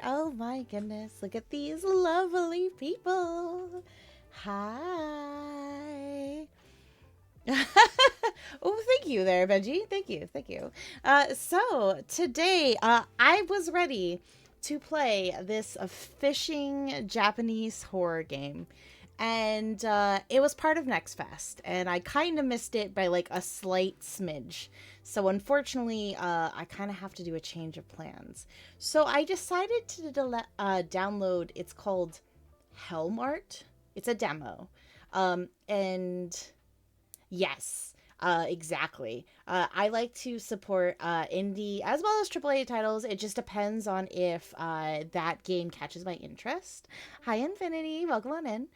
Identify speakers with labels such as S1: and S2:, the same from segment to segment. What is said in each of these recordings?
S1: Oh my goodness. Look at these lovely people. Hi. Oh, thank you there, Benji. Thank you. Thank you. So today, I was ready to play this fishing Japanese horror game. And it was part of Next Fest, and I kind of missed it by like a slight smidge. So unfortunately, I kind of have to do a change of plans. So I decided to download. It's called Helmart. It's a demo, and yes, exactly. I like to support indie as well as AAA titles. It just depends on if that game catches my interest. Hi, Infinity. Welcome on in.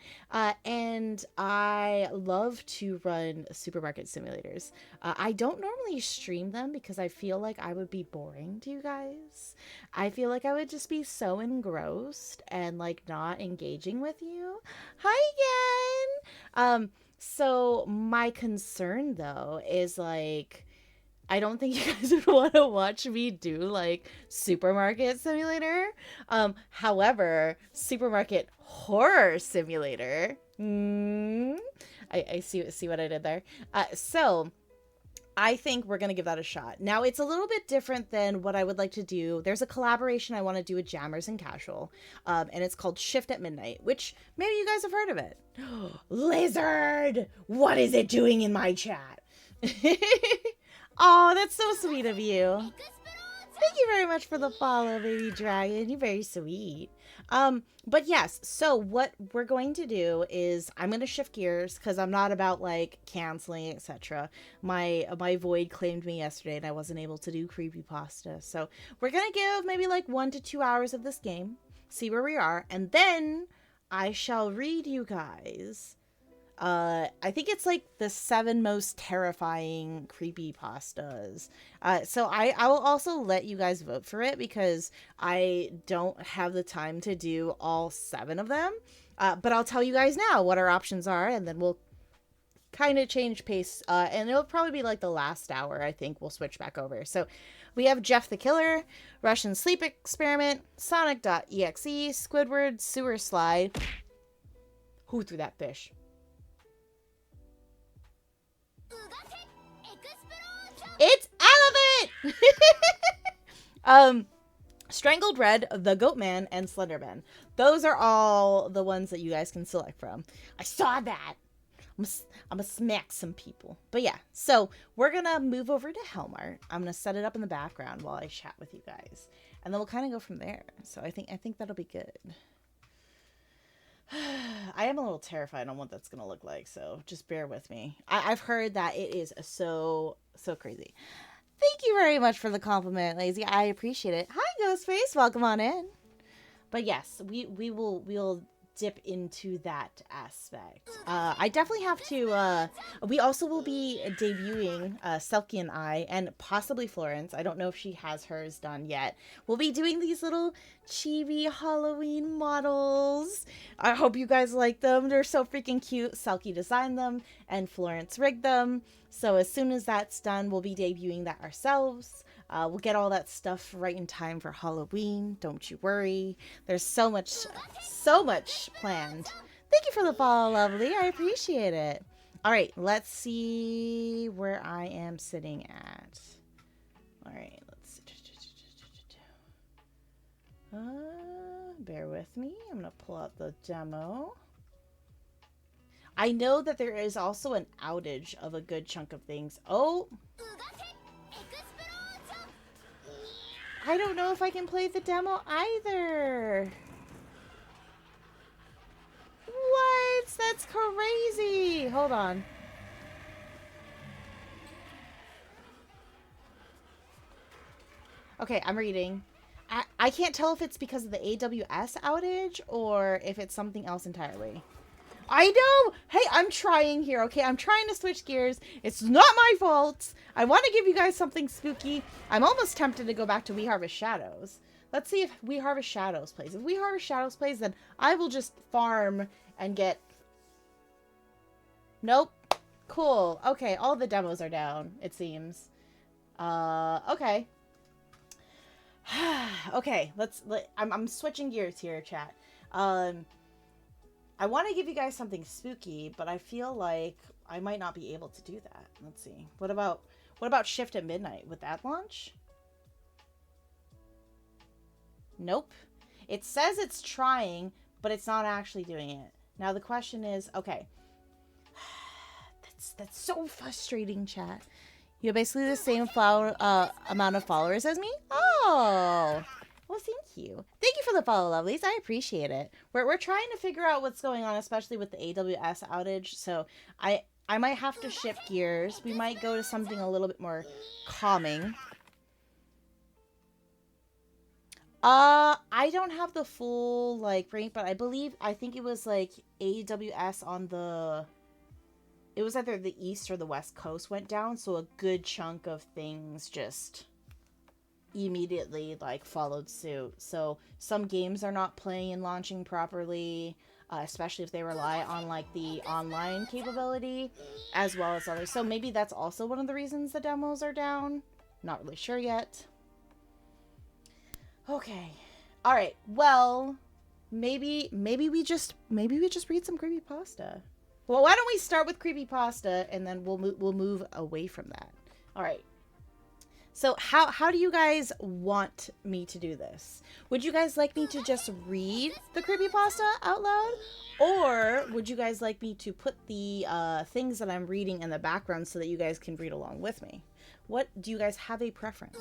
S1: And I love to run supermarket simulators. I don't normally stream them because I feel like I would be boring to you guys. I feel like I would just be so engrossed and like not engaging with you. Hi again. So my concern though is like I don't think you guys would want to watch me do like supermarket simulator. However, supermarket horror simulator. I see what I did there. So I think we're going to give that a shot. Now, it's a little bit different than what I would like to do. There's a collaboration I want to do with Jammers and Casual, and it's called Shift at Midnight, which maybe you guys have heard of it. Lizard! What is it doing in my chat? Oh, that's so sweet of you. Thank you very much for the follow, baby dragon. You're very sweet. But yes, so what we're going to do is I'm going to shift gears because I'm not about like canceling, etc. My void claimed me yesterday and I wasn't able to do creepypasta. So we're going to give maybe like 1 to 2 hours of this game, see where we are, and then I shall read you guys. I think it's like the 7 most terrifying creepypastas. So I will also let you guys vote for it because I don't have the time to do all 7 of them. But I'll tell you guys now what our options are, and then we'll kind of change pace. And it'll probably be like the last hour, I think we'll switch back over. So we have Jeff the Killer, Russian Sleep Experiment, Sonic.exe, Squidward, Sewer Slide. Who threw that fish? It's Elephant! Strangled Red, The Goatman, and Slenderman. Those are all the ones that you guys can select from. I saw that. I'm gonna smack some people. But yeah, so we're gonna move over to Helmart. I'm gonna set it up in the background while I chat with you guys. And then we'll kind of go from there. So I think that'll be good. I am a little terrified on what that's gonna look like, so just bear with me. I've heard that it is so crazy. Thank you very much for the compliment, Lazy. I appreciate it. Hi, Ghostface. Welcome on in. But yes, we'll dip into that aspect. I definitely have to. We also will be debuting Selkie and I, and possibly Florence. I don't know if she has hers done yet. We'll be doing these little chibi Halloween models. I hope you guys like them. They're so freaking cute. Selkie designed them, and Florence rigged them. So as soon as that's done, we'll be debuting that ourselves. We'll get all that stuff right in time for Halloween. Don't you worry. There's so much planned. Thank you for the follow, lovely. I appreciate it. All right, let's see where I am sitting at. All right, let's see. Bear with me. I'm going to pull out the demo. I know that there is also an outage of a good chunk of things. Oh! I don't know if I can play the demo either. What? That's crazy. Hold on. Okay, I'm reading. I can't tell if it's because of the AWS outage or if it's something else entirely. I know! Hey, I'm trying here, okay? I'm trying to switch gears. It's not my fault. I want to give you guys something spooky. I'm almost tempted to go back to We Harvest Shadows. Let's see if We Harvest Shadows plays. If We Harvest Shadows plays, then I will just farm and get... Nope. Cool. Okay, all the demos are down, it seems. Okay. Okay, I'm switching gears here, chat. I want to give you guys something spooky, but I feel like I might not be able to do that. Let's see. What about Shift at Midnight? Would that launch? Nope. It says it's trying, but it's not actually doing it. Now the question is, okay. That's so frustrating, chat. You have basically the same amount of followers as me? Oh. Well, thank you. Thank you for the follow, lovelies. I appreciate it. We're trying to figure out what's going on, especially with the AWS outage. So I might have to shift gears. We might go to something a little bit more calming. I don't have the full like rank, but I think it was like AWS on the. It was either the east or the west coast went down, so a good chunk of things just immediately like followed suit. So some games are not playing and launching properly, especially if they rely on like the online capability as well as others. So maybe that's also one of the reasons the demos are down. Not really sure yet. Okay. All right. Well, maybe we just read some creepypasta. Well, why don't we start with creepypasta and then we'll move away from that. All right. So how do you guys want me to do this? Would you guys like me to just read the creepypasta out loud? Or would you guys like me to put the things that I'm reading in the background so that you guys can read along with me? What do you guys have a preference?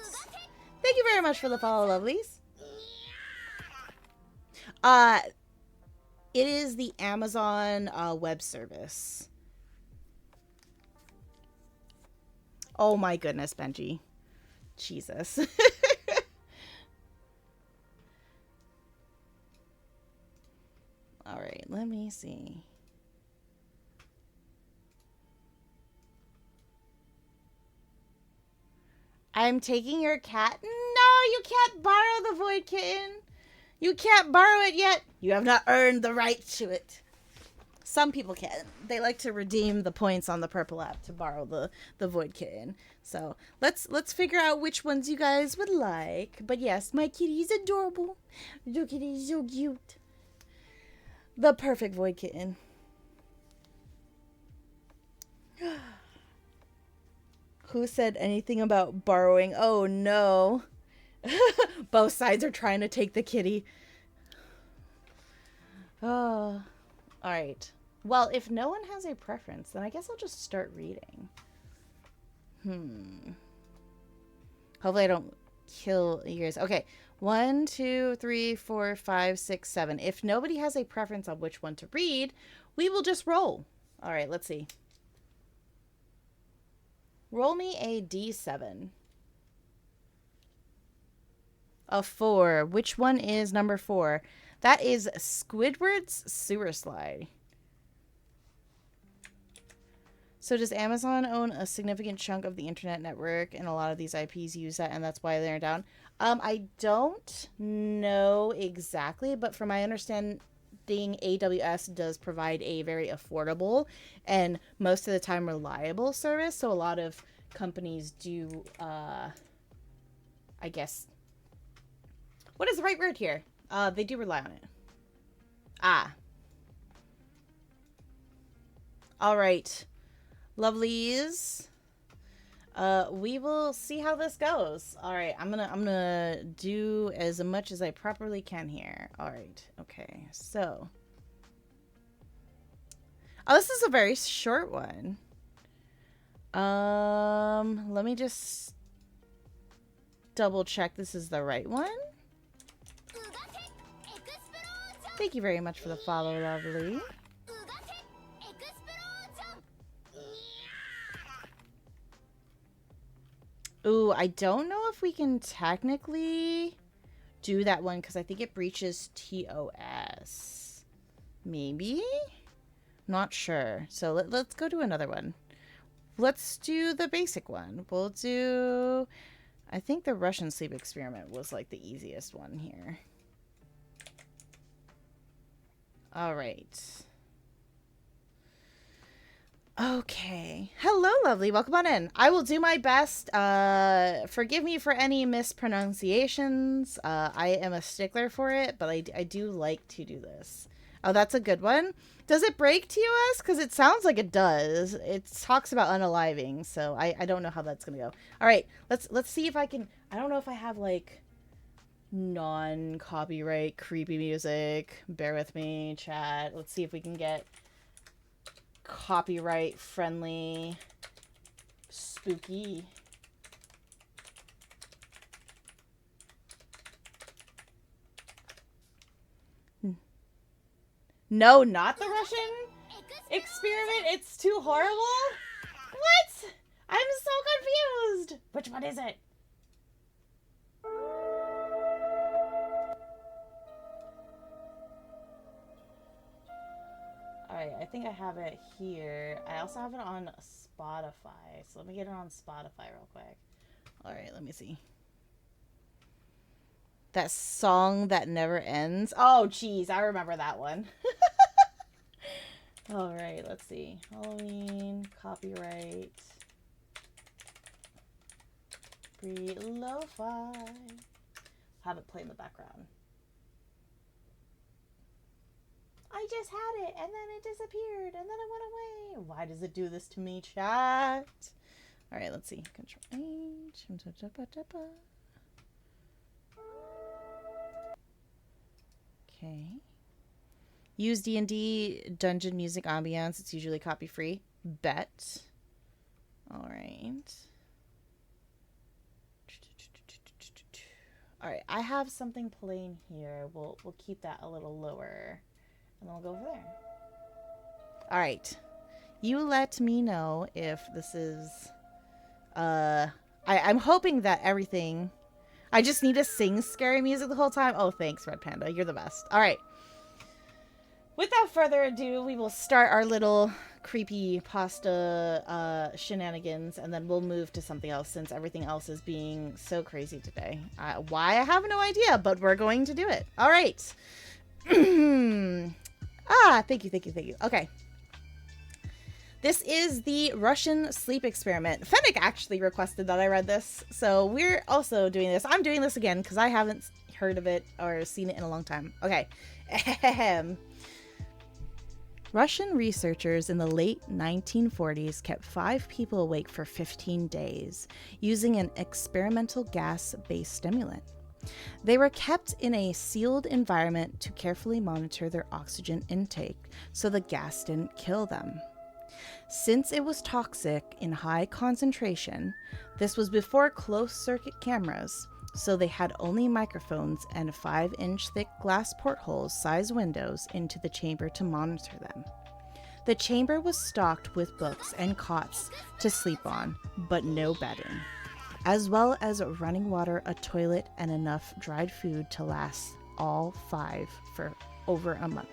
S1: Thank you very much for the follow, lovelies. It is the Amazon web service. Oh my goodness, Benji. Jesus. All right, let me see. I'm taking your cat. No, you can't borrow the Void Kitten. You can't borrow it yet. You have not earned the right to it. Some people can. They like to redeem the points on the purple app to borrow the Void Kitten. So let's figure out which ones you guys would like. But yes, my kitty is adorable. Your kitty is so cute. The perfect Void Kitten. Who said anything about borrowing? Oh no. Both sides are trying to take the kitty. Oh. Alright. Well, if no one has a preference, then I guess I'll just start reading. Hopefully I don't kill you guys. Okay. 1, 2, 3, 4, 5, 6, 7. If nobody has a preference on which one to read, we will just roll. Alright, let's see. Roll me a d7. A 4. Which one is number 4? That is Squidward's Sewer Slide. So does Amazon own a significant chunk of the internet network, and a lot of these IPs use that, and that's why they're down? I don't know exactly, but from my understanding, AWS does provide a very affordable and most of the time reliable service. So a lot of companies do, I guess, what is the right word here? They do rely on it. All right. Lovelies. We will see how this goes. All right, I'm gonna do as much as I properly can here. All right, okay. So, oh, this is a very short one. Let me just double check this is the right one. Thank you very much for the follow, lovely. Ooh, I don't know if we can technically do that one because I think it breaches TOS. Maybe? Not sure. So let's go to another one. Let's do the basic one. We'll do... I think the Russian sleep experiment was like the easiest one here. All right. Okay. Hello, lovely. Welcome on in. I will do my best. Forgive me for any mispronunciations. I am a stickler for it, but I do like to do this. Oh, that's a good one. Does it break TOS? Because it sounds like it does. It talks about unaliving, so I don't know how that's gonna go. All right, let's see if I can. I don't know if I have like non-copyright creepy music. Bear with me, chat. Let's see if we can get copyright friendly spooky. No, not the Russian experiment. It's too horrible. What? I'm so confused. Which one is it? Alright, I think I have it here. I also have it on Spotify. So let me get it on Spotify real quick. Alright, let me see. That song that never ends. Oh, jeez, I remember that one. Alright, let's see. Halloween, copyright. Free lo-fi. Have it play in the background. I just had it, and then it disappeared, and then it went away. Why does it do this to me, chat? All right, let's see. Control H. Okay. Use D&D dungeon music ambiance. It's usually copy free. Bet. All right. All right. I have something playing here. We'll keep that a little lower. And then we'll go over there. All right. You let me know if this is... I'm hoping that everything... I just need to sing scary music the whole time. Oh, thanks, Red Panda. You're the best. All right. Without further ado, we will start our little creepy pasta shenanigans, and then we'll move to something else since everything else is being so crazy today. Why? I have no idea, but we're going to do it. All right. Thank you. Okay. This is the Russian sleep experiment. Fennec actually requested that I read this, so we're also doing this. I'm doing this again because I haven't heard of it or seen it in a long time. Okay. Russian researchers in the late 1940s kept 5 people awake for 15 days using an experimental gas-based stimulant. They were kept in a sealed environment to carefully monitor their oxygen intake so the gas didn't kill them. Since it was toxic in high concentration, this was before closed-circuit cameras, so they had only microphones and 5-inch thick glass porthole-sized windows into the chamber to monitor them. The chamber was stocked with books and cots to sleep on, but no bedding, as well as running water, a toilet, and enough dried food to last all 5 for over a month.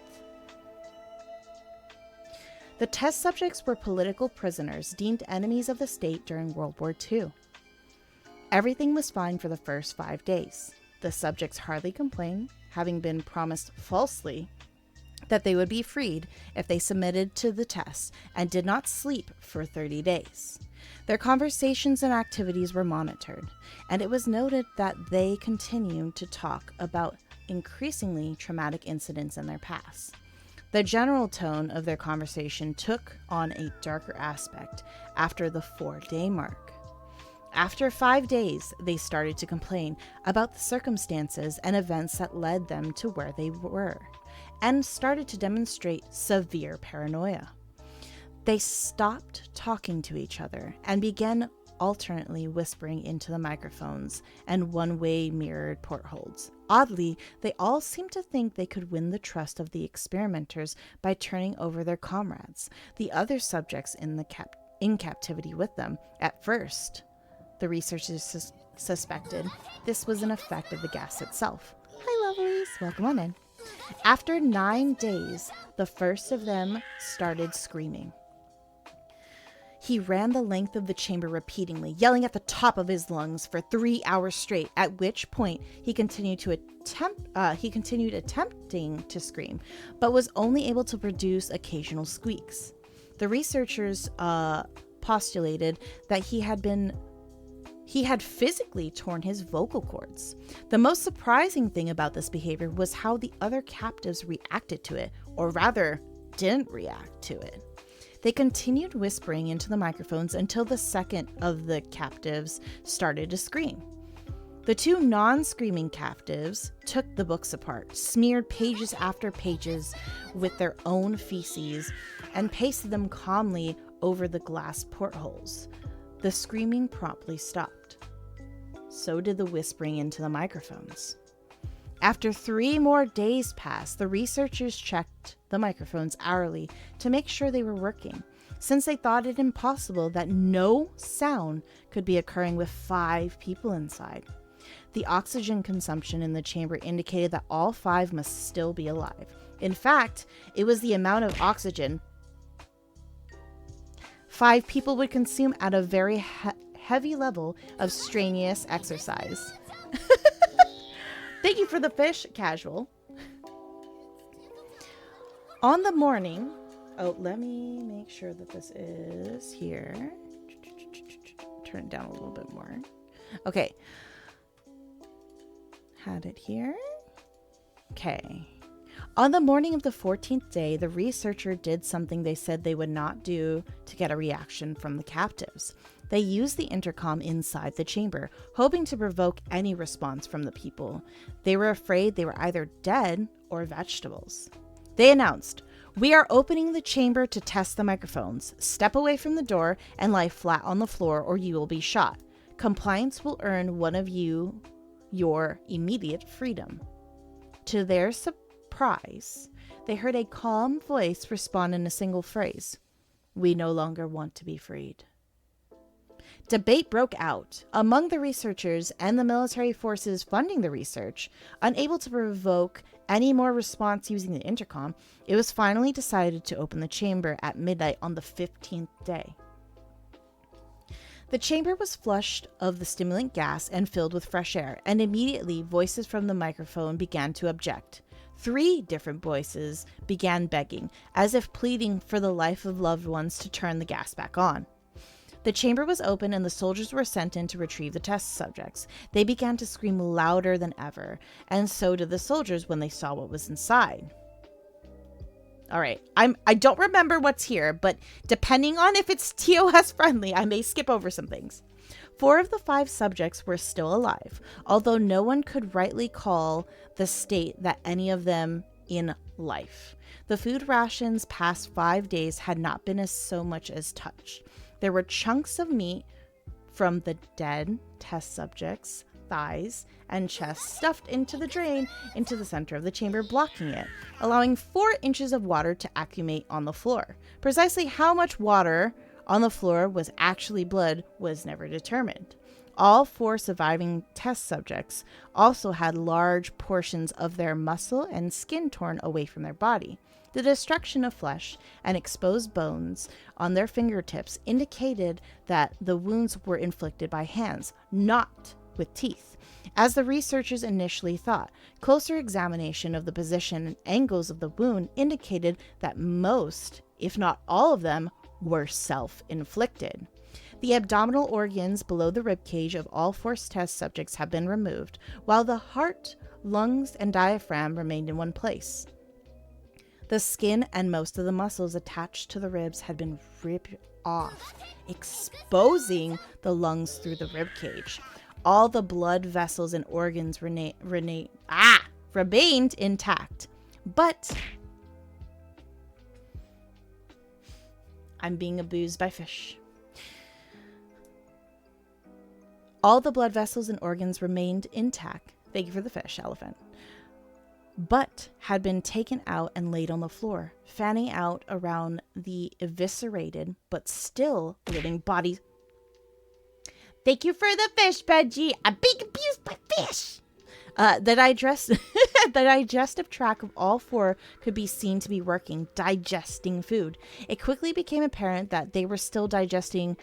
S1: The test subjects were political prisoners deemed enemies of the state during World War II. Everything was fine for the first 5 days. The subjects hardly complained, having been promised falsely that they would be freed if they submitted to the test and did not sleep for 30 days. Their conversations and activities were monitored, and it was noted that they continued to talk about increasingly traumatic incidents in their past. The general tone of their conversation took on a darker aspect after the 4-day mark. After 5 days, they started to complain about the circumstances and events that led them to where they were, and started to demonstrate severe paranoia. They stopped talking to each other and began alternately whispering into the microphones and one-way mirrored portholes. Oddly, they all seemed to think they could win the trust of the experimenters by turning over their comrades, the other subjects in captivity with them. At first, the researchers suspected this was an effect of the gas itself. Hi, lovelies. Welcome on in. After 9 days, the first of them started screaming. He ran the length of the chamber repeatedly, yelling at the top of his lungs for 3 hours straight, at which point he continued attempting to scream, but was only able to produce occasional squeaks. The researchers postulated that he had physically torn his vocal cords. The most surprising thing about this behavior was how the other captives reacted to it, or rather, didn't react to it. They continued whispering into the microphones until the second of the captives started to scream. The two non-screaming captives took the books apart, smeared pages after pages with their own feces, and pasted them calmly over the glass portholes. The screaming promptly stopped. So did the whispering into the microphones. After 3 more days passed, the researchers checked the microphones hourly to make sure they were working, since they thought it impossible that no sound could be occurring with 5 people inside. The oxygen consumption in the chamber indicated that all 5 must still be alive. In fact, it was the amount of oxygen 5 people would consume at a very heavy level of strenuous exercise. Thank you for the fish, casual. On the morning... Oh, let me make sure that this is here. Turn it down a little bit more. Okay. Had it here. Okay. On the morning of the 14th day, the researcher did something they said they would not do to get a reaction from the captives. They used the intercom inside the chamber, hoping to provoke any response from the people. They were afraid they were either dead or vegetables. They announced, "We are opening the chamber to test the microphones. Step away from the door and lie flat on the floor or you will be shot. Compliance will earn one of you your immediate freedom." To their surprise, they heard a calm voice respond in a single phrase, "We no longer want to be freed." Debate broke out among the researchers and the military forces funding the research. Unable to provoke any more response using the intercom, it was finally decided to open the chamber at midnight on the 15th day. The chamber was flushed of the stimulant gas and filled with fresh air, and immediately voices from the microphone began to object. 3 different voices began begging, as if pleading for the life of loved ones to turn the gas back on. The chamber was open and the soldiers were sent in to retrieve the test subjects. They began to scream louder than ever, and so did the soldiers when they saw what was inside. All right, I don't remember what's here, but depending on if it's TOS friendly, I may skip over some things. 4 of the 5 subjects were still alive, although no one could rightly call the state that any of them in life. The food rations past 5 days had not been as so much as touched. There were chunks of meat from the dead test subjects' thighs and chests stuffed into the drain into the center of the chamber, blocking it, allowing 4 inches of water to accumulate on the floor. Precisely how much water on the floor was actually blood was never determined. All 4 surviving test subjects also had large portions of their muscle and skin torn away from their body. The destruction of flesh and exposed bones on their fingertips indicated that the wounds were inflicted by hands, not with teeth, as the researchers initially thought. Closer examination of the position and angles of the wound indicated that most, if not all of them, were self-inflicted. The abdominal organs below the ribcage of all 4 test subjects have been removed, while the heart, lungs, and diaphragm remained in one place. The skin and most of the muscles attached to the ribs had been ripped off, exposing the lungs through the ribcage. All the blood vessels and organs remained intact, but I'm being abused by fish. All the blood vessels and organs remained intact. Thank you for the fish, elephant. But had been taken out and laid on the floor, fanning out around the eviscerated but still living bodies. Thank you for the fish, Benji. I'm being abused by fish. The digestive tract of all 4 could be seen to be working, digesting food. It quickly became apparent that they were still digesting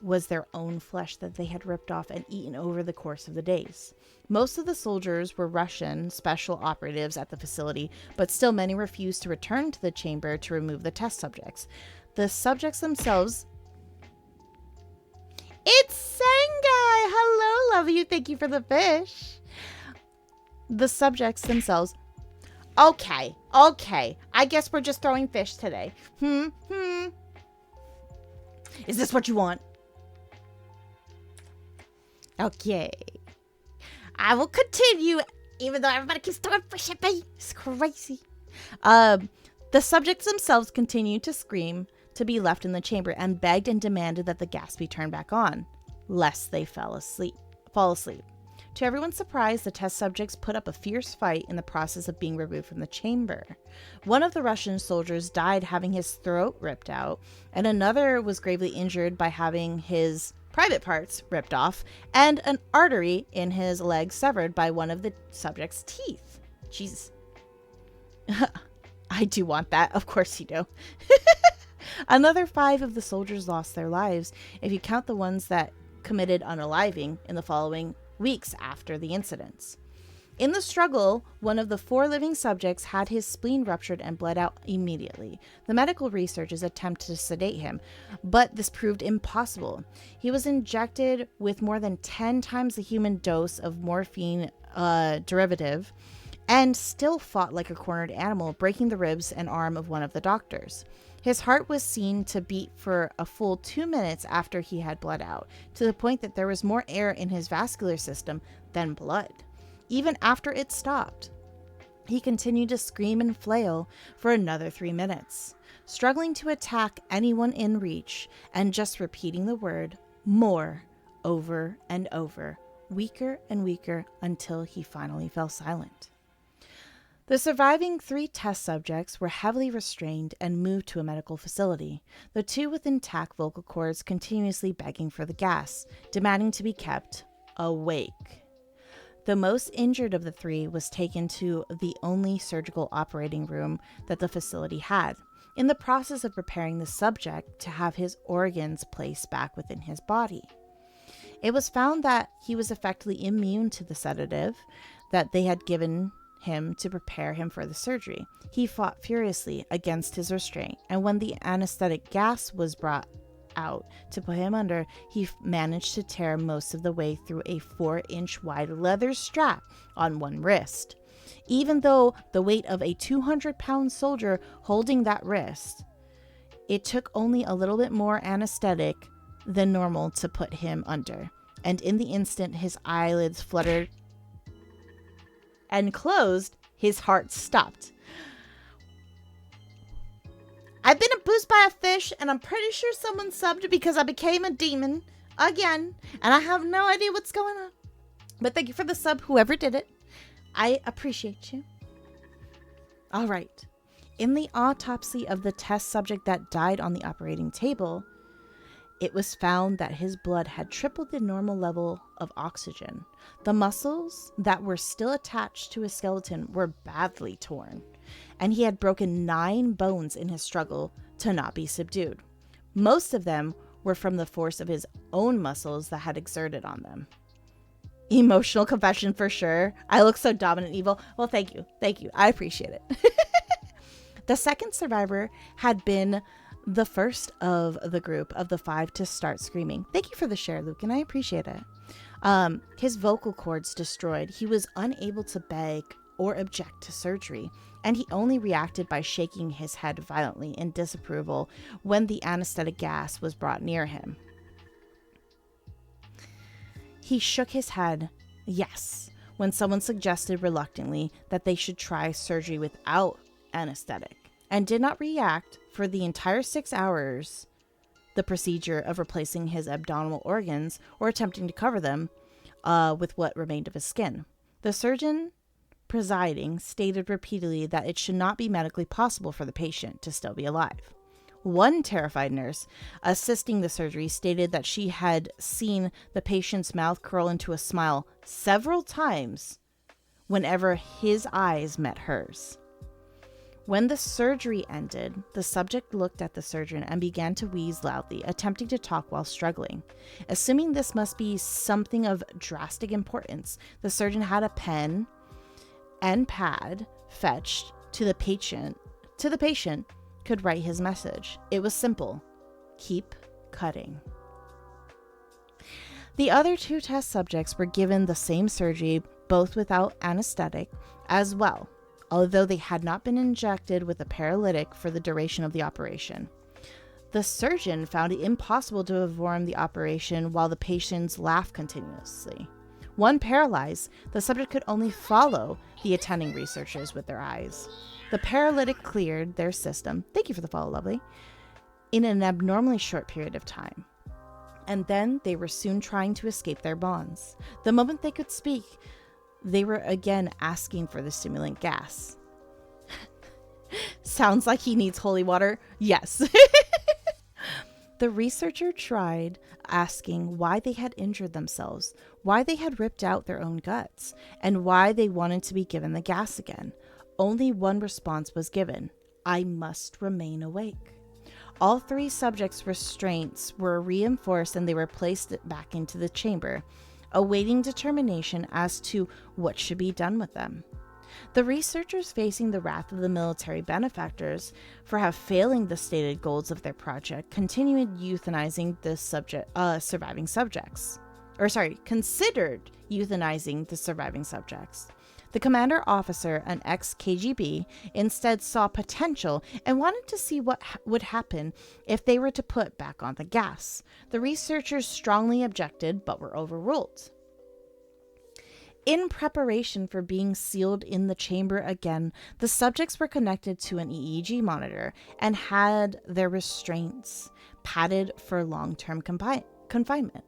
S1: was their own flesh that they had ripped off and eaten over the course of the days. Most of the soldiers were Russian special operatives at the facility, but still many refused to return to the chamber to remove the test subjects. The subjects themselves... It's Sengai! Hello, love you. Thank you for the fish. The subjects themselves... Okay. I guess we're just throwing fish today. Is this what you want? Okay. I will continue, even though everybody keeps throwing fish at me. It's crazy. The subjects themselves continued to scream to be left in the chamber and begged and demanded that the gas be turned back on, lest they fall asleep. To everyone's surprise, the test subjects put up a fierce fight in the process of being removed from the chamber. One of the Russian soldiers died having his throat ripped out, and another was gravely injured by having his private parts ripped off and an artery in his leg severed by one of the subject's teeth. Jesus. I do want that. Of course you do. Another 5 of the soldiers lost their lives, if you count the ones that committed unaliving in the following weeks after the incidents. In the struggle, one of the 4 living subjects had his spleen ruptured and bled out immediately. The medical researchers attempted to sedate him, but this proved impossible. He was injected with more than 10 times the human dose of morphine derivative and still fought like a cornered animal, breaking the ribs and arm of one of the doctors. His heart was seen to beat for a full 2 minutes after he had bled out, to the point that there was more air in his vascular system than blood. Even after it stopped, he continued to scream and flail for another 3 minutes, struggling to attack anyone in reach and just repeating the word "more" over and over, weaker and weaker until he finally fell silent. The surviving 3 test subjects were heavily restrained and moved to a medical facility, the 2 with intact vocal cords continuously begging for the gas, demanding to be kept awake. The most injured of the 3 was taken to the only surgical operating room that the facility had, in the process of preparing the subject to have his organs placed back within his body. It was found that he was effectively immune to the sedative that they had given him to prepare him for the surgery. He fought furiously against his restraint, and when the anesthetic gas was brought out to put him under, he managed to tear most of the way through a 4-inch wide leather strap on one wrist. Even though the weight of a 200-pound soldier holding that wrist, it took only a little bit more anesthetic than normal to put him under, and in the instant his eyelids fluttered and closed, his heart stopped. I've been abused by a fish, and I'm pretty sure someone subbed because I became a demon again, and I have no idea what's going on. But thank you for the sub, whoever did it. I appreciate you. All right. In the autopsy of the test subject that died on the operating table, it was found that his blood had tripled the normal level of oxygen. The muscles that were still attached to his skeleton were badly torn, and he had broken 9 bones in his struggle to not be subdued. Most of them were from the force of his own muscles that had exerted on them. Emotional confession for sure. I look so dominant and evil. Well, thank you. Thank you. I appreciate it. The second survivor had been the first of the group of the 5 to start screaming. Thank you for the share, Luke, and I appreciate it. His vocal cords destroyed. He was unable to beg or object to surgery, and he only reacted by shaking his head violently in disapproval when the anesthetic gas was brought near him. He shook his head, yes, when someone suggested reluctantly that they should try surgery without anesthetic, and did not react for the entire 6 hours, the procedure of replacing his abdominal organs or attempting to cover them with what remained of his skin. The surgeon presiding stated repeatedly that it should not be medically possible for the patient to still be alive. One terrified nurse assisting the surgery stated that she had seen the patient's mouth curl into a smile several times whenever his eyes met hers. When the surgery ended, the subject looked at the surgeon and began to wheeze loudly, attempting to talk while struggling. Assuming this must be something of drastic importance, the surgeon had a pen and pad fetched to the patient, could write his message. It was simple. Keep cutting. The other 2 test subjects were given the same surgery, both without anesthetic as well, although they had not been injected with a paralytic for the duration of the operation. The surgeon found it impossible to perform the operation while the patients laughed continuously. One paralyzed, the subject could only follow the attending researchers with their eyes. The paralytic cleared their system, thank you for the follow, lovely, in an abnormally short period of time. And then they were soon trying to escape their bonds. The moment they could speak, they were again asking for the stimulant gas. Sounds like he needs holy water. Yes. The researcher tried asking why they had injured themselves, why they had ripped out their own guts, and why they wanted to be given the gas again. Only one response was given: I must remain awake. All 3 subjects' restraints were reinforced and they were placed back into the chamber, awaiting determination as to what should be done with them. The researchers, facing the wrath of the military benefactors for failing the stated goals of their project, continued euthanizing the surviving subjects. Considered euthanizing the surviving subjects. The commander officer, an ex-KGB, instead saw potential and wanted to see what would happen if they were to put back on the gas. The researchers strongly objected, but were overruled. In preparation for being sealed in the chamber again, the subjects were connected to an EEG monitor and had their restraints padded for long-term confinement.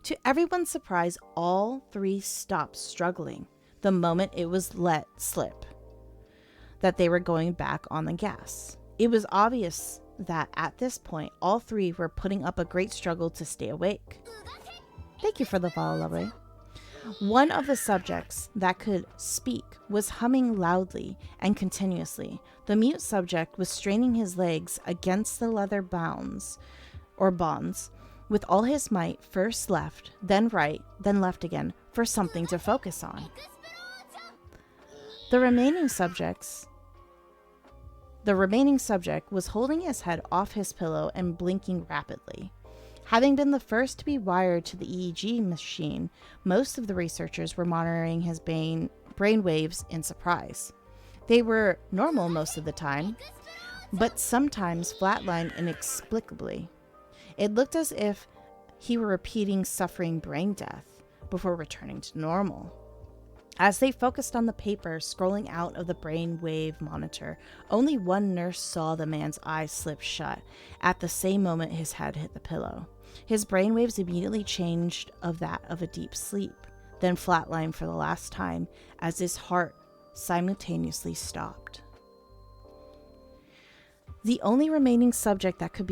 S1: To everyone's surprise, all 3 stopped struggling the moment it was let slip that they were going back on the gas. It was obvious that at this point, all 3 were putting up a great struggle to stay awake. Thank you for the follow, lovely. One of the subjects that could speak was humming loudly and continuously. The mute subject was straining his legs against the leather bonds with all his might, first left, then right, then left again, for something to focus on. The remaining subject was holding his head off his pillow and blinking rapidly. Having been the first to be wired to the EEG machine, most of the researchers were monitoring his brain waves in surprise. They were normal most of the time, but sometimes flatlined inexplicably. It looked as if he were repeating suffering brain death before returning to normal. As they focused on the paper scrolling out of the brainwave monitor, only one nurse saw the man's eyes slip shut at the same moment his head hit the pillow. His brainwaves immediately changed of that of a deep sleep, then flatlined for the last time as his heart simultaneously stopped. The only remaining subject that could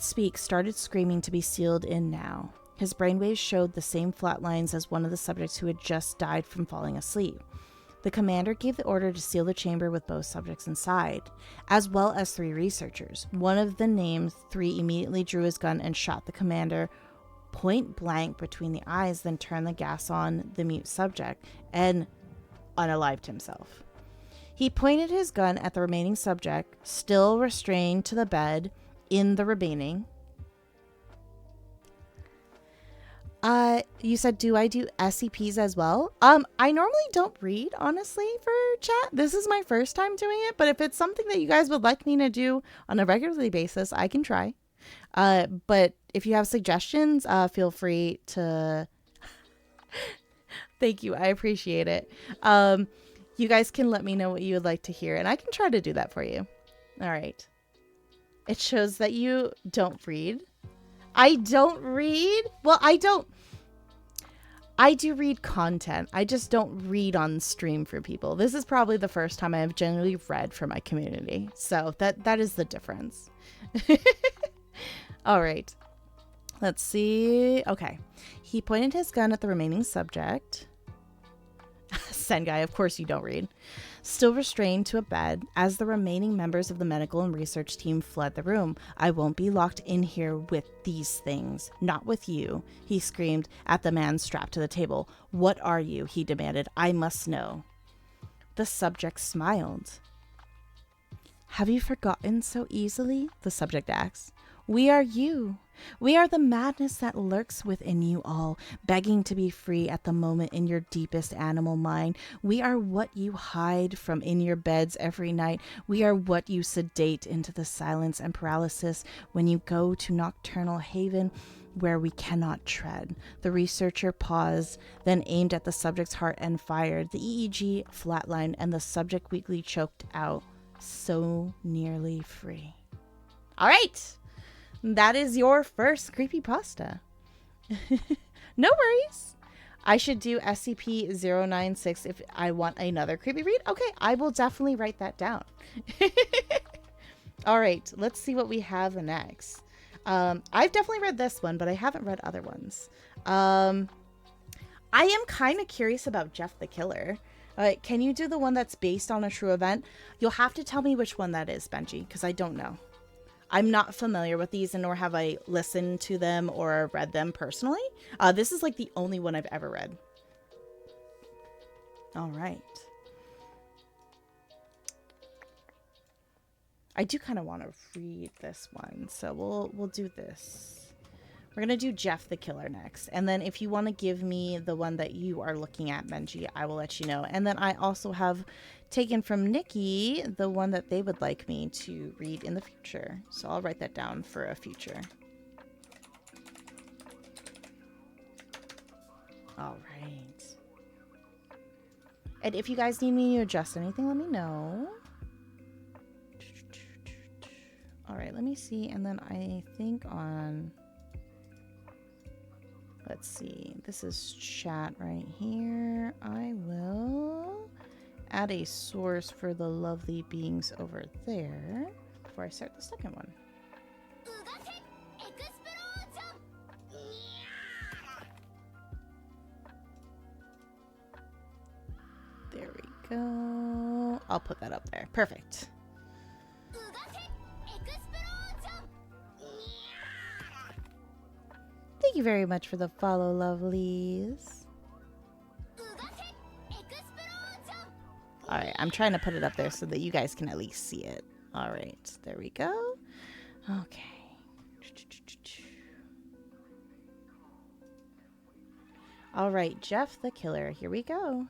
S1: speak started screaming to be sealed in now. His brainwaves showed the same flat lines as one of the subjects who had just died from falling asleep. The commander gave the order to seal the chamber with both subjects inside, as well as 3 researchers. One of the named 3 immediately drew his gun and shot the commander point blank between the eyes, then turned the gas on the mute subject and unalived himself. He pointed his gun at the remaining subject, still restrained to the bed in the remaining. You said, do I do SCPs as well? I normally don't read, honestly, for chat. This is my first time doing it, but if it's something that you guys would like me to do on a regular basis, I can try. But if you have suggestions, feel free to... Thank you. I appreciate it. You guys can let me know what you would like to hear, and I can try to do that for you. All right. It shows that you don't read. I don't read? Well, I do read content. I just don't read on stream for people. This is probably the first time I have generally read for my community. So that is the difference. All right. Let's see. Okay. He pointed his gun at the remaining subject. Sengai, of course you don't read. Still restrained to a bed as the remaining members of the medical and research team fled the room. I won't be locked in here with these things. Not with you, he screamed at the man strapped to the table. What are you? He demanded. I must know. The subject smiled. Have you forgotten so easily? The subject asks. We are you. We are the madness that lurks within you all, begging to be free at the moment in your deepest animal mind. We are what you hide from in your beds every night. We are what you sedate into the silence and paralysis when you go to nocturnal haven where we cannot tread. The researcher paused, then aimed at the subject's heart and fired. The EEG flatlined and the subject weakly choked out. So nearly free. All right. That is your first creepypasta. No worries. I should do SCP-096 if I want another creepy read. Okay, I will definitely write that down. All right, let's see what we have next. I've definitely read this one, but I haven't read other ones. I am kind of curious about Jeff the Killer. Can you do the one that's based on a true event? You'll have to tell me which one that is, Benji, because I don't know. I'm not familiar with these, and nor have I listened to them or read them personally. This is like the only one I've ever read. All right. I do kind of want to read this one, so we'll do this. We're going to do Jeff the Killer next. And then if you want to give me the one that you are looking at, Benji, I will let you know. And then I also have taken from Nikki the one that they would like me to read in the future. So I'll write that down for a future. All right. And if you guys need me to adjust anything, let me know. All right, let me see. And then I think on... Let's see. This is chat right here. I will add a source for the lovely beings over there before I start the second one. There we go. I'll put that up there. Perfect. Thank you very much for the follow, lovelies. Alright, I'm trying to put it up there so that you guys can at least see it. Alright, there we go. Okay. Alright, Jeff the Killer. Here we go.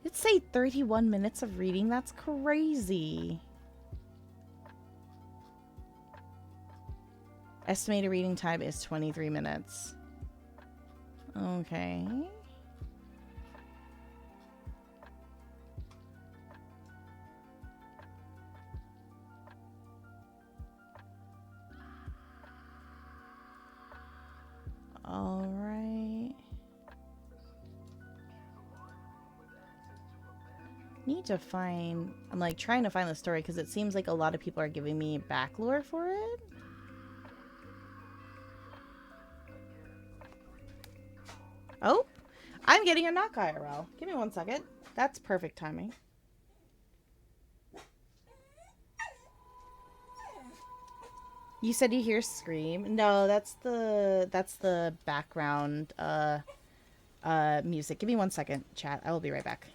S1: It'd say 31 minutes of reading. That's crazy. Estimated reading time is 23 minutes. Okay. All right. Need to find... I'm like trying to find the story because it seems like a lot of people are giving me back lore for it. Oh, I'm getting a knock IRL. Give me 1 second. That's perfect timing. You said you hear scream? No, that's the background music. Give me 1 second, chat. I will be right back.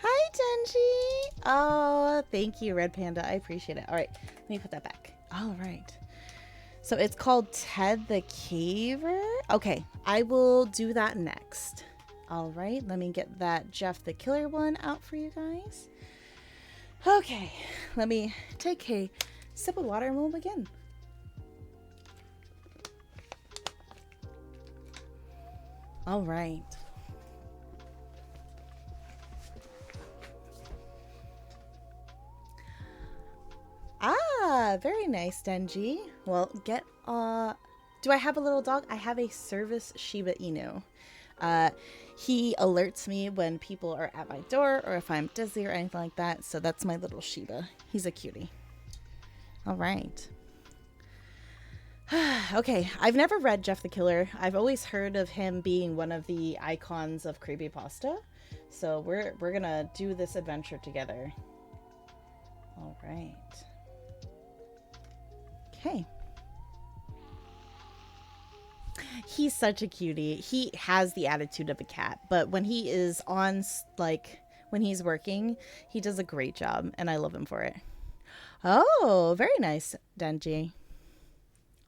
S1: Hi, Denji. Oh, thank you, Red Panda. I appreciate it. All right, let me put that back. All right. So it's called Ted the Caver. Okay, I will do that next. All right, let me get that Jeff the Killer one out for you guys. Okay, let me take a sip of water and we'll begin. All right. Ah, very nice, Denji. Well, do I have a little dog? I have a service Shiba Inu. He alerts me when people are at my door or if I'm dizzy or anything like that. So that's my little Shiba. He's a cutie. All right. Okay, I've never read Jeff the Killer. I've always heard of him being one of the icons of creepypasta. So we're gonna do this adventure together. All right. Okay. He's such a cutie. He has the attitude of a cat, but when he is on, like, when he's working, he does a great job, and I love him for it. Oh, very nice, Denji.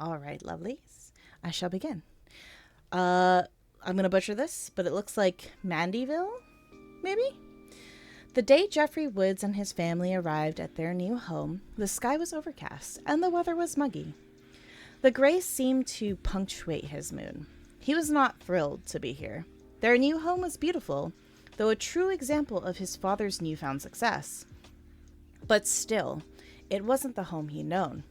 S1: All right, lovelies. I shall begin. I'm going to butcher this, but it looks like Mandyville, maybe? The day Jeffrey Woods and his family arrived at their new home, the sky was overcast, and the weather was muggy. The gray seemed to punctuate his mood. He was not thrilled to be here. Their new home was beautiful, though a true example of his father's newfound success. But still, it wasn't the home he'd known.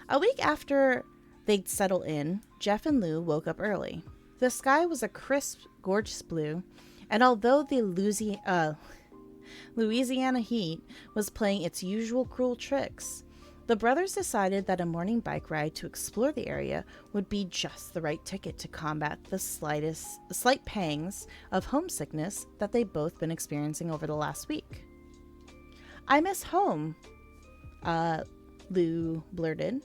S1: A week after they'd settled in, Jeff and Lou woke up early. The sky was a crisp, gorgeous blue, and although the Louisiana heat was playing its usual cruel tricks, the brothers decided that a morning bike ride to explore the area would be just the right ticket to combat the slight pangs of homesickness that they'd both been experiencing over the last week. "I miss home," Lou blurted,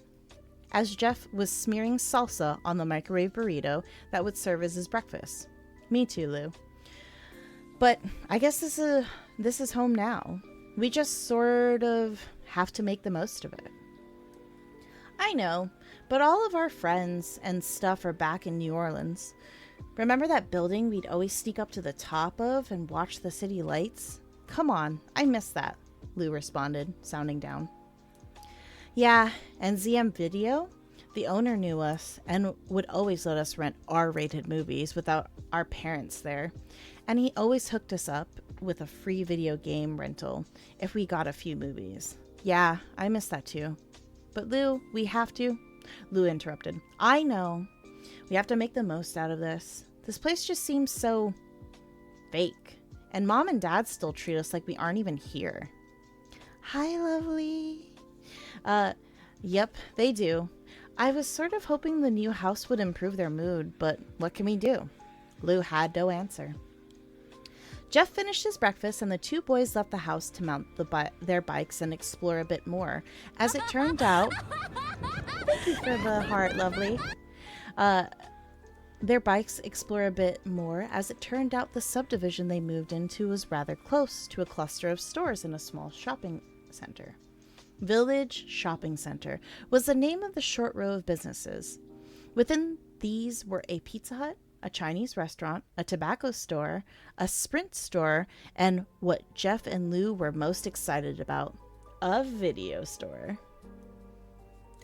S1: as Jeff was smearing salsa on the microwave burrito that would serve as his breakfast. "Me too, Lou. But I guess this is home now. We just sort of have to make the most of it." "I know, but all of our friends and stuff are back in New Orleans. Remember that building we'd always sneak up to the top of and watch the city lights? Come on, I miss that," Lou responded, sounding down. "Yeah, and ZM Video? The owner knew us and would always let us rent R-rated movies without our parents there. And he always hooked us up with a free video game rental if we got a few movies. Yeah, I miss that too. But Lou, we have to..." Lou interrupted. "I know. We have to make the most out of this. This place just seems so fake. And Mom and Dad still treat us like we aren't even here." "Hi, lovely." Yep, they do. I was sort of hoping the new house would improve their mood, but what can we do?" Lou had no answer. Jeff finished his breakfast and the two boys left the house to mount their bikes and explore a bit more. As it turned out... Thank you for the heart, lovely. Their bikes explore a bit more. As it turned out, the subdivision they moved into was rather close to a cluster of stores in a small shopping center. Village Shopping Center was the name of the short row of businesses. Within these were a Pizza Hut, a Chinese restaurant, a tobacco store, a Sprint store, and what Jeff and Lou were most excited about, a video store.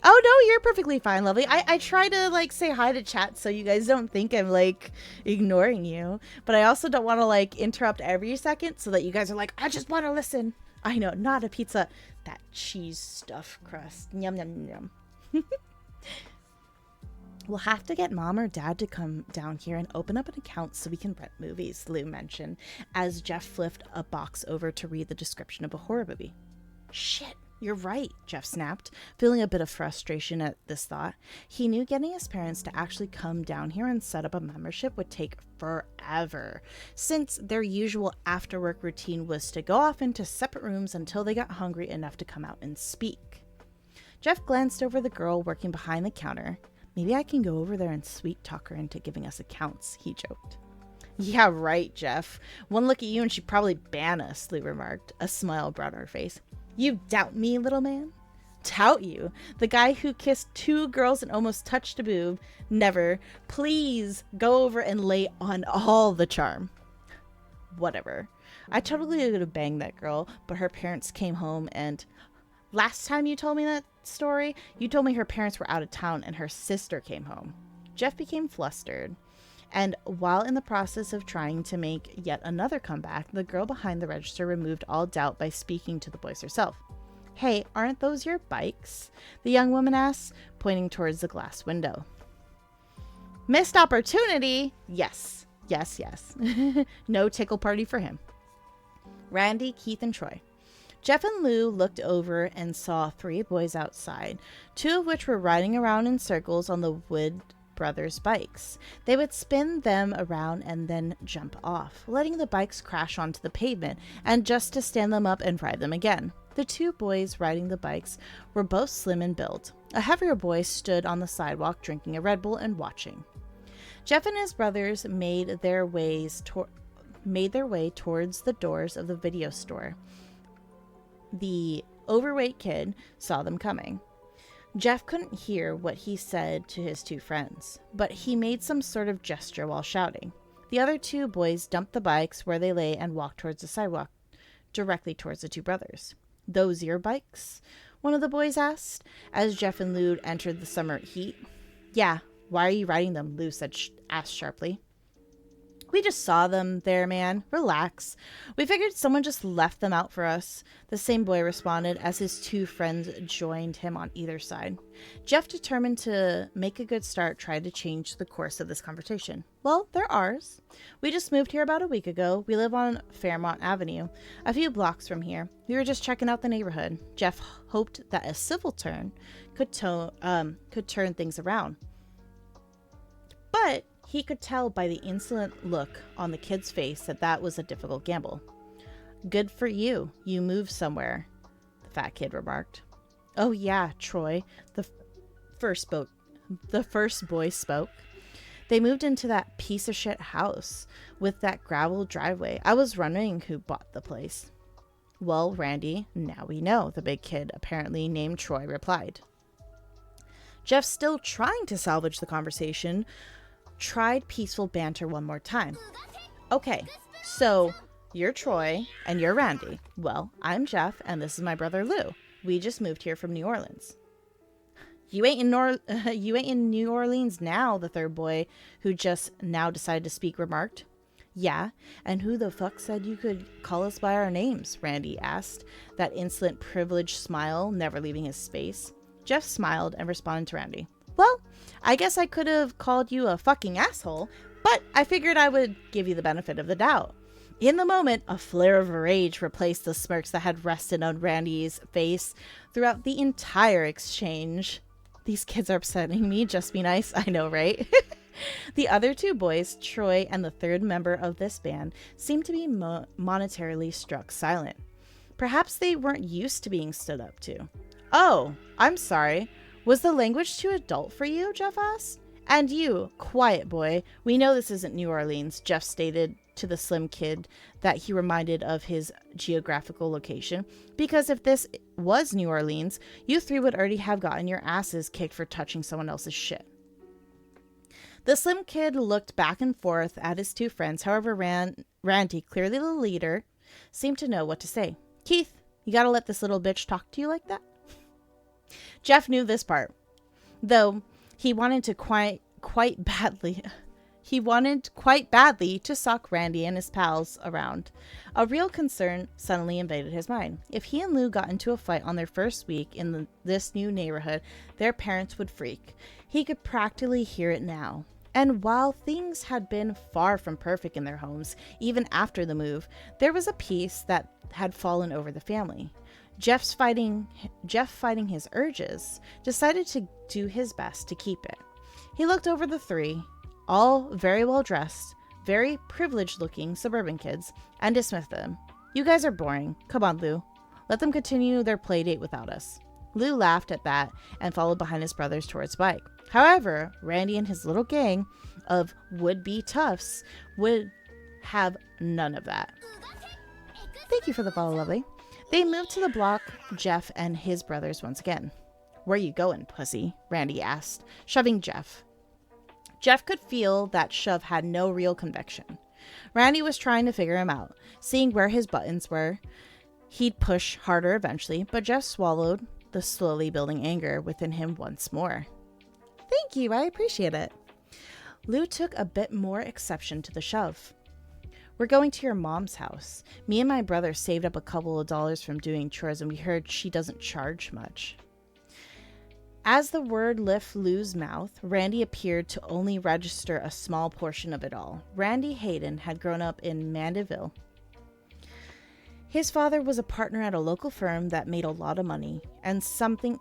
S1: Oh no, you're perfectly fine, lovely. I try to like say hi to chat so you guys don't think I'm like ignoring you, but I also don't want to like interrupt every second so that you guys are like, I just want to listen. I know, not a pizza. That cheese stuffed crust. Yum, yum, yum. "We'll have to get Mom or Dad to come down here and open up an account so we can rent movies," Lou mentioned, as Jeff flipped a box over to read the description of a horror movie. "Shit, you're right," Jeff snapped, feeling a bit of frustration at this thought. He knew getting his parents to actually come down here and set up a membership would take forever, since their usual after-work routine was to go off into separate rooms until they got hungry enough to come out and speak. Jeff glanced over the girl working behind the counter. "Maybe I can go over there and sweet talk her into giving us accounts," he joked. "Yeah, right, Jeff. One look at you and she'd probably ban us," Lou remarked, a smile broad on her face. "You doubt me, little man?" "Tout you? The guy who kissed 2 girls and almost touched a boob? Never. Please go over and lay on all the charm." whatever. I totally would have banged that girl, but her parents came home and last time you told me that story, you told me her parents were out of town and her sister came home. Jeff became flustered. And while in the process of trying to make yet another comeback, the girl behind the register removed all doubt by speaking to the boys herself. Hey, aren't those your bikes? The young woman asked, pointing towards the glass window. Missed opportunity? Yes. Yes. No tickle party for him. Randy, Keith, and Troy. Jeff and Lou looked over and saw 3 boys outside, 2 of which were riding around in circles on the Wood brothers' bikes. They would spin them around and then jump off, letting the bikes crash onto the pavement, and just to stand them up and ride them again. The 2 boys riding the bikes were both slim in build. A heavier boy stood on the sidewalk drinking a Red Bull and watching. Jeff and his brothers made their way towards the doors of the video store. The overweight kid saw them coming. Jeff couldn't hear what he said to his 2 friends, but he made some sort of gesture while shouting. The other 2 boys dumped the bikes where they lay and walked towards the sidewalk, directly towards the 2 brothers. Those your bikes? One of the boys asked, as Jeff and Lou entered the summer heat. Yeah, why are you riding them? Lou asked sharply. We just saw them there, man. Relax. We figured someone just left them out for us. The same boy responded as his 2 friends joined him on either side. Jeff, determined to make a good start, tried to change the course of this conversation. Well, they're ours. We just moved here about a week ago. We live on Fairmont Avenue, a few blocks from here. We were just checking out the neighborhood. Jeff hoped that a civil turn could turn things around. But he could tell by the insolent look on the kid's face that was a difficult gamble. Good for you. You moved somewhere, the fat kid remarked. Oh yeah, Troy, the first boy spoke. They moved into that piece of shit house with that gravel driveway. I was wondering who bought the place. Well, Randy, now we know, the big kid, apparently named Troy, replied. Jeff, still trying to salvage the conversation, tried peaceful banter one more time. Okay, so you're Troy and you're Randy. Well, I'm Jeff and this is my brother Lou. We just moved here from New Orleans. You ain't in New Orleans now, the 3rd boy, who just now decided to speak, remarked. Yeah, and who the fuck said you could call us by our names? Randy asked, that insolent privileged smile never leaving his face. Jeff smiled and responded to Randy. Well, I guess I could have called you a fucking asshole, but I figured I would give you the benefit of the doubt. In the moment, a flare of rage replaced the smirks that had rested on Randy's face throughout the entire exchange. These kids are upsetting me. Just be nice. I know, right? The other 2 boys, Troy and the 3rd member of this band, seemed to be monetarily struck silent. Perhaps they weren't used to being stood up to. Oh, I'm sorry. Was the language too adult for you? Jeff asked. And you, quiet boy. We know this isn't New Orleans, Jeff stated to the slim kid that he reminded of his geographical location. Because if this was New Orleans, you 3 would already have gotten your asses kicked for touching someone else's shit. The slim kid looked back and forth at his 2 friends. However, Randy, clearly the leader, seemed to know what to say. Keith, you gotta let this little bitch talk to you like that? Jeff knew this part, though he wanted quite badly to sock Randy and his pals around. A real concern suddenly invaded his mind. If he and Lou got into a fight on their first week in this new neighborhood, their parents would freak. He could practically hear it now. And while things had been far from perfect in their homes, even after the move, there was a peace that had fallen over the family. Jeff, fighting his urges, decided to do his best to keep it. He looked over the 3, all very well dressed, very privileged looking suburban kids, and dismissed them. You guys are boring. Come on, Lou. Let them continue their play date without us. Lou laughed at that and followed behind his brothers towards the bike. However, Randy and his little gang of would-be toughs would have none of that. Thank you for the follow, lovely. They moved to the block, Jeff and his brothers once again. Where you going, pussy? Randy asked, shoving Jeff. Jeff could feel that shove had no real conviction. Randy was trying to figure him out, seeing where his buttons were. He'd push harder eventually, but Jeff swallowed the slowly building anger within him once more. Thank you, I appreciate it. Lou took a bit more exception to the shove. We're going to your mom's house. Me and my brother saved up a couple of dollars from doing chores, and we heard she doesn't charge much. As the word left Lou's mouth, Randy appeared to only register a small portion of it all. Randy Hayden had grown up in Mandeville. His father was a partner at a local firm that made a lot of money, and something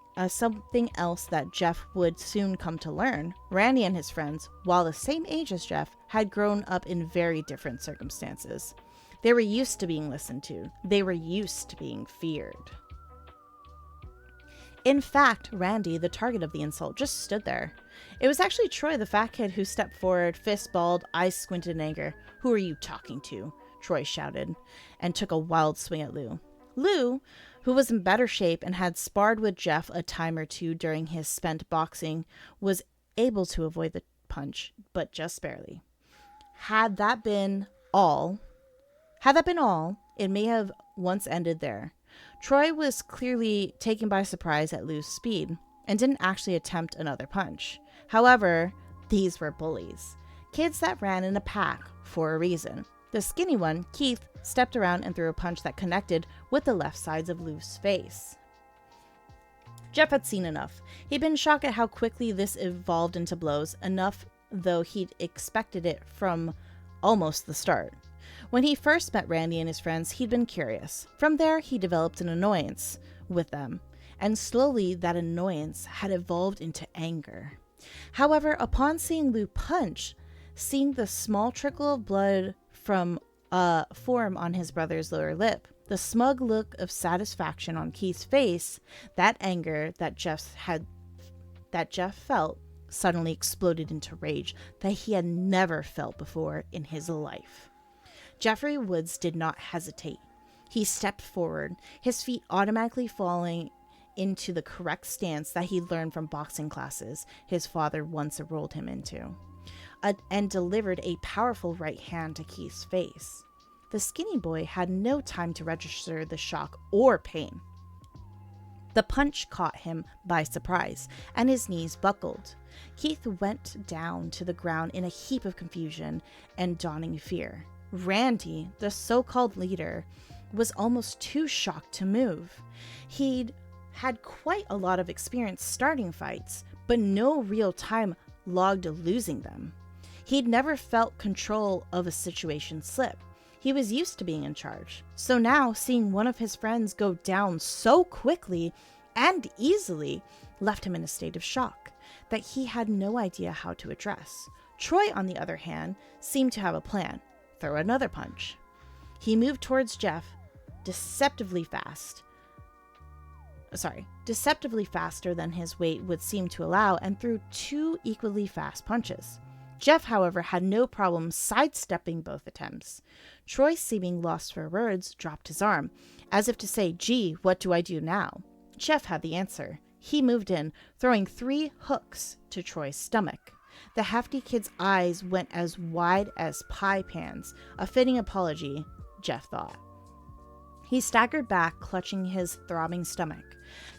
S1: else that Jeff would soon come to learn. Randy and his friends, while the same age as Jeff, had grown up in very different circumstances. They were used to being listened to. They were used to being feared. In fact, Randy, the target of the insult, just stood there. It was actually Troy, the fat kid, who stepped forward, fist balled, eyes squinted in anger. "Who are you talking to?" Troy shouted, and took a wild swing at Lou. Lou, who was in better shape and had sparred with Jeff a time or two during his spent boxing, was able to avoid the punch, but just barely. Had that been all, it may have once ended there. Troy was clearly taken by surprise at Lou's speed and didn't actually attempt another punch. However, these were bullies, kids that ran in a pack for a reason. The skinny one, Keith, stepped around and threw a punch that connected with the left sides of Lou's face. Jeff had seen enough. He'd been shocked at how quickly this evolved into blows, enough though he'd expected it from almost the start. When he first met Randy and his friends, he'd been curious. From there, he developed an annoyance with them, and slowly that annoyance had evolved into anger. However, upon seeing Lou punch, seeing the small trickle of blood from form on his brother's lower lip, the smug look of satisfaction on Keith's face, that anger that Jeff felt suddenly exploded into rage that he had never felt before in his life. Jeffrey Woods did not hesitate. He stepped forward, his feet automatically falling into the correct stance that he learned from boxing classes his father once enrolled him into, and delivered a powerful right hand to Keith's face. The skinny boy had no time to register the shock or pain. The punch caught him by surprise, and his knees buckled. Keith went down to the ground in a heap of confusion and dawning fear. Randy, the so-called leader, was almost too shocked to move. He'd had quite a lot of experience starting fights, but no real time logged losing them. He'd never felt control of a situation slip. He was used to being in charge. So now, seeing one of his friends go down so quickly and easily left him in a state of shock that he had no idea how to address. Troy, on the other hand, seemed to have a plan. Throw another punch. He moved towards Jeff, deceptively faster than his weight would seem to allow, and threw two equally fast punches. Jeff, however, had no problem sidestepping both attempts. Troy, seeming lost for words, dropped his arm, as if to say, "Gee, what do I do now?" Jeff had the answer. He moved in, throwing 3 hooks to Troy's stomach. The hefty kid's eyes went as wide as pie pans, a fitting apology, Jeff thought. He staggered back, clutching his throbbing stomach.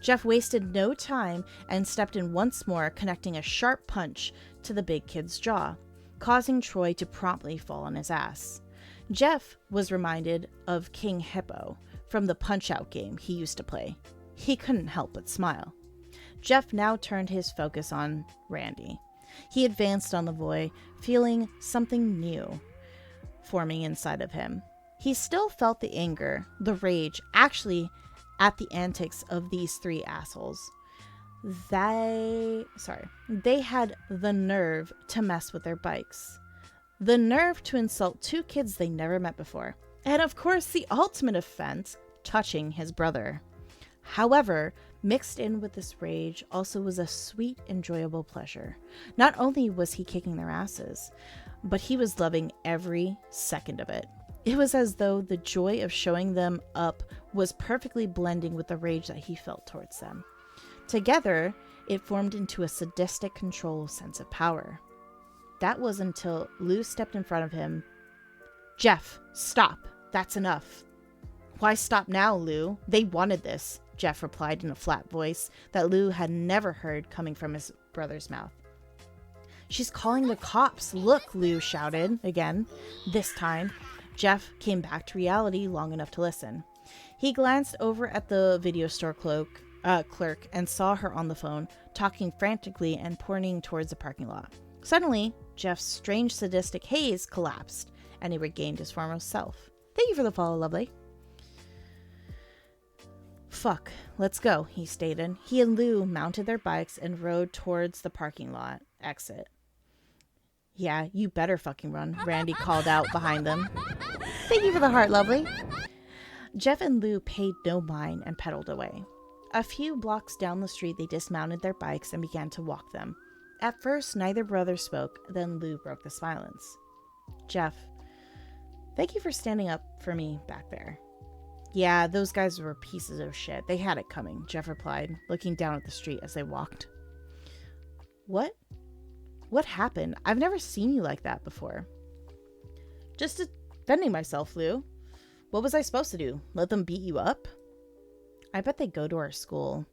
S1: Jeff wasted no time and stepped in once more, connecting a sharp punch to the big kid's jaw, causing Troy to promptly fall on his ass. Jeff was reminded of King Hippo from the Punch-Out game he used to play. He couldn't help but smile. Jeff now turned his focus on Randy. He advanced on the boy, feeling something new forming inside of him. He still felt the anger, the rage, actually, at the antics of these 3 assholes. They had the nerve to mess with their bikes. The nerve to insult 2 kids they never met before. And of course, the ultimate offense, touching his brother. However, mixed in with this rage also was a sweet, enjoyable pleasure. Not only was he kicking their asses, but he was loving every second of it. It was as though the joy of showing them up was perfectly blending with the rage that he felt towards them. Together, it formed into a sadistic control sense of power. That was until Lou stepped in front of him Jeff, stop. That's enough. Why stop now, Lou? They wanted this, Jeff replied in a flat voice that Lou had never heard coming from his brother's mouth. She's calling the cops. Look, Lou shouted again. This time, Jeff came back to reality long enough to listen. He glanced over at the video store clerk and saw her on the phone, talking frantically and pointing towards the parking lot. Suddenly, Jeff's strange sadistic haze collapsed, and he regained his former self. Thank you for the follow, lovely. Fuck, let's go, he stated. He and Lou mounted their bikes and rode towards the parking lot exit. Yeah, you better fucking run, Randy called out behind them. Thank you for the heart, lovely. Jeff and Lou paid no mind and pedaled away. A few blocks down the street, they dismounted their bikes and began to walk them. At first, neither brother spoke, then Lou broke the silence. Jeff, thank you for standing up for me back there. Yeah, those guys were pieces of shit. They had it coming, Jeff replied, looking down at the street as they walked. What? What happened? I've never seen you like that before. Just defending myself, Lou. What was I supposed to do? Let them beat you up? I bet they go to our school.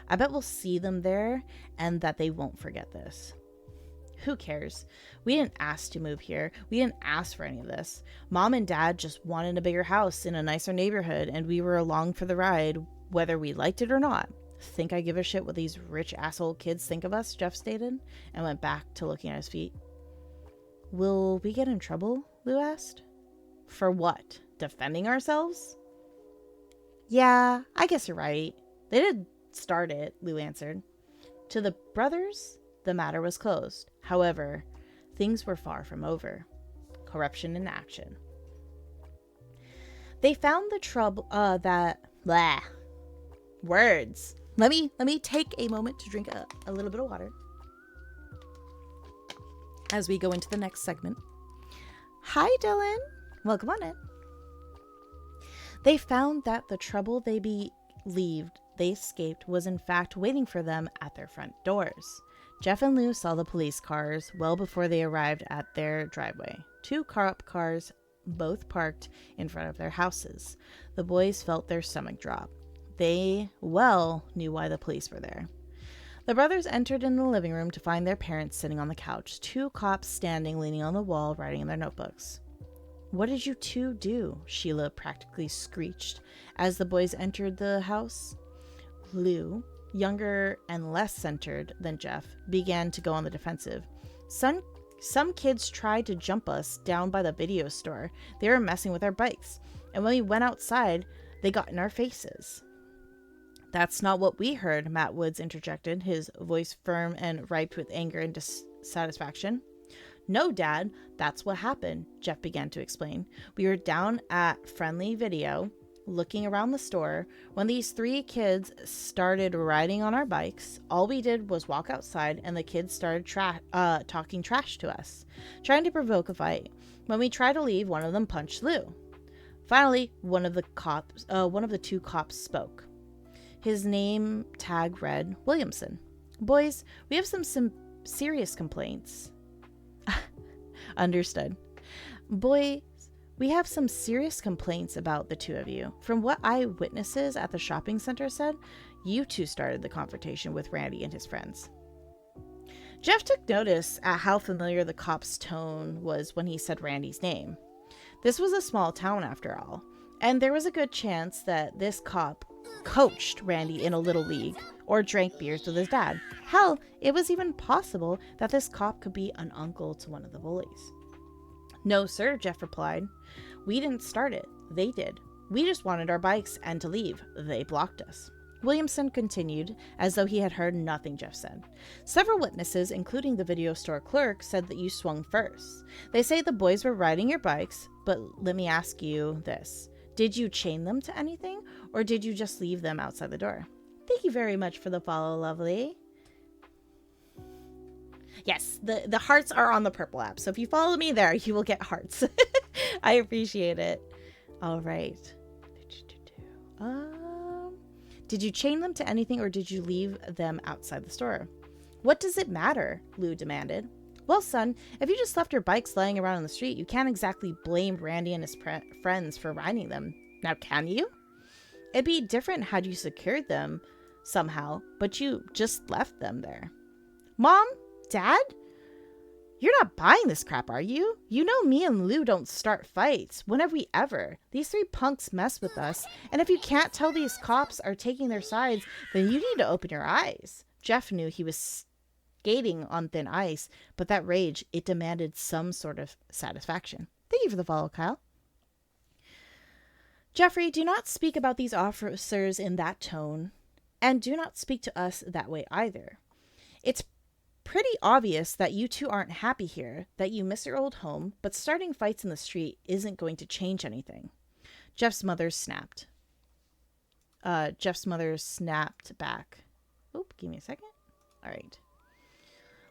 S1: I bet we'll see them there and that they won't forget this. Who cares? We didn't ask to move here. We didn't ask for any of this. Mom and Dad just wanted a bigger house in a nicer neighborhood, and we were along for the ride, whether we liked it or not. Think I give a shit what these rich asshole kids think of us, Jeff stated, and went back to looking at his feet. Will we get in trouble? Lou asked. For what? Defending ourselves? Yeah, I guess you're right. They did start it, Lou answered. To the brothers, the matter was closed. However, things were far from over. Corruption in action. They found the trouble words. Let me take a moment to drink a little bit of water as we go into the next segment. Hi, Dylan. Welcome on in. They found that the trouble they believed they escaped was in fact waiting for them at their front doors. Jeff and Lou saw the police cars well before they arrived at their driveway. 2 cop cars, both parked in front of their houses. The boys felt their stomach drop. They well knew why the police were there. The brothers entered in the living room to find their parents sitting on the couch, 2 cops standing leaning on the wall writing in their notebooks. What did you 2 do? Sheila practically screeched as the boys entered the house. Lou, younger and less centered than Jeff, began to go on the defensive. Some kids tried to jump us down by the video store. They were messing with our bikes. And when we went outside, they got in our faces. That's not what we heard, Matt Woods interjected, his voice firm and ripe with anger and dissatisfaction. No, Dad, that's what happened, Jeff began to explain. We were down at Friendly Video, looking around the store, when these 3 kids started riding on our bikes. All we did was walk outside, and the kids started talking trash to us, trying to provoke a fight. When we tried to leave, one of them punched Lou. Finally, one of the 2 cops spoke. His name tag read Williamson. Boys, we have some serious complaints. Understood. Boys, we have some serious complaints about the 2 of you. From what eyewitnesses at the shopping center said, you 2 started the confrontation with Randy and his friends. Jeff took notice at how familiar the cop's tone was when he said Randy's name. This was a small town after all, and there was a good chance that this cop coached Randy in a little league or drank beers with his dad. Hell, it was even possible that this cop could be an uncle to one of the bullies. No, sir, Jeff replied. We didn't start it. They did. We just wanted our bikes and to leave. They blocked us. Williamson continued, as though he had heard nothing Jeff said. Several witnesses, including the video store clerk, said that you swung first. They say the boys were riding your bikes, but let me ask you this. Did you chain them to anything, or did you just leave them outside the door? Thank you very much for the follow, lovely. Yes, the hearts are on the purple app, so if you follow me there, you will get hearts. I appreciate it. All right. Did you chain them to anything, or did you leave them outside the store? What does it matter? Lou demanded. Well, son, if you just left your bikes laying around on the street, you can't exactly blame Randy and his friends for riding them. Now, can you? It'd be different had you secured them somehow, but you just left them there. Mom? Dad? You're not buying this crap, are you? You know me and Lou don't start fights. When have we ever? These three punks mess with us, and if you can't tell these cops are taking their sides, then you need to open your eyes. Jeff knew he was skating on thin ice, but that rage, it demanded some sort of satisfaction. Thank you for the follow, Kyle. Jeffrey, do not speak about these officers in that tone, and do not speak to us that way either. It's pretty obvious that you two aren't happy here, that you miss your old home, but starting fights in the street isn't going to change anything. Jeff's mother snapped. Jeff's mother snapped back. Oop, give me a second. All right.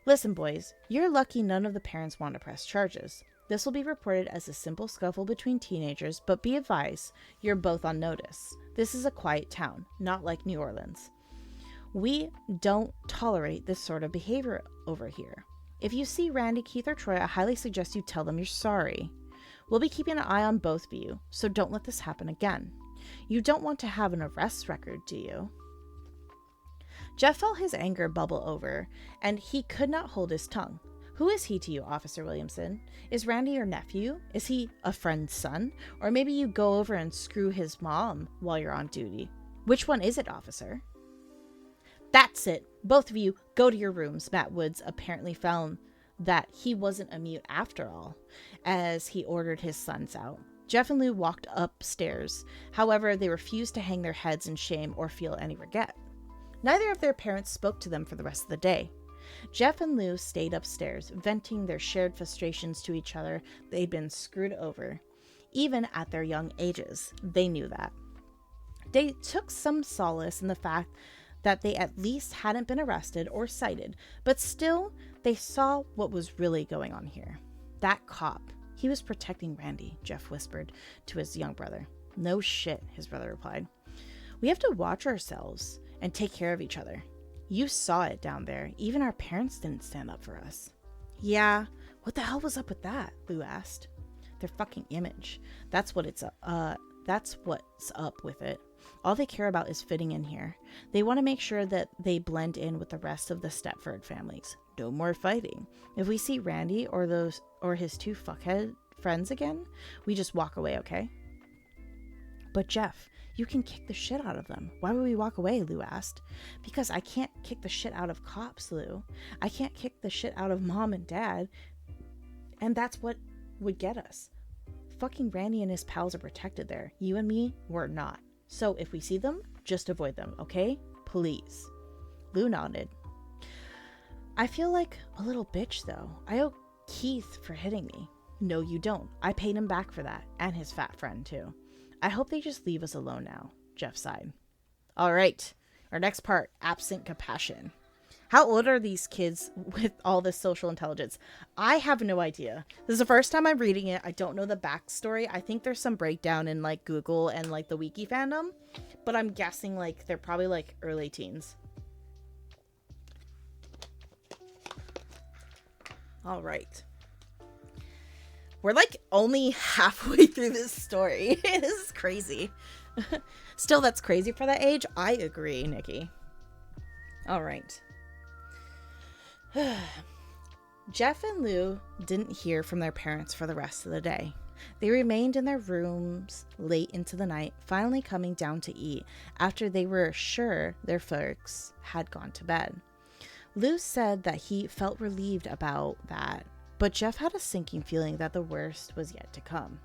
S1: Listen, boys, you're lucky none of the parents want to press charges. This will be reported as a simple scuffle between teenagers, but be advised, you're both on notice. This is a quiet town, not like New Orleans. We don't tolerate this sort of behavior over here. If you see Randy, Keith, or Troy, I highly suggest you tell them you're sorry. We'll be keeping an eye on both of you, so don't let this happen again. You don't want to have an arrest record, do you? Jeff felt his anger bubble over, and he could not hold his tongue. Who is he to you, Officer Williamson? Is Randy your nephew? Is he a friend's son? Or maybe you go over and screw his mom while you're on duty. Which one is it, officer? That's it. Both of you, go to your rooms. Matt Woods apparently found that he wasn't a mute after all, as he ordered his sons out. Jeff and Lou walked upstairs. However, they refused to hang their heads in shame or feel any regret. Neither of their parents spoke to them for the rest of the day. Jeff and Lou stayed upstairs, venting their shared frustrations to each other. They'd been screwed over. Even at their young ages, they knew that. They took some solace in the fact that they at least hadn't been arrested or cited, but still, they saw what was really going on here. That cop, he was protecting Randy, Jeff whispered to his young brother. No shit, his brother replied. We have to watch ourselves and take care of each other. You saw it down there. Even our parents didn't stand up for us. Yeah, what the hell was up with that? Lou asked. Their fucking image. That's what's up with it. All they care about is fitting in here. They want to make sure that they blend in with the rest of the Stepford families. No more fighting. If we see Randy or his two fuckhead friends again, we just walk away, okay? But Jeff, you can kick the shit out of them. Why would we walk away? Lou asked. Because I can't kick the shit out of cops, Lou. I can't kick the shit out of mom and dad. And that's what would get us. Fucking Randy and his pals are protected there. You and me, we're not. So if we see them, just avoid them, okay? Please. Lou nodded. I feel like a little bitch, though. I owe Keith for hitting me. No, you don't. I paid him back for that. And his fat friend, too. I hope they just leave us alone now, Jeff sighed. All right. Our next part, absent compassion. How old are these kids with all this social intelligence? I have no idea. This is the first time I'm reading it. I don't know the backstory. I think there's some breakdown in like Google and like the wiki fandom, but I'm guessing like they're probably like early teens. All right. We're like only halfway through this story. This is crazy. Still, that's crazy for that age. I agree, Nikki. All right. Jeff and Lou didn't hear from their parents for the rest of the day. They remained in their rooms late into the night, finally coming down to eat after they were sure their folks had gone to bed. Lou said that he felt relieved about that, but Jeff had a sinking feeling that the worst was yet to come.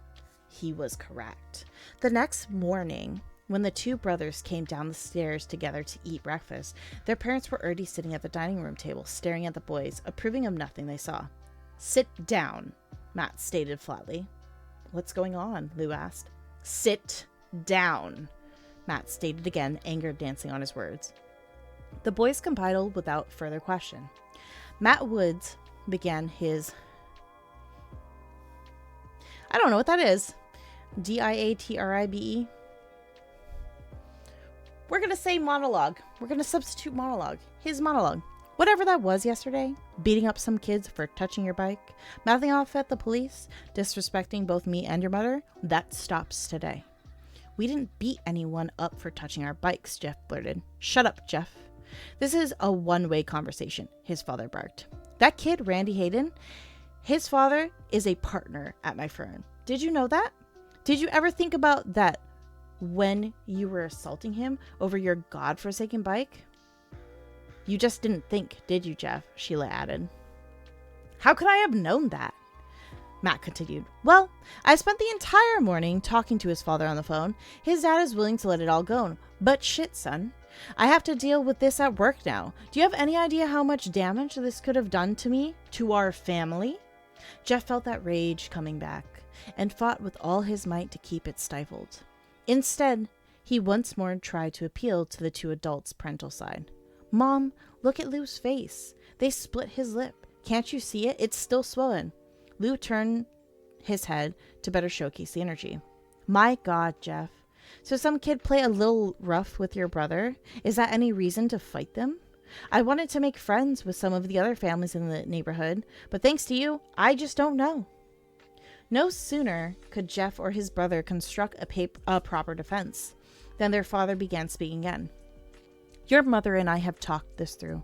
S1: He was correct. The next morning, when the two brothers came down the stairs together to eat breakfast, their parents were already sitting at the dining room table, staring at the boys, approving of nothing they saw. Sit down, Matt stated flatly. What's going on? Lou asked. Sit down, Matt stated again, anger dancing on his words. The boys complied without further question. Matt Woods began his... I don't know what that is. diatribe? We're going to say monologue. We're going to substitute monologue. His monologue. Whatever that was yesterday, beating up some kids for touching your bike, mouthing off at the police, disrespecting both me and your mother, that stops today. We didn't beat anyone up for touching our bikes, Jeff blurted. Shut up, Jeff. This is a one-way conversation, his father barked. That kid, Randy Hayden, his father is a partner at my firm. Did you know that? Did you ever think about that when you were assaulting him over your godforsaken bike? You just didn't think, did you, Jeff? Sheila added. How could I have known that? Matt continued. Well, I spent the entire morning talking to his father on the phone. His dad is willing to let it all go. But shit, son. I have to deal with this at work now. Do you have any idea how much damage this could have done to me? To our family? Jeff felt that rage coming back and fought with all his might to keep it stifled. Instead, he once more tried to appeal to the two adults' parental side. Mom, look at Lou's face. They split his lip. Can't you see it? It's still swollen. Lou turned his head to better showcase the energy. My God, Jeff. So some kid play a little rough with your brother? Is that any reason to fight them? I wanted to make friends with some of the other families in the neighborhood, but thanks to you, I just don't know. No sooner could Jeff or his brother construct a proper defense than their father began speaking again. Your mother and I have talked this through.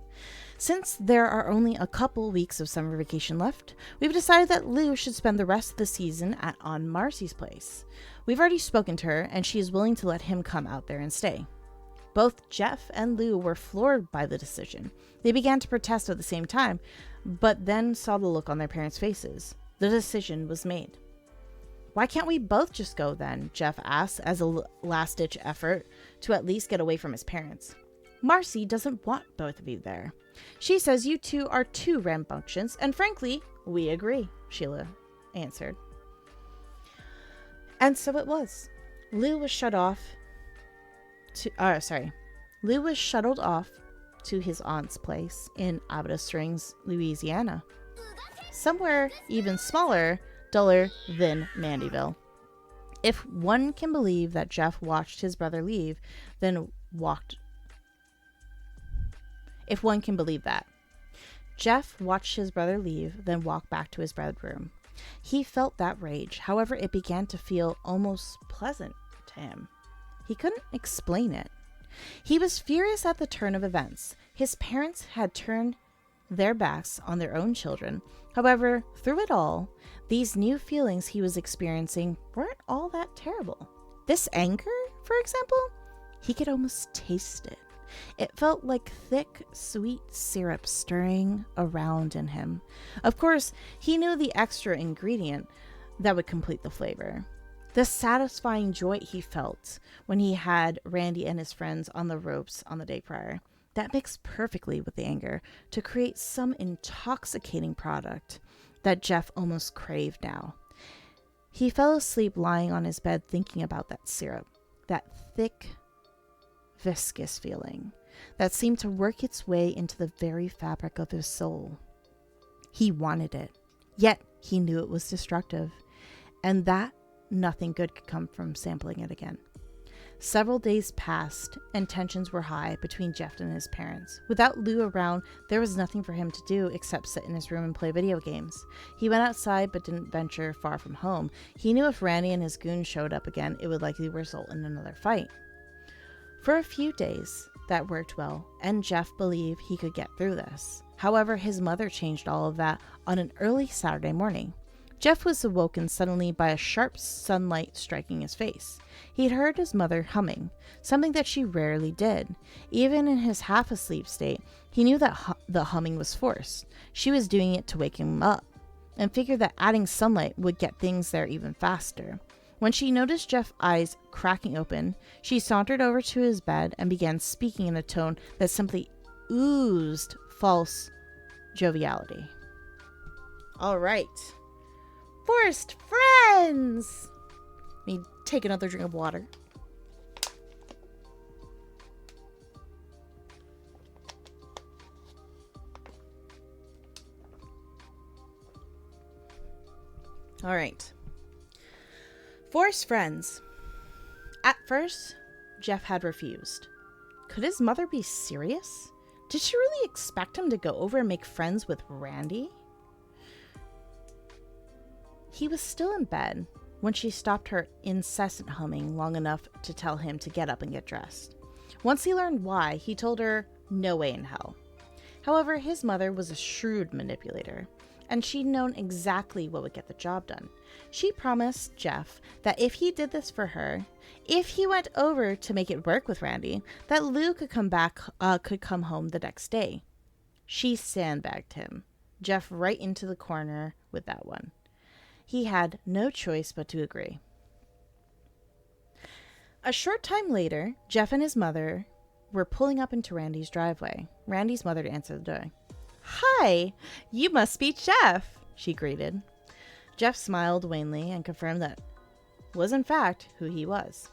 S1: Since there are only a couple weeks of summer vacation left, we've decided that Lou should spend the rest of the season at Aunt Marcy's place. We've already spoken to her, and she is willing to let him come out there and stay. Both Jeff and Lou were floored by the decision. They began to protest at the same time, but then saw the look on their parents' faces. The decision was made. Why can't we both just go then? Jeff asked as a last-ditch effort to at least get away from his parents. Marcy doesn't want both of you there. She says you two are too rambunctious, and frankly, we agree, Sheila answered. And so it was. Lou was shuttled off to his aunt's place in Abada Springs, Louisiana. Somewhere even smaller, duller than Mandyville. If one can believe that Jeff watched his brother leave, then walked. If one can believe that. Jeff watched his brother leave, then walk back to his bedroom. He felt that rage. However, it began to feel almost pleasant to him. He couldn't explain it. He was furious at the turn of events. His parents had turned their backs on their own children. However, through it all, these new feelings he was experiencing weren't all that terrible. This anger, for example, he could almost taste it. It felt like thick, sweet syrup stirring around in him. Of course, he knew the extra ingredient that would complete the flavor. The satisfying joy he felt when he had Randy and his friends on the ropes on the day prior. That mixed perfectly with the anger to create some intoxicating product that Jeff almost craved now. He fell asleep lying on his bed thinking about that syrup, that thick, viscous feeling that seemed to work its way into the very fabric of his soul. He wanted it, yet he knew it was destructive, and that nothing good could come from sampling it again. Several days passed, and tensions were high between Jeff and his parents. Without Lou around, there was nothing for him to do except sit in his room and play video games. He went outside but didn't venture far from home. He knew if Randy and his goons showed up again, it would likely result in another fight. For a few days, that worked well, and Jeff believed he could get through this. However, his mother changed all of that on an early Saturday morning. Jeff was awoken suddenly by a sharp sunlight striking his face. He'd heard his mother humming, something that she rarely did. Even in his half-asleep state, he knew that the humming was forced. She was doing it to wake him up, and figured that adding sunlight would get things there even faster. When she noticed Jeff's eyes cracking open, she sauntered over to his bed and began speaking in a tone that simply oozed false joviality. All right. Forest friends! Let me take another drink of water. All right. Forest friends. At first, Jeff had refused. Could his mother be serious? Did she really expect him to go over and make friends with Randy? He was still in bed when she stopped her incessant humming long enough to tell him to get up and get dressed. Once he learned why, he told her no way in hell. However, his mother was a shrewd manipulator, and she'd known exactly what would get the job done. She promised Jeff that if he did this for her, if he went over to make it work with Randy, that Lou could come home the next day. She sandbagged him, Jeff right into the corner with that one. He had no choice but to agree. A short time later, Jeff and his mother were pulling up into Randy's driveway. Randy's mother answered the door. "Hi, you must be Jeff," she greeted. Jeff smiled wanly and confirmed that was in fact who he was.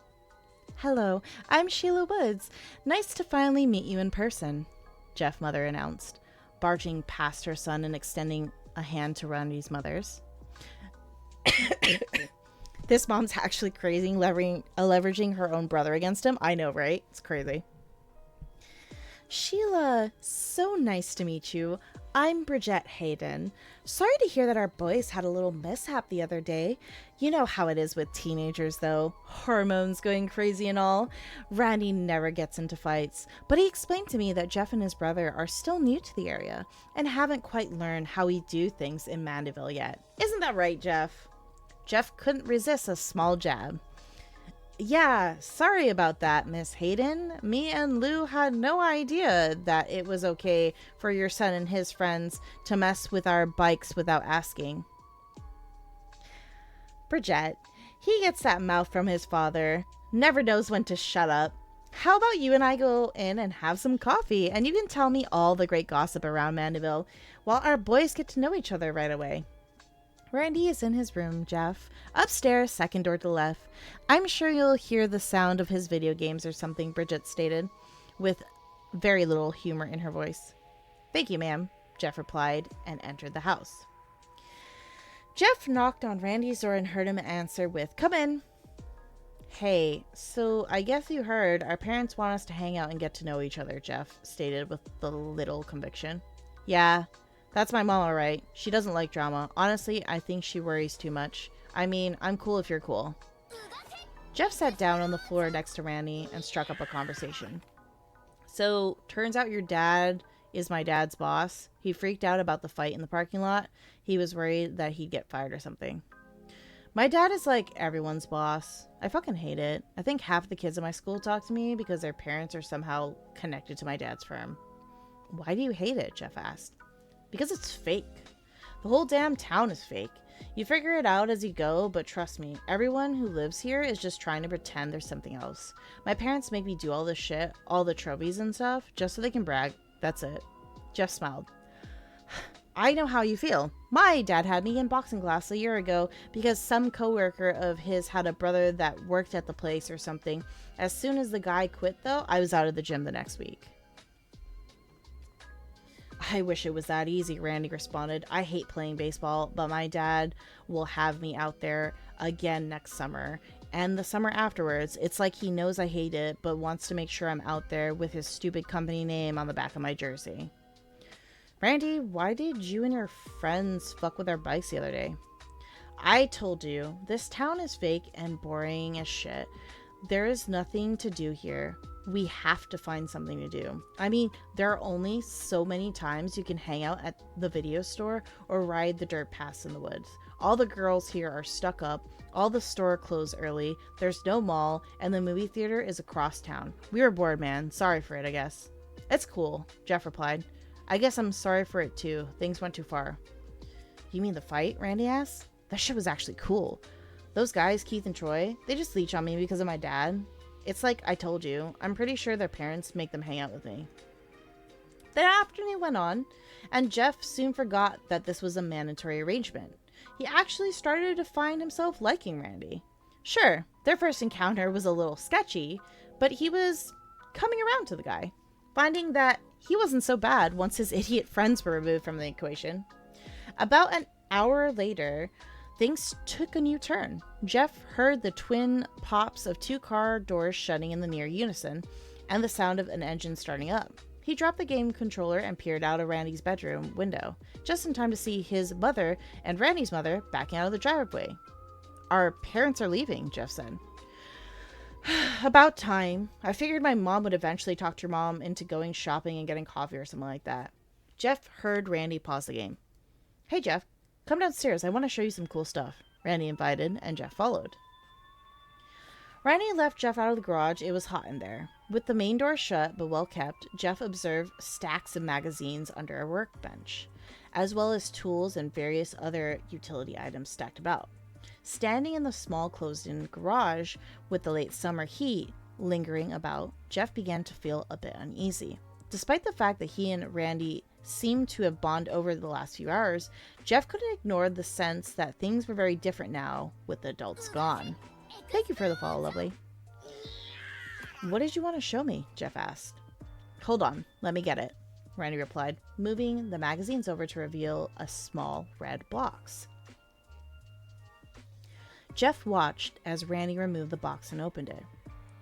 S1: "Hello, I'm Sheila Woods. Nice to finally meet you in person," Jeff's mother announced, barging past her son and extending a hand to Randy's mother's. This mom's actually crazy, leveraging her own brother against him. I know, right? It's crazy. "Sheila, so nice to meet you. I'm Bridget Hayden. Sorry to hear that our boys had a little mishap the other day. You know how it is with teenagers, though. Hormones going crazy and all. Randy never gets into fights, but he explained to me that Jeff and his brother are still new to the area and haven't quite learned how we do things in Mandeville yet. Isn't that right, Jeff?" Jeff couldn't resist a small jab. "Yeah, sorry about that, Miss Hayden. Me and Lou had no idea that it was okay for your son and his friends to mess with our bikes without asking." "Bridget, he gets that mouth from his father. Never knows when to shut up. How about you and I go in and have some coffee, and you can tell me all the great gossip around Mandeville while our boys get to know each other right away." "Randy is in his room, Jeff. Upstairs, second door to the left. I'm sure you'll hear the sound of his video games or something," Bridget stated, with very little humor in her voice. "Thank you, ma'am," Jeff replied and entered the house. Jeff knocked on Randy's door and heard him answer with, "Come in." "Hey, so I guess you heard our parents want us to hang out and get to know each other," Jeff stated with a little conviction. "Yeah. That's my mom, alright. She doesn't like drama. Honestly, I think she worries too much. I mean, I'm cool if you're cool." Jeff sat down on the floor next to Randy and struck up a conversation. "So, turns out your dad is my dad's boss. He freaked out about the fight in the parking lot. He was worried that he'd get fired or something." "My dad is like everyone's boss. I fucking hate it. I think half the kids in my school talk to me because their parents are somehow connected to my dad's firm." "Why do you hate it?" Jeff asked. "Because it's fake. The whole damn town is fake. You figure it out as you go, but trust me, everyone who lives here is just trying to pretend there's something else. My parents make me do all this shit, all the trophies and stuff, just so they can brag. That's it." Jeff smiled. "I know how you feel. My dad had me in boxing class a year ago because some coworker of his had a brother that worked at the place or something. As soon as the guy quit, though, I was out of the gym the next week." "I wish it was that easy," Randy responded. "I hate playing baseball, but my dad will have me out there again next summer. And the summer afterwards, it's like he knows I hate it, but wants to make sure I'm out there with his stupid company name on the back of my jersey." "Randy, why did you and your friends fuck with our bikes the other day?" "I told you, this town is fake and boring as shit. There is nothing to do here. We have to find something to do. I mean, there are only so many times you can hang out at the video store or ride the dirt paths in the woods. All the girls here are stuck up, all the store closed early, there's no mall, and the movie theater is across town. We were bored, man. Sorry for it, I guess." "It's cool," Jeff replied. "I guess I'm sorry for it too. Things went too far." "You mean the fight?" Randy asked. "That shit was actually cool. Those guys, Keith and Troy, they just leech on me because of my dad. It's like I told you, I'm pretty sure their parents make them hang out with me." The afternoon went on, and Jeff soon forgot that this was a mandatory arrangement. He actually started to find himself liking Randy. Sure, their first encounter was a little sketchy, but he was coming around to the guy, finding that he wasn't so bad once his idiot friends were removed from the equation. About an hour later, things took a new turn. Jeff heard the twin pops of two car doors shutting in the near unison, and the sound of an engine starting up. He dropped the game controller and peered out of Randy's bedroom window, just in time to see his mother and Randy's mother backing out of the driveway. Our parents are leaving, Jeff said. About time. I figured my mom would eventually talk your mom into going shopping and getting coffee or something like that. Jeff heard Randy pause the game. Hey, Jeff, come downstairs. I want to show you some cool stuff. Randy invited, and Jeff followed. Randy left Jeff out of the garage. It was hot in there. With the main door shut but well kept, Jeff observed stacks of magazines under a workbench, as well as tools and various other utility items stacked about. Standing in the small closed-in garage with the late summer heat lingering about, Jeff began to feel a bit uneasy. Despite the fact that he and Randy seemed to have bonded over the last few hours, Jeff couldn't ignore the sense that things were very different now with the adults gone. Thank you for the follow, lovely. What did you want to show me? Jeff asked. Hold on, let me get it, Randy replied, moving the magazines over to reveal a small red box. Jeff watched as Randy removed the box and opened it.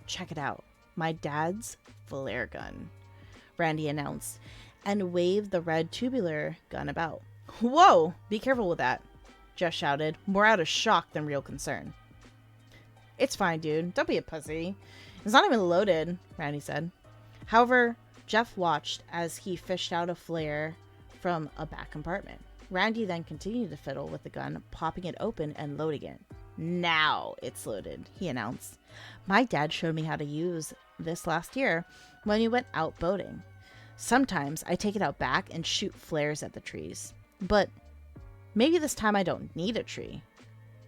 S1: Check it out. My dad's flare gun, Randy announced, and waved the red tubular gun about. Whoa! Be careful with that, Jeff shouted, more out of shock than real concern. It's fine, dude. Don't be a pussy. It's not even loaded, Randy said. However, Jeff watched as he fished out a flare from a back compartment. Randy then continued to fiddle with the gun, popping it open and loading it. Now it's loaded, he announced. My dad showed me how to use this last year when we went out boating. Sometimes I take it out back and shoot flares at the trees. But maybe this time I don't need a tree.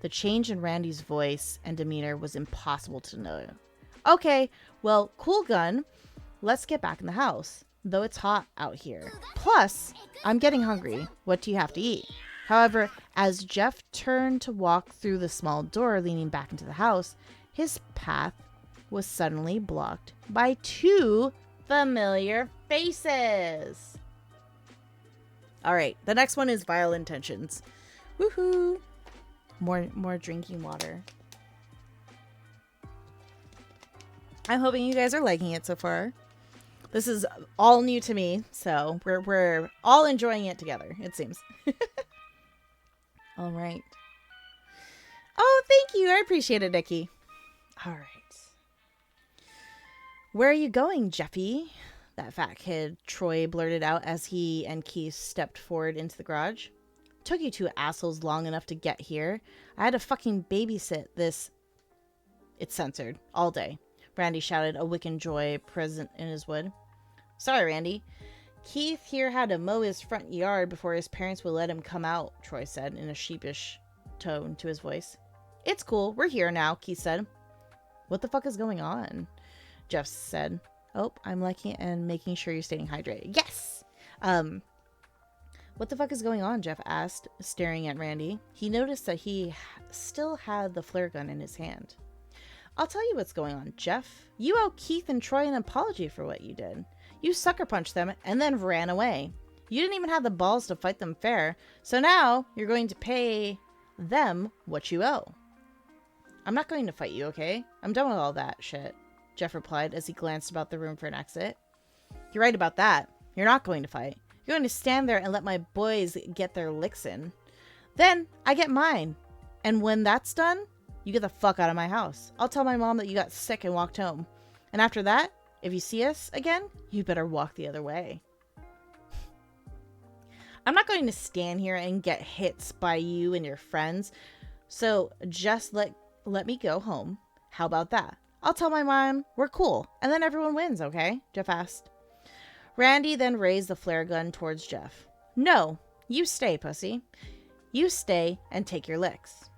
S1: The change in Randy's voice and demeanor was impossible to know. Okay, well, cool gun. Let's get back in the house, though it's hot out here. Plus, I'm getting hungry. What do you have to eat? However, as Jeff turned to walk through the small door leading back into the house, his path was suddenly blocked by two familiar faces. All right, the next one is Vile Intentions. Woohoo! More drinking water. I'm hoping you guys are liking it so far. This is all new to me, so we're all enjoying it together, it seems. All right. Oh, thank you. I appreciate it, Nikki. All right. Where are you going, Jeffy? That fat kid, Troy blurted out as he and Keith stepped forward into the garage. Took you two assholes long enough to get here. I had to fucking babysit this. It's censored. All day. Randy shouted, a wicked joy present in his wood. Sorry, Randy. Keith here had to mow his front yard before his parents would let him come out, Troy said in a sheepish tone to his voice. It's cool. We're here now, Keith said. What the fuck is going on? Jeff said. Oh, I'm liking it and making sure you're staying hydrated. Yes! What the fuck is going on? Jeff asked, staring at Randy. He noticed that he still had the flare gun in his hand. I'll tell you what's going on, Jeff. You owe Keith and Troy an apology for what you did. You sucker punched them and then ran away. You didn't even have the balls to fight them fair, so now you're going to pay them what you owe. I'm not going to fight you, okay? I'm done with all that shit, Jeff replied as he glanced about the room for an exit. You're right about that. You're not going to fight. You're going to stand there and let my boys get their licks in. Then I get mine. And when that's done, you get the fuck out of my house. I'll tell my mom that you got sick and walked home. And after that, if you see us again, you better walk the other way. I'm not going to stand here and get hits by you and your friends. So just let me go home. How about that? I'll tell my mom we're cool. And then everyone wins, okay? Jeff asked. Randy then raised the flare gun towards Jeff. No, you stay, pussy. You stay and take your licks.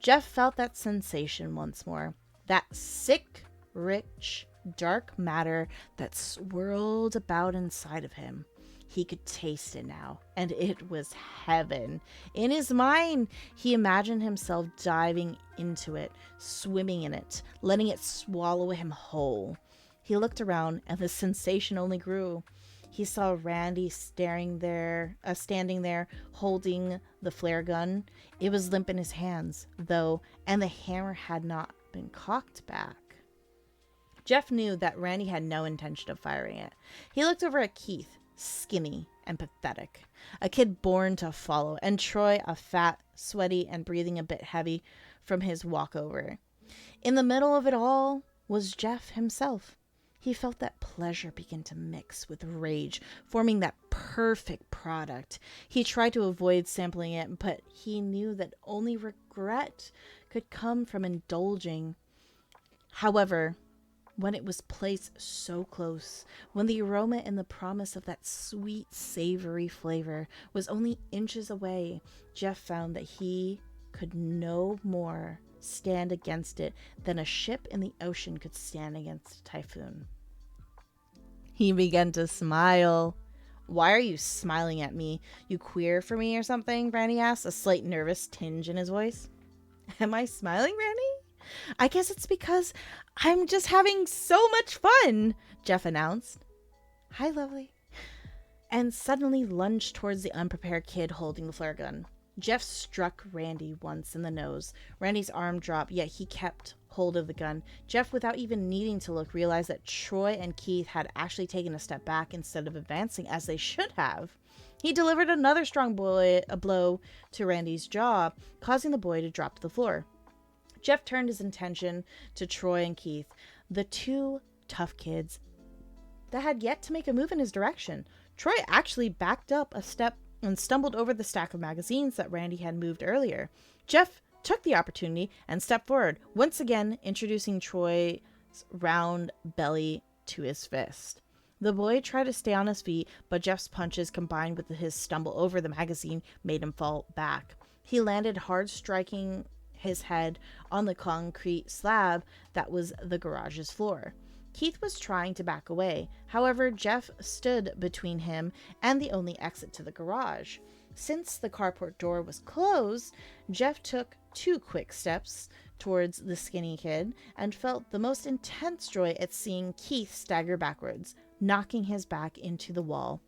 S1: Jeff felt that sensation once more. That sick, rich, dark matter that swirled about inside of him. He could taste it now, and it was heaven. In his mind, he imagined himself diving into it, swimming in it, letting it swallow him whole. He looked around, and the sensation only grew. He saw Randy standing there, holding the flare gun. It was limp in his hands, though, and the hammer had not been cocked back. Jeff knew that Randy had no intention of firing it. He looked over at Keith, skinny and pathetic, a kid born to follow, and Troy, a fat, sweaty, and breathing a bit heavy from his walkover. In the middle of it all was Jeff himself. He felt that pleasure begin to mix with rage, forming that perfect product. He tried to avoid sampling it, but he knew that only regret could come from indulging. However, when it was placed so close, when the aroma and the promise of that sweet, savory flavor was only inches away, Jeff found that he could no more stand against it than a ship in the ocean could stand against a typhoon. He began to smile. "Why are you smiling at me? You queer for me or something?" Randy asked, a slight nervous tinge in his voice. "Am I smiling, Randy? I guess it's because I'm just having so much fun," Jeff announced. "Hi, lovely." And suddenly lunged towards the unprepared kid holding the flare gun. Jeff struck Randy once in the nose. Randy's arm dropped, yet he kept hold of the gun. Jeff, without even needing to look, realized that Troy and Keith had actually taken a step back instead of advancing as they should have. He delivered another strong blow to Randy's jaw, causing the boy to drop to the floor. Jeff turned his attention to Troy and Keith, the two tough kids that had yet to make a move in his direction. Troy actually backed up a step and stumbled over the stack of magazines that Randy had moved earlier. Jeff took the opportunity and stepped forward, once again introducing Troy's round belly to his fist. The boy tried to stay on his feet, but Jeff's punches combined with his stumble over the magazine made him fall back. He landed hard, striking his head on the concrete slab that was the garage's floor. Keith was trying to back away. However, Jeff stood between him and the only exit to the garage. Since the carport door was closed, Jeff took 2 quick steps towards the skinny kid and felt the most intense joy at seeing Keith stagger backwards, knocking his back into the wall.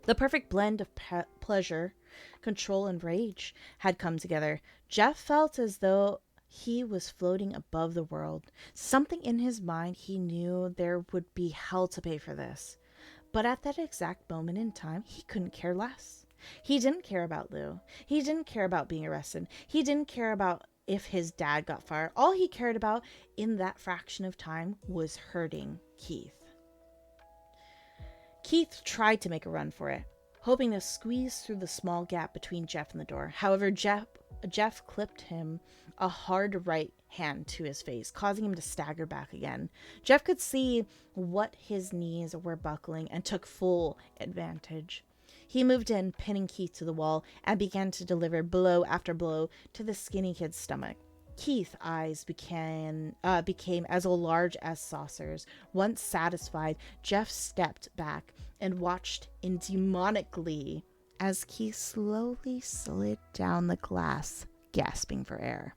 S1: The perfect blend of pleasure, control, and rage had come together. Jeff felt as though he was floating above the world. Something in his mind, he knew there would be hell to pay for this. But at that exact moment in time, he couldn't care less. He didn't care about Lou. He didn't care about being arrested. He didn't care about if his dad got fired. All he cared about in that fraction of time was hurting Keith. Keith tried to make a run for it, hoping to squeeze through the small gap between Jeff and the door. However, Jeff clipped him a hard right hand to his face, causing him to stagger back again. Jeff could see what his knees were buckling and took full advantage. He moved in, pinning Keith to the wall, and began to deliver blow after blow to the skinny kid's stomach. Keith's eyes became as large as saucers. Once satisfied, Jeff stepped back and watched in demonic glee as Keith slowly slid down the glass, gasping for air.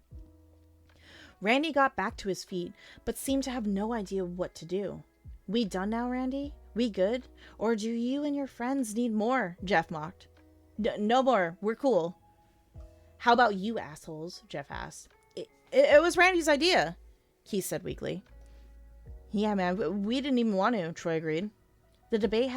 S1: Randy got back to his feet, but seemed to have no idea what to do. "We done now, Randy? We good? Or do you and your friends need more?" Jeff mocked. No more. We're cool." "How about you assholes?" Jeff asked. It was Randy's idea," Keith said weakly. "Yeah, man, we didn't even want to," Troy agreed. The debate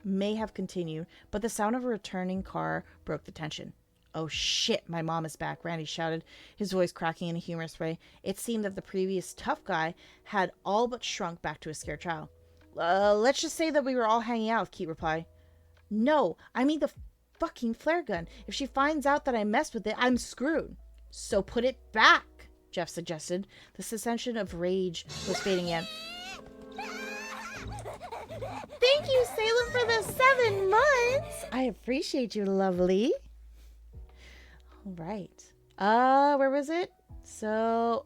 S1: may have continued, but the sound of a returning car broke the tension. "Oh shit, my mom is back," Randy shouted, his voice cracking in a humorous way. It seemed that the previous tough guy had all but shrunk back to a scared child. Let's just say that we were all hanging out," Keith replied. "No, I mean the fucking flare gun. If she finds out that I messed with it, I'm screwed." "So put it back," Jeff suggested. The sensation of rage was fading in. "Thank you, Salem, for the 7 months. I appreciate you, lovely." All right. Where was it? So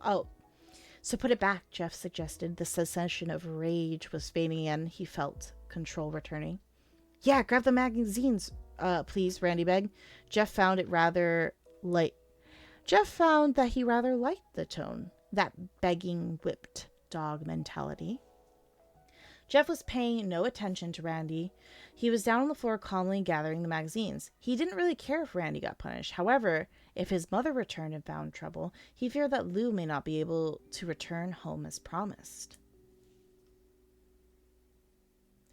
S1: put it back, Jeff suggested. The sensation of rage was fading in. He felt control returning. "Yeah, grab the magazines, please," Randy begged. Jeff found that he rather liked the tone, that begging whipped dog mentality. Jeff was paying no attention to Randy. He was down on the floor calmly gathering the magazines. He didn't really care if Randy got punished. However, if his mother returned and found trouble, he feared that Lou may not be able to return home as promised.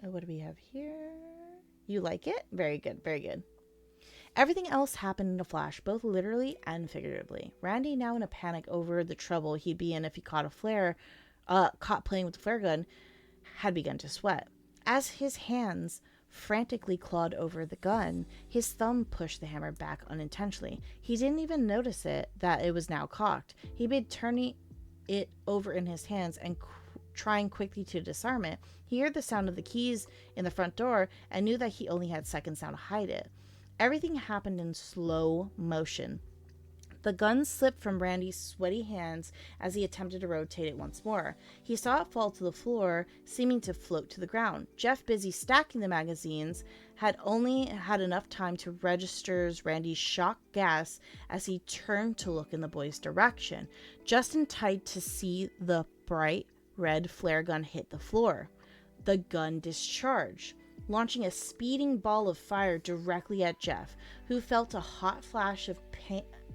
S1: Oh, what do we have here? You like it? Very good, very good. Everything else happened in a flash, both literally and figuratively. Randy, now in a panic over the trouble he'd be in if he caught playing with the flare gun, had begun to sweat. As his hands frantically clawed over the gun, his thumb pushed the hammer back unintentionally. He didn't even notice that it was now cocked. He began turning it over in his hands and trying quickly to disarm it. He heard the sound of the keys in the front door and knew that he only had seconds now to hide it. Everything happened in slow motion. The gun slipped from Randy's sweaty hands as he attempted to rotate it once more. He saw it fall to the floor, seeming to float to the ground. Jeff, busy stacking the magazines, had only had enough time to register Randy's shocked gasp as he turned to look in the boy's direction, just in time to see the bright red flare gun hit the floor. The gun discharged, launching a speeding ball of fire directly at Jeff, who felt a hot flash of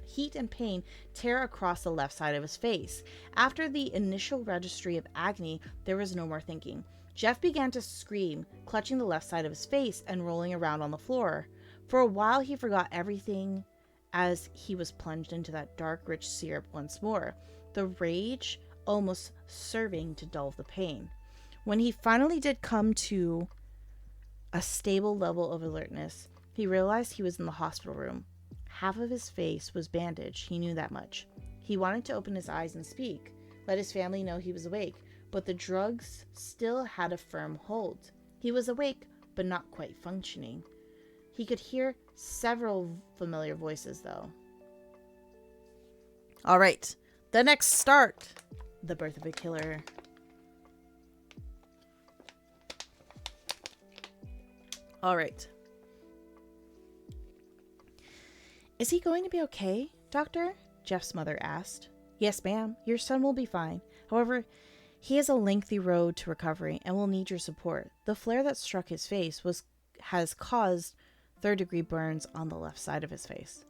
S1: heat and pain tear across the left side of his face. After the initial registry of agony, there was no more thinking. Jeff began to scream, clutching the left side of his face and rolling around on the floor. For a while, he forgot everything as he was plunged into that dark, rich syrup once more, the rage almost serving to dull the pain. When he finally did come to a stable level of alertness, he realized he was in the hospital room. Half of his face was bandaged, he knew that much. He wanted to open his eyes and speak, let his family know he was awake, but the drugs still had a firm hold. He was awake, but not quite functioning. He could hear several familiar voices, though. All right, the next start. The Birth of a Killer. All right. Is he going to be okay, Doctor? Jeff's mother asked. Yes, ma'am. Your son will be fine. However, he has a lengthy road to recovery and will need your support. The flare that struck his face has caused third-degree burns on the left side of his face.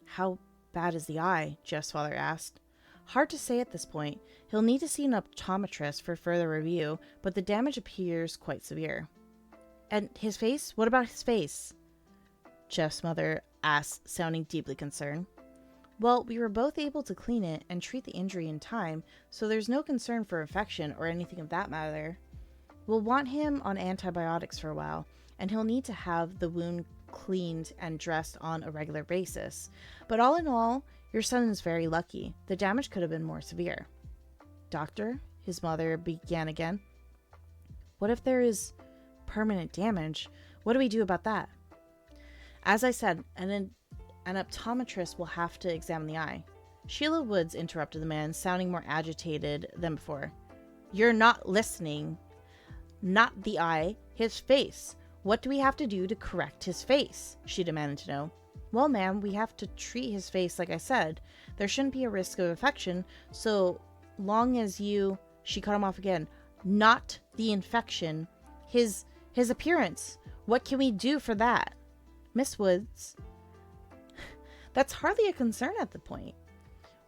S1: How bad is the eye? Jeff's father asked. Hard to say at this point. He'll need to see an optometrist for further review, but the damage appears quite severe. And his face? What about his face? Jeff's mother asked, sounding deeply concerned. Well, we were both able to clean it and treat the injury in time, so there's no concern for infection or anything of that matter. We'll want him on antibiotics for a while, and he'll need to have the wound cleaned and dressed on a regular basis. But all in all, your son is very lucky. The damage could have been more severe. Doctor, his mother began again. What if there is permanent damage? What do we do about that? As I said, an optometrist will have to examine the eye. Sheila Woods interrupted the man, sounding more agitated than before. You're not listening. Not the eye, his face. What do we have to do to correct his face? She demanded to know. Well, ma'am, we have to treat his face like I said. There shouldn't be a risk of infection, so long as you... She cut him off again. Not the infection. His appearance. What can we do for that? Miss Woods, that's hardly a concern at the point.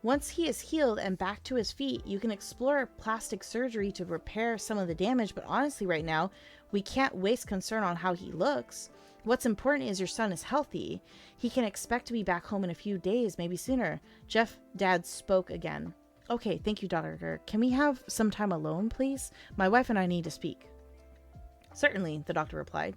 S1: Once he is healed and back to his feet, you can explore plastic surgery to repair some of the damage, but honestly right now, we can't waste concern on how he looks. What's important is your son is healthy. He can expect to be back home in a few days, maybe sooner. Jeff's dad spoke again. Okay, thank you, doctor. Can we have some time alone, please? My wife and I need to speak. Certainly, the doctor replied.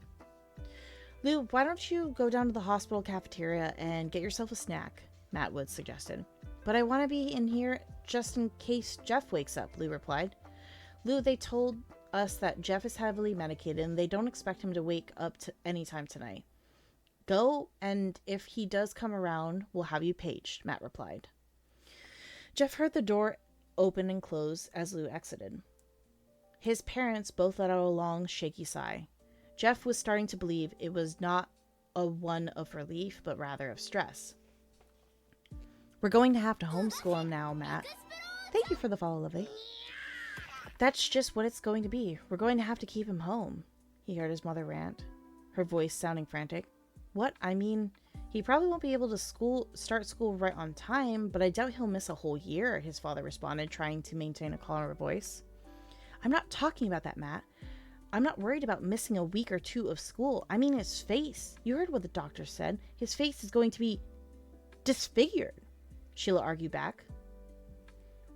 S1: Lou, why don't you go down to the hospital cafeteria and get yourself a snack? Matt Woods suggested. But I want to be in here just in case Jeff wakes up, Lou replied. Lou, they told us that Jeff is heavily medicated and they don't expect him to wake up any time tonight. Go, and if he does come around, we'll have you paged, Matt replied. Jeff heard the door open and close as Lou exited. His parents both let out a long, shaky sigh. Jeff was starting to believe it was not a one of relief, but rather of stress. We're going to have to homeschool him now, Matt. Thank you for the follow, lovely. That's just what it's going to be. We're going to have to keep him home. He heard his mother rant, her voice sounding frantic. What? I mean, he probably won't be able to start school right on time, but I doubt he'll miss a whole year, his father responded, trying to maintain a calmer voice. I'm not talking about that, Matt. I'm not worried about missing a week or two of school. I mean his face. You heard what the doctor said. His face is going to be disfigured, Sheila argued back.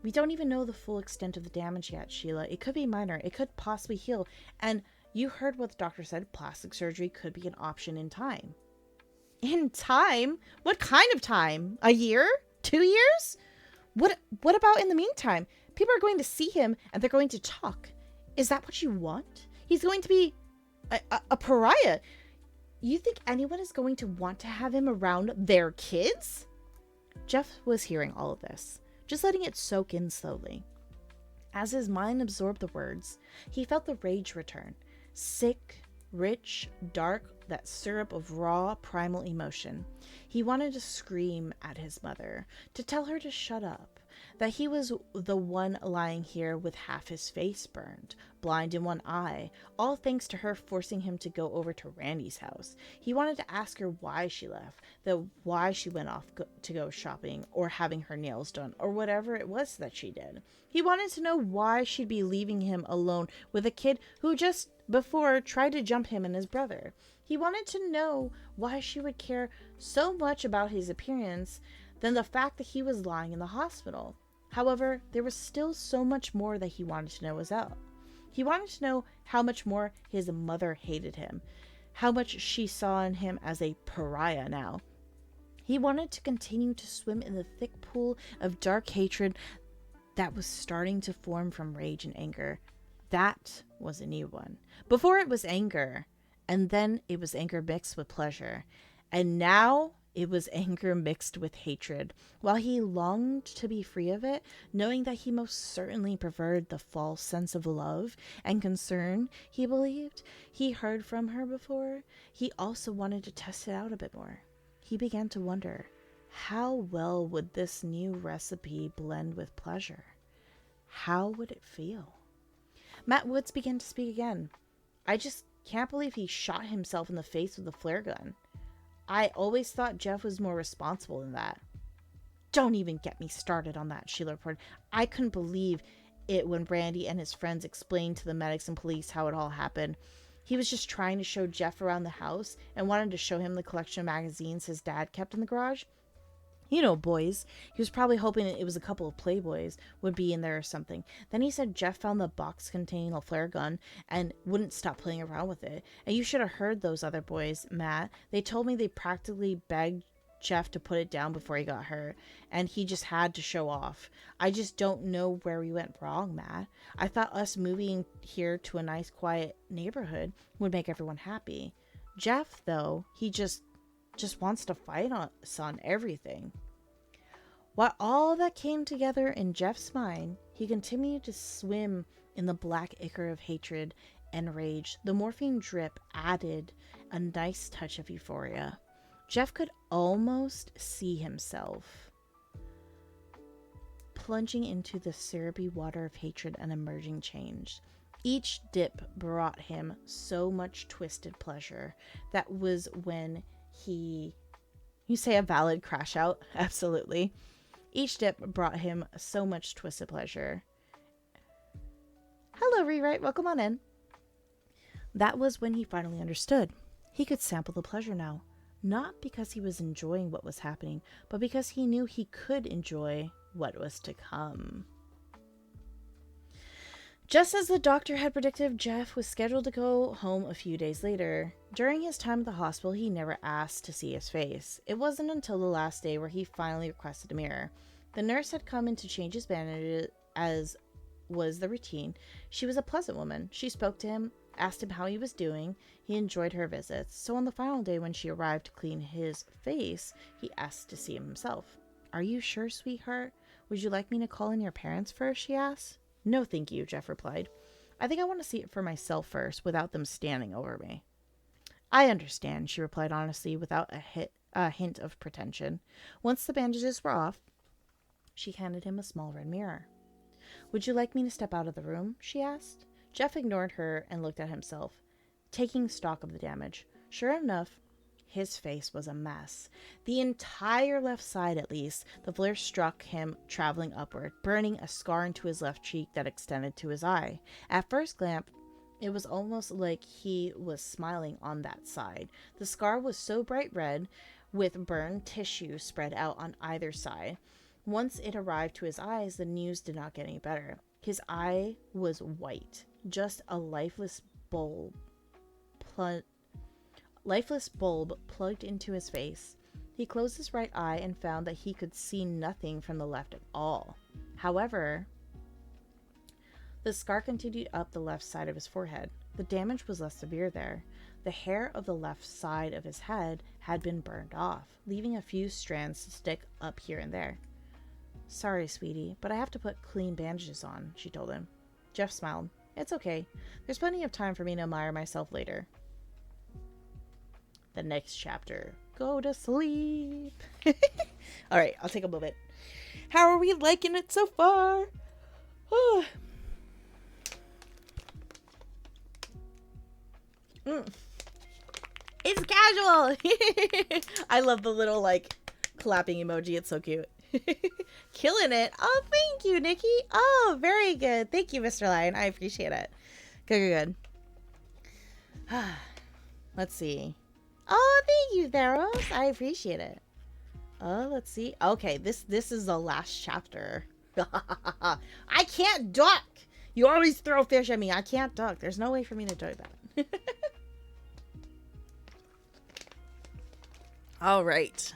S1: We don't even know the full extent of the damage yet, Sheila. It could be minor. It could possibly heal. And you heard what the doctor said. Plastic surgery could be an option in time. In time? What kind of time? A year? 2 years? What about in the meantime? People are going to see him and they're going to talk. Is that what you want? He's going to be a pariah. You think anyone is going to want to have him around their kids? Jeff was hearing all of this, just letting it soak in slowly. As his mind absorbed the words, he felt the rage return. Sick, rich, dark, that syrup of raw, primal emotion. He wanted to scream at his mother, to tell her to shut up, that he was the one lying here with half his face burned, blind in one eye, all thanks to her forcing him to go over to Randy's house. He wanted to ask her why she left, why she went off to go shopping or having her nails done or whatever it was that she did. He wanted to know why she'd be leaving him alone with a kid who just before tried to jump him and his brother. He wanted to know why she would care so much about his appearance than the fact that he was lying in the hospital. However, there was still so much more that he wanted to know as well. He wanted to know how much more his mother hated him, how much she saw in him as a pariah now. He wanted to continue to swim in the thick pool of dark hatred that was starting to form from rage and anger. That was a new one. Before it was anger, and then it was anger mixed with pleasure, and now it was anger mixed with hatred. While he longed to be free of it, knowing that he most certainly preferred the false sense of love and concern he believed he heard from her before, he also wanted to test it out a bit more. He began to wonder, how well would this new recipe blend with pleasure? How would it feel? Matt Woods began to speak again. I just can't believe he shot himself in the face with a flare gun. I always thought Jeff was more responsible than that. Don't even get me started on that, Sheila reported. I couldn't believe it when Randy and his friends explained to the medics and police how it all happened. He was just trying to show Jeff around the house and wanted to show him the collection of magazines his dad kept in the garage. You know, boys. He was probably hoping it was a couple of Playboys would be in there or something. Then he said Jeff found the box containing a flare gun and wouldn't stop playing around with it. And you should have heard those other boys, Matt. They told me they practically begged Jeff to put it down before he got hurt, and he just had to show off. I just don't know where we went wrong, Matt. I thought us moving here to a nice, quiet neighborhood would make everyone happy. Jeff, though, he just wants to fight us on everything. While all that came together in Jeff's mind, he continued to swim in the black ichor of hatred and rage. The morphine drip added a nice touch of euphoria. Jeff could almost see himself plunging into the syrupy water of hatred and emerging change. Each dip brought him so much twisted pleasure. That was when you say a valid crash out? Absolutely. Each dip brought him so much twisted pleasure. Hello, Rewrite. Welcome on in. That was when he finally understood. He could sample the pleasure now. Not because he was enjoying what was happening, but because he knew he could enjoy what was to come. Just as the doctor had predicted, Jeff was scheduled to go home a few days later. During his time at the hospital, he never asked to see his face. It wasn't until the last day where he finally requested a mirror. The nurse had come in to change his bandages, as was the routine. She was a pleasant woman. She spoke to him, asked him how he was doing. He enjoyed her visits. So on the final day when she arrived to clean his face, he asked to see him himself. Are you sure, sweetheart? Would you like me to call in your parents first? She asked. No, thank you, Jeff replied. I think I want to see it for myself first, without them standing over me. I understand, she replied honestly, without a hint of pretension. Once the bandages were off, she handed him a small red mirror. Would you like me to step out of the room? She asked. Jeff ignored her and looked at himself, taking stock of the damage. Sure enough, his face was a mess. The entire left side, at least. The flare struck him traveling upward, burning a scar into his left cheek that extended to his eye. At first glance, It was almost like he was smiling on that side. The scar was so bright red, with burned tissue spread out on either side. Once it arrived to his eyes, the news did not get any better. His eye was white, just a lifeless bulb plugged into his face. He closed his right eye and found that he could see nothing from the left at all. However, the scar continued up the left side of his forehead. The damage was less severe there. The hair of the left side of his head had been burned off, leaving a few strands to stick up here and there. Sorry, sweetie, but I have to put clean bandages on, she told him. Jeff smiled. It's okay. There's plenty of time for me to admire myself later. The next chapter. Go to sleep. Alright, I'll take a moment. How are we liking it so far? It's casual. I love the little like clapping emoji. It's so cute. Killing it. Oh, thank you, Nikki. Oh, very good. Thank you, Mr. Lion. I appreciate it. Good. Let's see. Oh, thank you, Theros. I appreciate it. Let's see. Okay, this is the last chapter. I can't duck. You always throw fish at me. I can't duck. There's no way for me to do that. All right.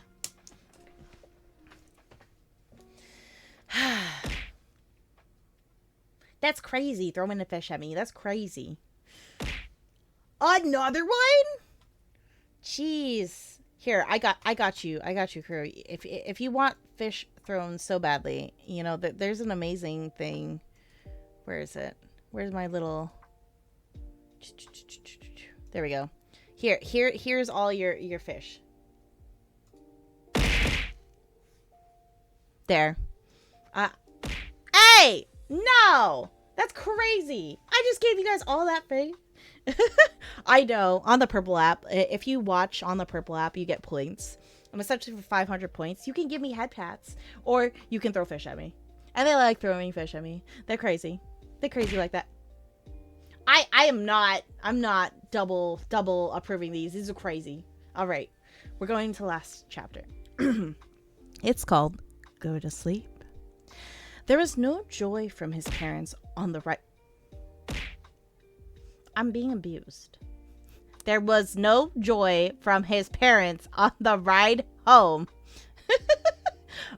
S1: That's crazy, throwing a fish at me. That's crazy. Another one? Jeez. Here, I got you. I got you, crew. If you want fish thrown so badly, you know, there's an amazing thing. Where is it? Where's my little... There we go. Here's all your fish. There. Hey! No! That's crazy. I just gave you guys all that fish. I know. On the purple app, if you watch on the purple app, you get points. And essentially for 500 points, you can give me head pats. Or you can throw fish at me. And they like throwing fish at me. They're crazy. They're crazy like that. I'm not double approving these. These are crazy. All right. We're going to the last chapter. It's called Go to Sleep. There was no joy from his parents on the right. I'm being abused. There was no joy from his parents on the ride home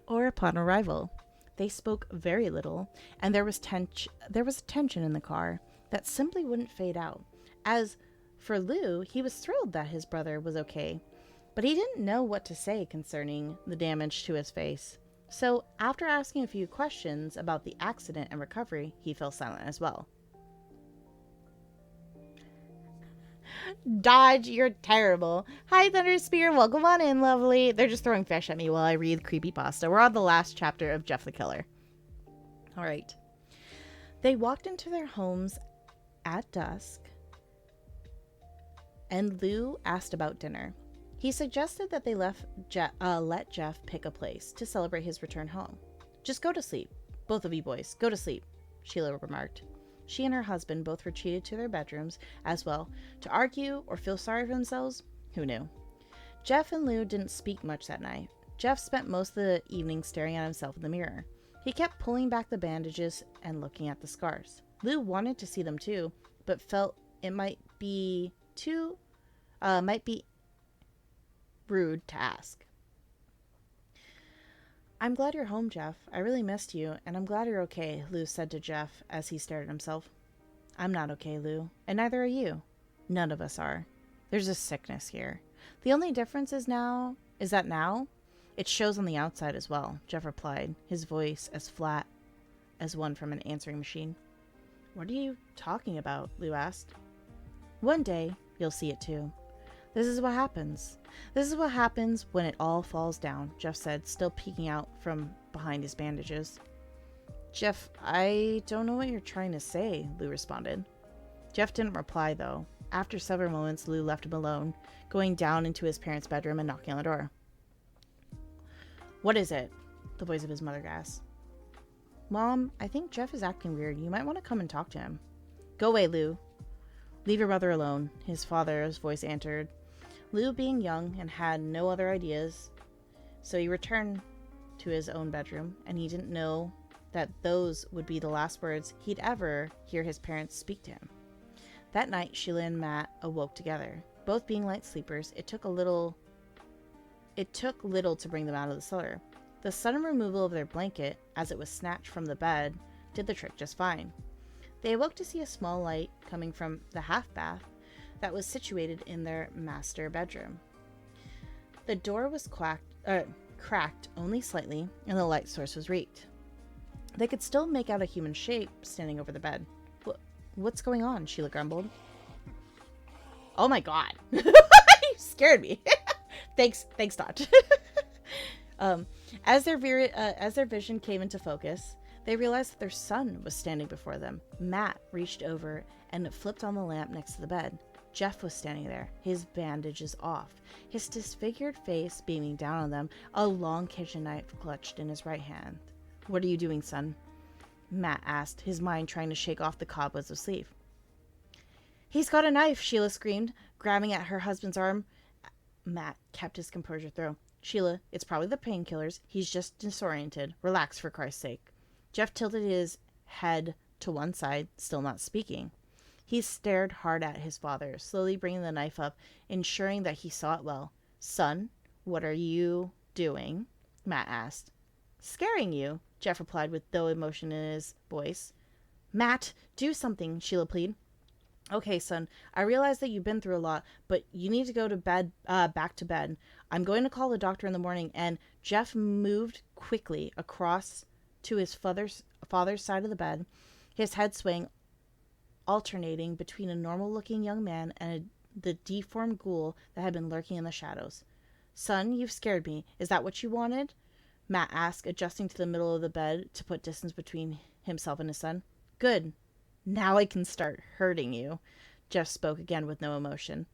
S1: or upon arrival. They spoke very little, and there was tension in the car that simply wouldn't fade out. As for Lou, he was thrilled that his brother was okay, but he didn't know what to say concerning the damage to his face. So, after asking a few questions about the accident and recovery, he fell silent as well. Dodge, you're terrible. Hi, Thunderspear. Welcome on in, lovely. They're just throwing fish at me while I read creepypasta. We're on the last chapter of Jeff the Killer. All right. They walked into their homes at dusk, and Lou asked about dinner. He suggested that they let Jeff pick a place to celebrate his return home. Just go to sleep. Both of you boys, go to sleep, Sheila remarked. She and her husband both retreated to their bedrooms as well. To argue or feel sorry for themselves? Who knew? Jeff and Lou didn't speak much that night. Jeff spent most of the evening staring at himself in the mirror. He kept pulling back the bandages and looking at the scars. Lou wanted to see them too, but felt it might be rude to ask. I'm glad you're home, Jeff. I really missed you, and I'm glad you're okay, Lou said to Jeff as he stared at himself. I'm not okay, Lou, and neither are you. None of us are. There's a sickness here. The only difference is that now, it shows on the outside as well, Jeff replied, his voice as flat as one from an answering machine. What are you talking about? Lou asked. One day, you'll see it too. This is what happens. This is what happens when it all falls down, Jeff said, still peeking out from behind his bandages. Jeff, I don't know what you're trying to say, Lou responded. Jeff didn't reply, though. After several moments, Lou left him alone, going down into his parents' bedroom and knocking on the door. What is it? The voice of his mother asked. Mom, I think Jeff is acting weird. You might want to come and talk to him. Go away, Lou. Leave your mother alone, his father's voice answered. Lou, being young and had no other ideas, so he returned to his own bedroom, and he didn't know that those would be the last words he'd ever hear his parents speak to him. That night, Sheila and Matt awoke together. Both being light sleepers, it took little to bring them out of the cellar. The sudden removal of their blanket, as it was snatched from the bed, did the trick just fine. They awoke to see a small light coming from the half bath that was situated in their master bedroom. The door was cracked only slightly, and the light source was reeked. They could still make out a human shape standing over the bed. What's going on? Sheila grumbled. Oh my god. You scared me. Thanks, Dot. As their vision came into focus, they realized that their son was standing before them. Matt reached over and flipped on the lamp next to the bed. Jeff was standing there, his bandages off, his disfigured face beaming down on them, a long kitchen knife clutched in his right hand. What are you doing, son? Matt asked, his mind trying to shake off the cobwebs of sleep. He's got a knife, Sheila screamed, grabbing at her husband's arm. Matt kept his composure through. Sheila, it's probably the painkillers. He's just disoriented. Relax, for Christ's sake. Jeff tilted his head to one side, still not speaking. He stared hard at his father, slowly bringing the knife up, ensuring that he saw it well. Son, what are you doing? Matt asked. Scaring you, Jeff replied with no emotion in his voice. Matt, do something, Sheila pleaded. Okay, son, I realize that you've been through a lot, but you need to go to bed, back to bed. I'm going to call the doctor in the morning. And Jeff moved quickly across to his father's side of the bed, his head swaying, alternating between a normal-looking young man and the deformed ghoul that had been lurking in the shadows. Son, you've scared me. Is that what you wanted? Matt asked, adjusting to the middle of the bed to put distance between himself and his son. Good. Now I can start hurting you. Jeff spoke again with no emotion.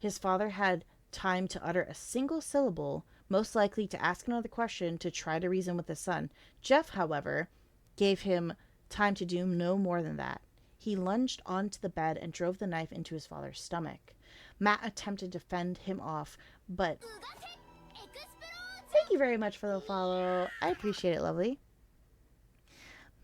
S1: His father had time to utter a single syllable, most likely to ask another question to try to reason with his son. Jeff, however, gave him time to do no more than that. He lunged onto the bed and drove the knife into his father's stomach. Matt attempted to fend him off, but... Thank you very much for the follow. I appreciate it, lovely.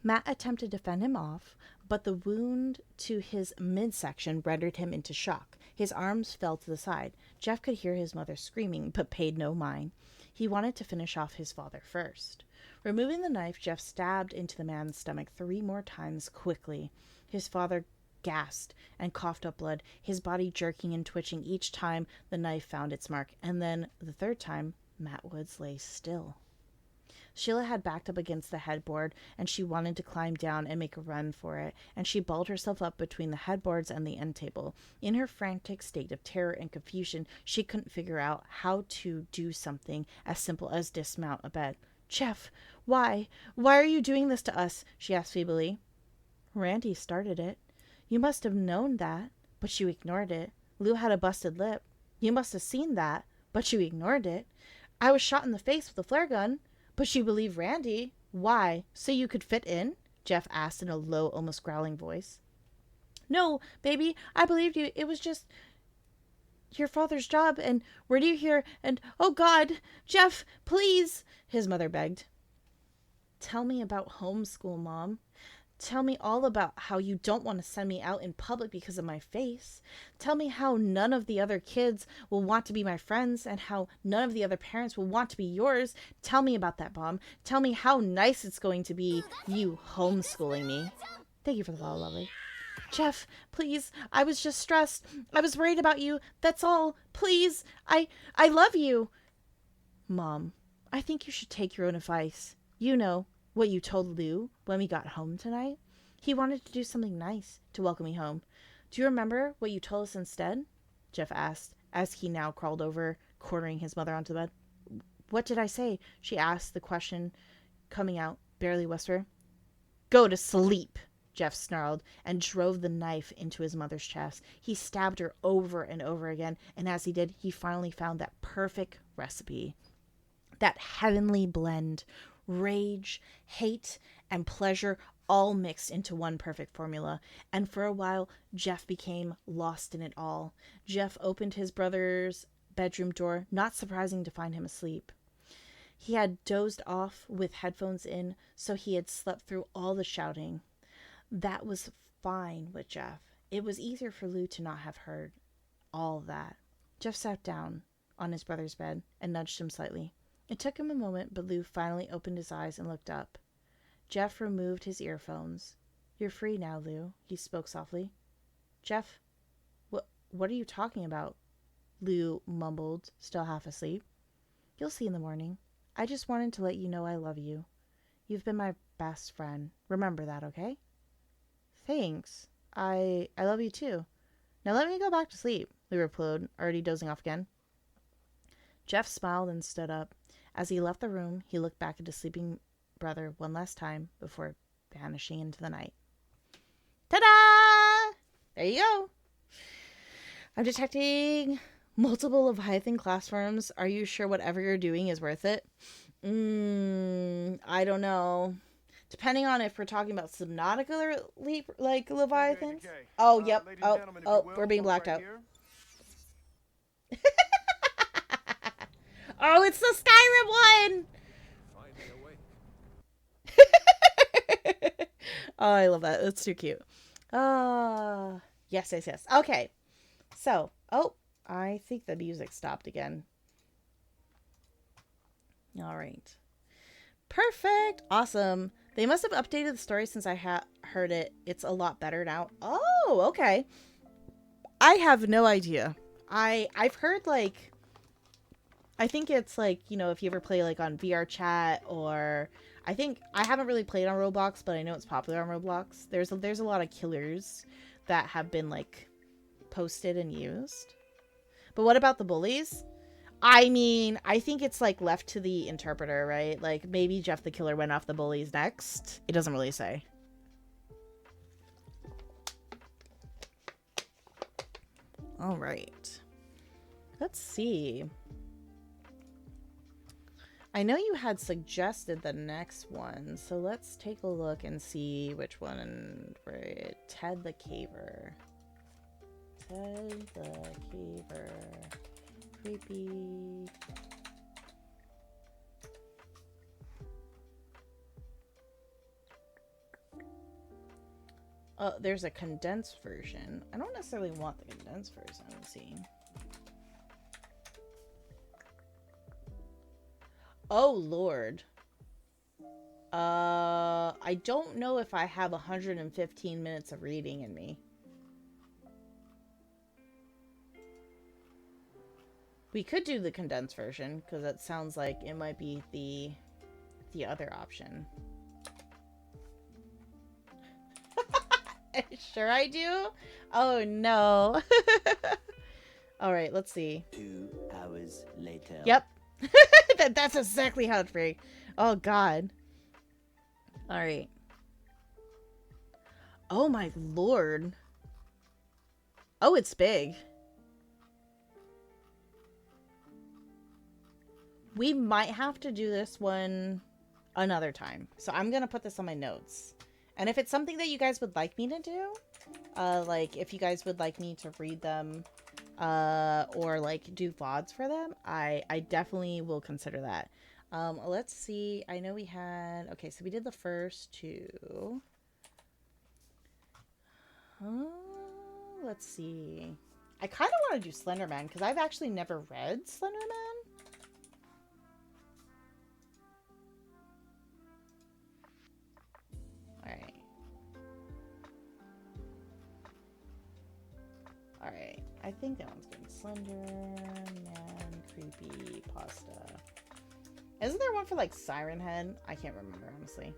S1: Matt attempted to fend him off, but the wound to his midsection rendered him into shock. His arms fell to the side. Jeff could hear his mother screaming, but paid no mind. He wanted to finish off his father first. Removing the knife, Jeff stabbed into the man's stomach 3 more times quickly. His father gasped and coughed up blood, his body jerking and twitching each time the knife found its mark. And then, the 3rd time, Matt Woods lay still. Sheila had backed up against the headboard, and she wanted to climb down and make a run for it, and she balled herself up between the headboards and the end table. In her frantic state of terror and confusion, she couldn't figure out how to do something as simple as dismount a bed. Jeff, why? Why are you doing this to us? She asked feebly. Randy started it. You must have known that, but you ignored it. Lou had a busted lip. You must have seen that, but you ignored it. I was shot in the face with a flare gun. But you believe Randy. Why? So you could fit in? Jeff asked in a low, almost growling voice. No, baby, I believed you. It was just your father's job, and were you here, and oh God, Jeff, please, his mother begged. Tell me about homeschool, Mom. Tell me all about how you don't want to send me out in public because of my face. Tell me how none of the other kids will want to be my friends and how none of the other parents will want to be yours. Tell me about that, Mom. Tell me how nice it's going to be, you homeschooling me. Thank you for the follow, lovely. Jeff, please. I was just stressed. I was worried about you. That's all. Please. I love you. Mom, I think you should take your own advice. You know what you told Lou when we got home tonight? He wanted to do something nice to welcome me home. Do you remember what you told us instead? Jeff asked, as he now crawled over, cornering his mother onto the bed. What did I say? She asked, the question coming out, barely whisper. Go to sleep, Jeff snarled, and drove the knife into his mother's chest. He stabbed her over and over again, and as he did, he finally found that perfect recipe. That heavenly blend. Rage, hate, and pleasure all mixed into one perfect formula. And for a while, Jeff became lost in it all. Jeff opened his brother's bedroom door, not surprising to find him asleep. He had dozed off with headphones in, so he had slept through all the shouting. That was fine with Jeff. It was easier for Lou to not have heard all that. Jeff sat down on his brother's bed and nudged him slightly. It took him a moment, but Lou finally opened his eyes and looked up. Jeff removed his earphones. "You're free now, Lou," he spoke softly. "Jeff, what are you talking about?" Lou mumbled, still half asleep. "You'll see in the morning. I just wanted to let you know I love you. You've been my best friend. Remember that, okay?" "Thanks. I love you too. Now let me go back to sleep," Lou replied, already dozing off again. Jeff smiled and stood up. As he left the room, he looked back at his sleeping brother one last time before vanishing into the night. Ta-da! There you go. I'm detecting multiple Leviathan class forms. Are you sure whatever you're doing is worth it? I don't know. Depending on if we're talking about Subnautica like Leviathans. Oh, yep. Oh, we're being blacked out. Oh, it's the Skyrim one! Oh, I love that. It's too cute. Yes. Okay. So, I think the music stopped again. All right. Perfect. Awesome. They must have updated the story since I heard it. It's a lot better now. Oh, okay. I have no idea. I've heard like, I think it's like, you know, if you ever play like on VR chat, or I think I haven't really played on Roblox, but I know it's popular on Roblox. There's a lot of killers that have been like posted and used. But what about the bullies? I mean, I think it's like left to the interpreter, right? Like maybe Jeff the Killer went off the bullies next. It doesn't really say. All right. Let's see. I know you had suggested the next one, so let's take a look and see which one. Right, Ted the Caver. Ted the Caver. Creepy. Oh, there's a condensed version. I don't necessarily want the condensed version. Let's see. Oh, Lord. I don't know if I have 115 minutes of reading in me. We could do the condensed version, because it sounds like it might be the other option. Sure I do? Oh, no. Alright, let's see.
S2: 2 hours later.
S1: Yep. That's exactly how it's free. Oh, God. Alright. Oh, my Lord. Oh, it's big. We might have to do this one another time. So I'm going to put this on my notes. And if it's something that you guys would like me to do, like if you guys would like me to read them, or like do VODs for them, I definitely will consider that. Let's see. I know we had, okay, so we did the first two. Let's see. I kind of want to do Slenderman because I've actually never read Slenderman. Alright. Alright. I think that one's good. Slenderman Creepy Pasta. Isn't there one for like Siren Head? I can't remember, honestly.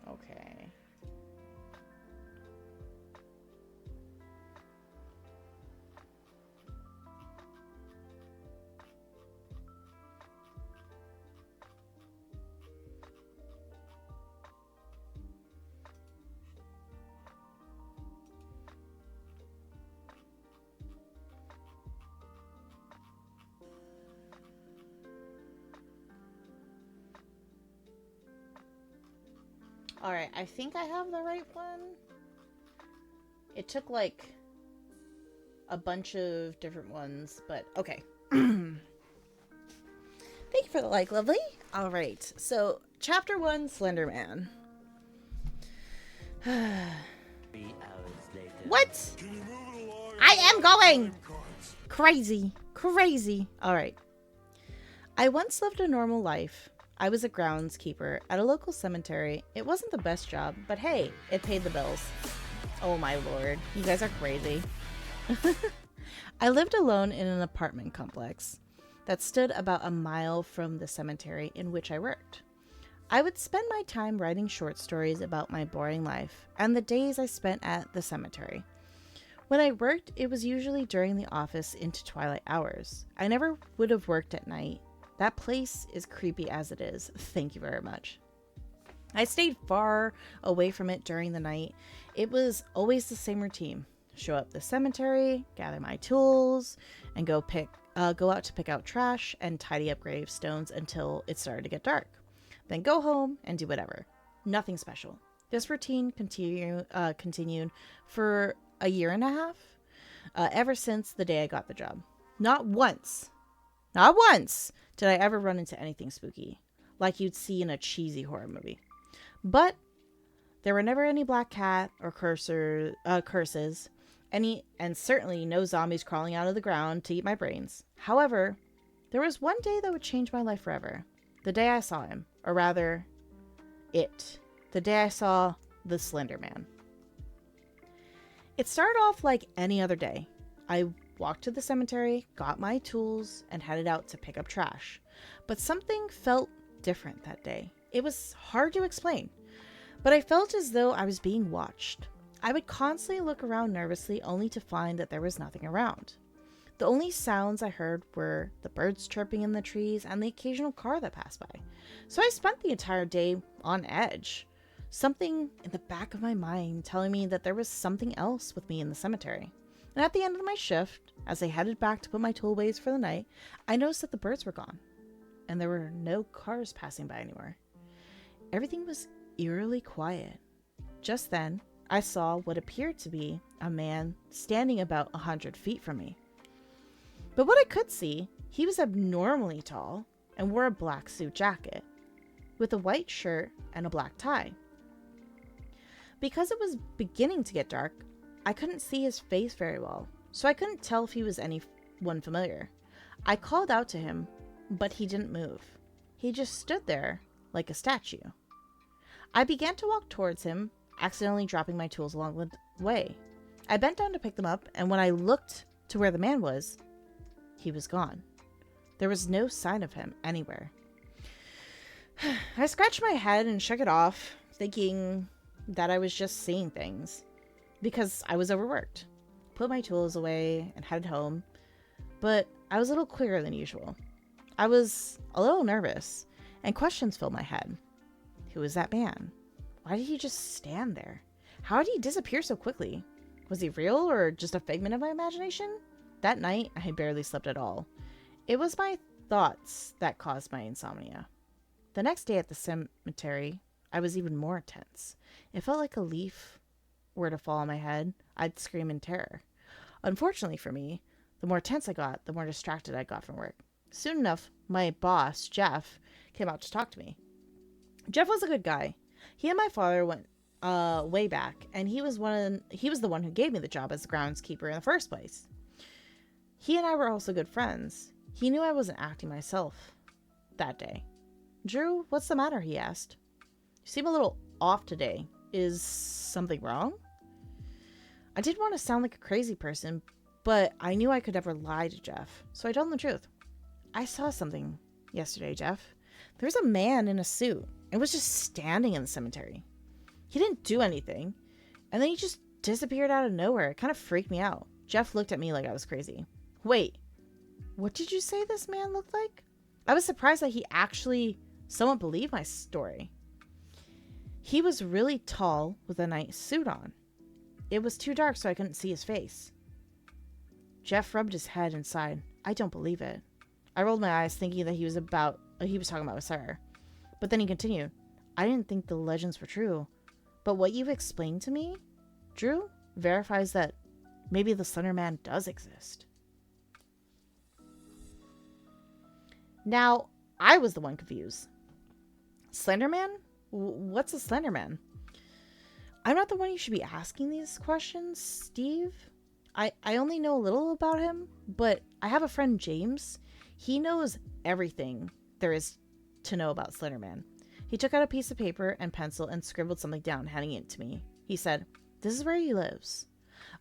S1: Okay. Alright, I think I have the right one. It took like a bunch of different ones, but okay. Thank you for the like, lovely. Alright, so chapter 1, Slender Man.
S2: 3 hours later.
S1: What? I am going! Crazy. Crazy. Alright. I once lived a normal life. I was a groundskeeper at a local cemetery. It wasn't the best job, but hey, it paid the bills. Oh my lord. You guys are crazy. I lived alone in an apartment complex that stood about a mile from the cemetery in which I worked. I would spend my time writing short stories about my boring life and the days I spent at the cemetery. When I worked, it was usually during the office into twilight hours. I never would have worked at night. That place is creepy as it is. Thank you very much. I stayed far away from it during the night. It was always the same routine. Show up the cemetery, gather my tools, and go out to pick out trash and tidy up gravestones until it started to get dark. Then go home and do whatever. Nothing special. This routine continued for a year and a half, ever since the day I got the job. Not once did I ever run into anything spooky, like you'd see in a cheesy horror movie. But there were never any black cat or curses, and certainly no zombies crawling out of the ground to eat my brains. However, there was one day that would change my life forever. The day I saw him, or rather, the day I saw the Slender Man. It started off like any other day. I walked to the cemetery, got my tools, and headed out to pick up trash. But something felt different that day. It was hard to explain, but I felt as though I was being watched. I would constantly look around nervously, only to find that there was nothing around. The only sounds I heard were the birds chirping in the trees and the occasional car that passed by. So I spent the entire day on edge. Something in the back of my mind telling me that there was something else with me in the cemetery. And at the end of my shift, as I headed back to put my tool away for the night, I noticed that the birds were gone. And there were no cars passing by anymore. Everything was eerily quiet. Just then, I saw what appeared to be a man standing about 100 feet from me. But what I could see, he was abnormally tall and wore a black suit jacket with a white shirt and a black tie. Because it was beginning to get dark, I couldn't see his face very well, so I couldn't tell if he was anyone familiar. I called out to him, but he didn't move. He just stood there like a statue. I began to walk towards him, accidentally dropping my tools along the way. I bent down to pick them up, and when I looked to where the man was, he was gone. There was no sign of him anywhere. I scratched my head and shook it off, thinking that I was just seeing things, because I was overworked. Put my tools away and headed home, but I was a little quicker than usual. I was a little nervous, and questions filled my head. Who was that man? Why did he just stand there? How did he disappear so quickly? Was he real or just a figment of my imagination? That night, I barely slept at all. It was my thoughts that caused my insomnia. The next day at the cemetery, I was even more tense. It felt like a leaf were to fall on my head, I'd scream in terror. Unfortunately for me, the more tense I got, the more distracted I got from work. Soon enough, my boss, Jeff, came out to talk to me. Jeff was a good guy. He and my father went way back, and he was the one who gave me the job as groundskeeper in the first place. He and I were also good friends. He knew I wasn't acting myself that day. Drew, what's the matter? He asked. You seem a little off today. Is something wrong? I didn't want to sound like a crazy person, but I knew I could never lie to Jeff, so I told him the truth. I saw something yesterday, Jeff. There was a man in a suit. It was just standing in the cemetery. He didn't do anything, and then he just disappeared out of nowhere. It kind of freaked me out. Jeff looked at me like I was crazy. Wait, what did you say this man looked like? I was surprised that he actually somewhat believed my story. He was really tall with a nice suit on. It was too dark so I couldn't see his face. Jeff rubbed his head and sighed. I don't believe it. I rolled my eyes thinking that he was talking about Sarah. But then he continued. I didn't think the legends were true. But what you've explained to me, Drew, verifies that maybe the Slender Man does exist. Now, I was the one confused. Slender Man? What's a Slender Man? I'm not the one you should be asking these questions, Steve. I only know a little about him, but I have a friend, James. He knows everything there is to know about Slender Man. He took out a piece of paper and pencil and scribbled something down, handing it to me. He said, "This is where he lives.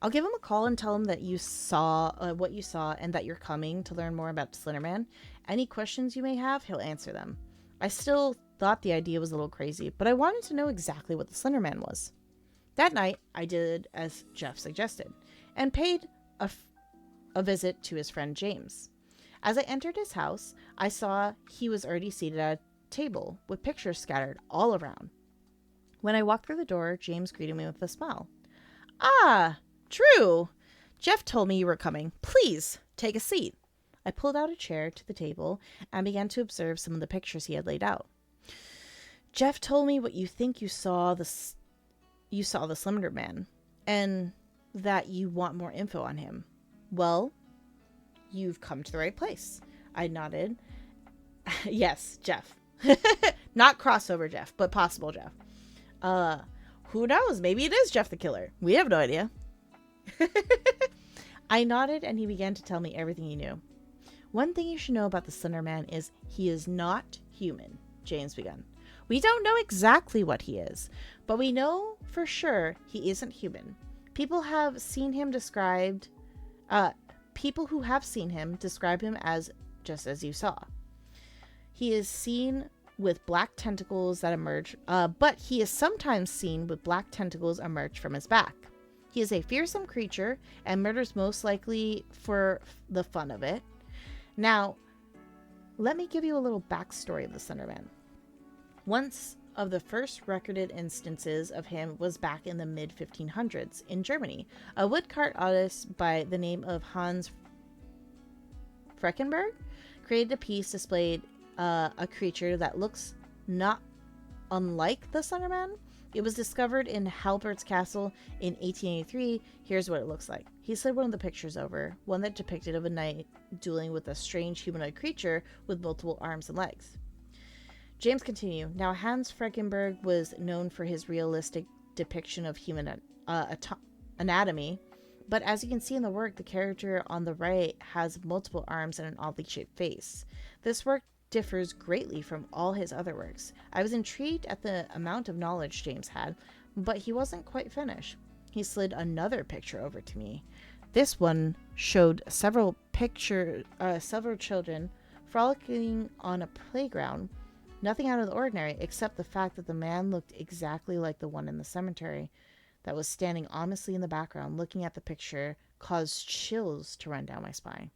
S1: I'll give him a call and tell him that you saw what you saw and that you're coming to learn more about Slender Man. Any questions you may have, he'll answer them." I still thought the idea was a little crazy, but I wanted to know exactly what the Slender Man was. That night, I did as Jeff suggested and paid a visit to his friend James. As I entered his house, I saw he was already seated at a table with pictures scattered all around. When I walked through the door, James greeted me with a smile. "Ah, Drew! Jeff told me you were coming. Please, take a seat." I pulled out a chair to the table and began to observe some of the pictures he had laid out. "Jeff told me what you think you saw the Slender Man, and that you want more info on him. Well, you've come to the right place." I nodded. Yes, Jeff. Not crossover Jeff, but possible Jeff. Who knows? Maybe it is Jeff the Killer. We have no idea. I nodded and he began to tell me everything he knew. "One thing you should know about the Slender Man is he is not human," James began. "We don't know exactly what he is, but we know for sure he isn't human. People who have seen him describe him as just as you saw. He is seen with black tentacles that emerge, but he is sometimes seen with black tentacles emerge from his back. He is a fearsome creature and murders most likely for the fun of it. Now, let me give you a little backstory of the Slender Man. Once of the first recorded instances of him was back in the mid-1500s in Germany. A woodcut artist by the name of Hans Freckenberg created a piece displayed a creature that looks not unlike the Slender Man. It was discovered in Halbert's Castle in 1883. Here's what it looks like. He slid one of the pictures over, one that depicted of a knight dueling with a strange humanoid creature with multiple arms and legs. James continued. Now, Hans Freckenberg was known for his realistic depiction of human anatomy, but as you can see in the work, the character on the right has multiple arms and an oddly shaped face. This work differs greatly from all his other works. I was intrigued at the amount of knowledge James had, but he wasn't quite finished. He slid another picture over to me. This one showed several children frolicking on a playground. Nothing out of the ordinary, except the fact that the man looked exactly like the one in the cemetery that was standing ominously in the background. Looking at the picture caused chills to run down my spine.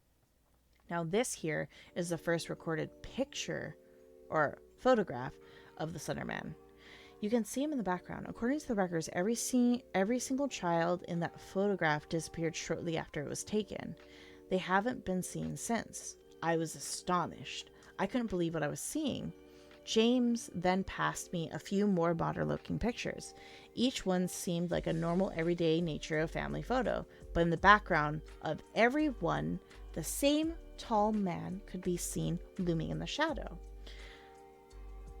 S1: Now, this here is the first recorded picture or photograph of the Slender Man. You can see him in the background. According to the records, every single child in that photograph disappeared shortly after it was taken. They haven't been seen since. I was astonished. I couldn't believe what I was seeing. James then passed me a few more modern-looking pictures. Each one seemed like a normal, everyday nature of family photo, but in the background of every one, the same tall man could be seen looming in the shadow.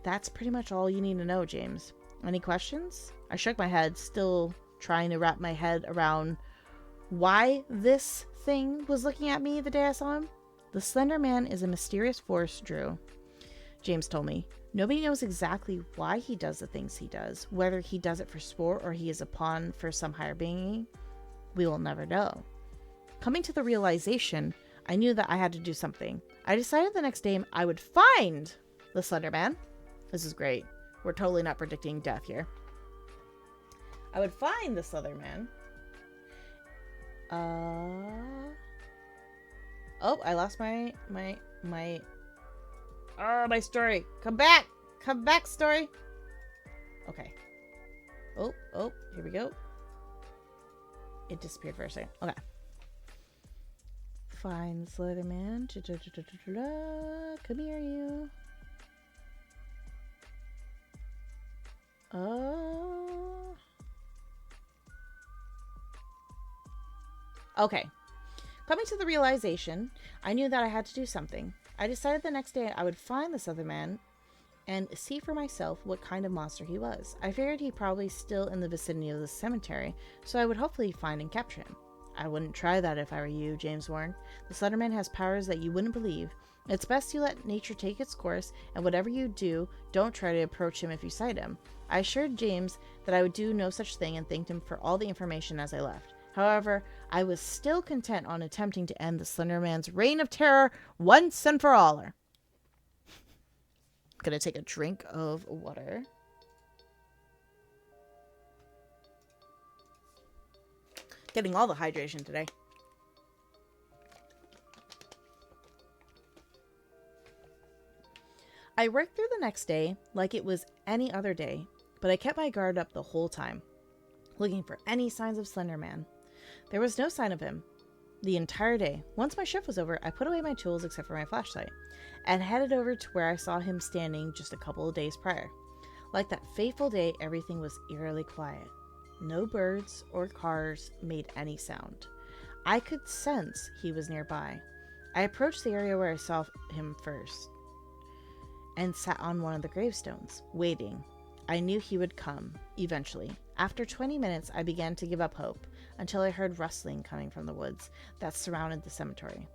S1: That's pretty much all you need to know, James. Any questions? I shook my head, still trying to wrap my head around why this thing was looking at me the day I saw him. The Slender Man is a mysterious force, Drew, James told me. Nobody knows exactly why he does the things he does, whether he does it for sport or he is a pawn for some higher being. We will never know. Coming to the realization, I knew that I had to do something. I decided the next day I would find the Slender Man. This is great. We're totally not predicting death here. I would find the Slender Man. Oh, I lost my story. Come back, story. Okay. Oh, here we go. It disappeared for a second. Okay. Find the Slender Man. Come here, you. Okay. Coming to the realization, I knew that I had to do something. I decided the next day I would find this other man and see for myself what kind of monster he was. I figured he'd probably still in the vicinity of the cemetery, so I would hopefully find and capture him. I wouldn't try that if I were you, James warned. The Slenderman has powers that you wouldn't believe. It's best you let nature take its course, and whatever you do, don't try to approach him if you sight him. I assured James that I would do no such thing and thanked him for all the information as I left. However, I was still content on attempting to end the Slenderman's reign of terror once and for all. Gonna take a drink of water. Getting all the hydration today. I worked through the next day like it was any other day, but I kept my guard up the whole time, looking for any signs of Slenderman. There was no sign of him the entire day. Once my shift was over, I put away my tools except for my flashlight and headed over to where I saw him standing just a couple of days prior. Like that fateful day, everything was eerily quiet. No birds or cars made any sound. I could sense he was nearby. I approached the area where I saw him first and sat on one of the gravestones, waiting. I knew he would come, eventually. After 20 minutes, I began to give up hope, until I heard rustling coming from the woods that surrounded the cemetery.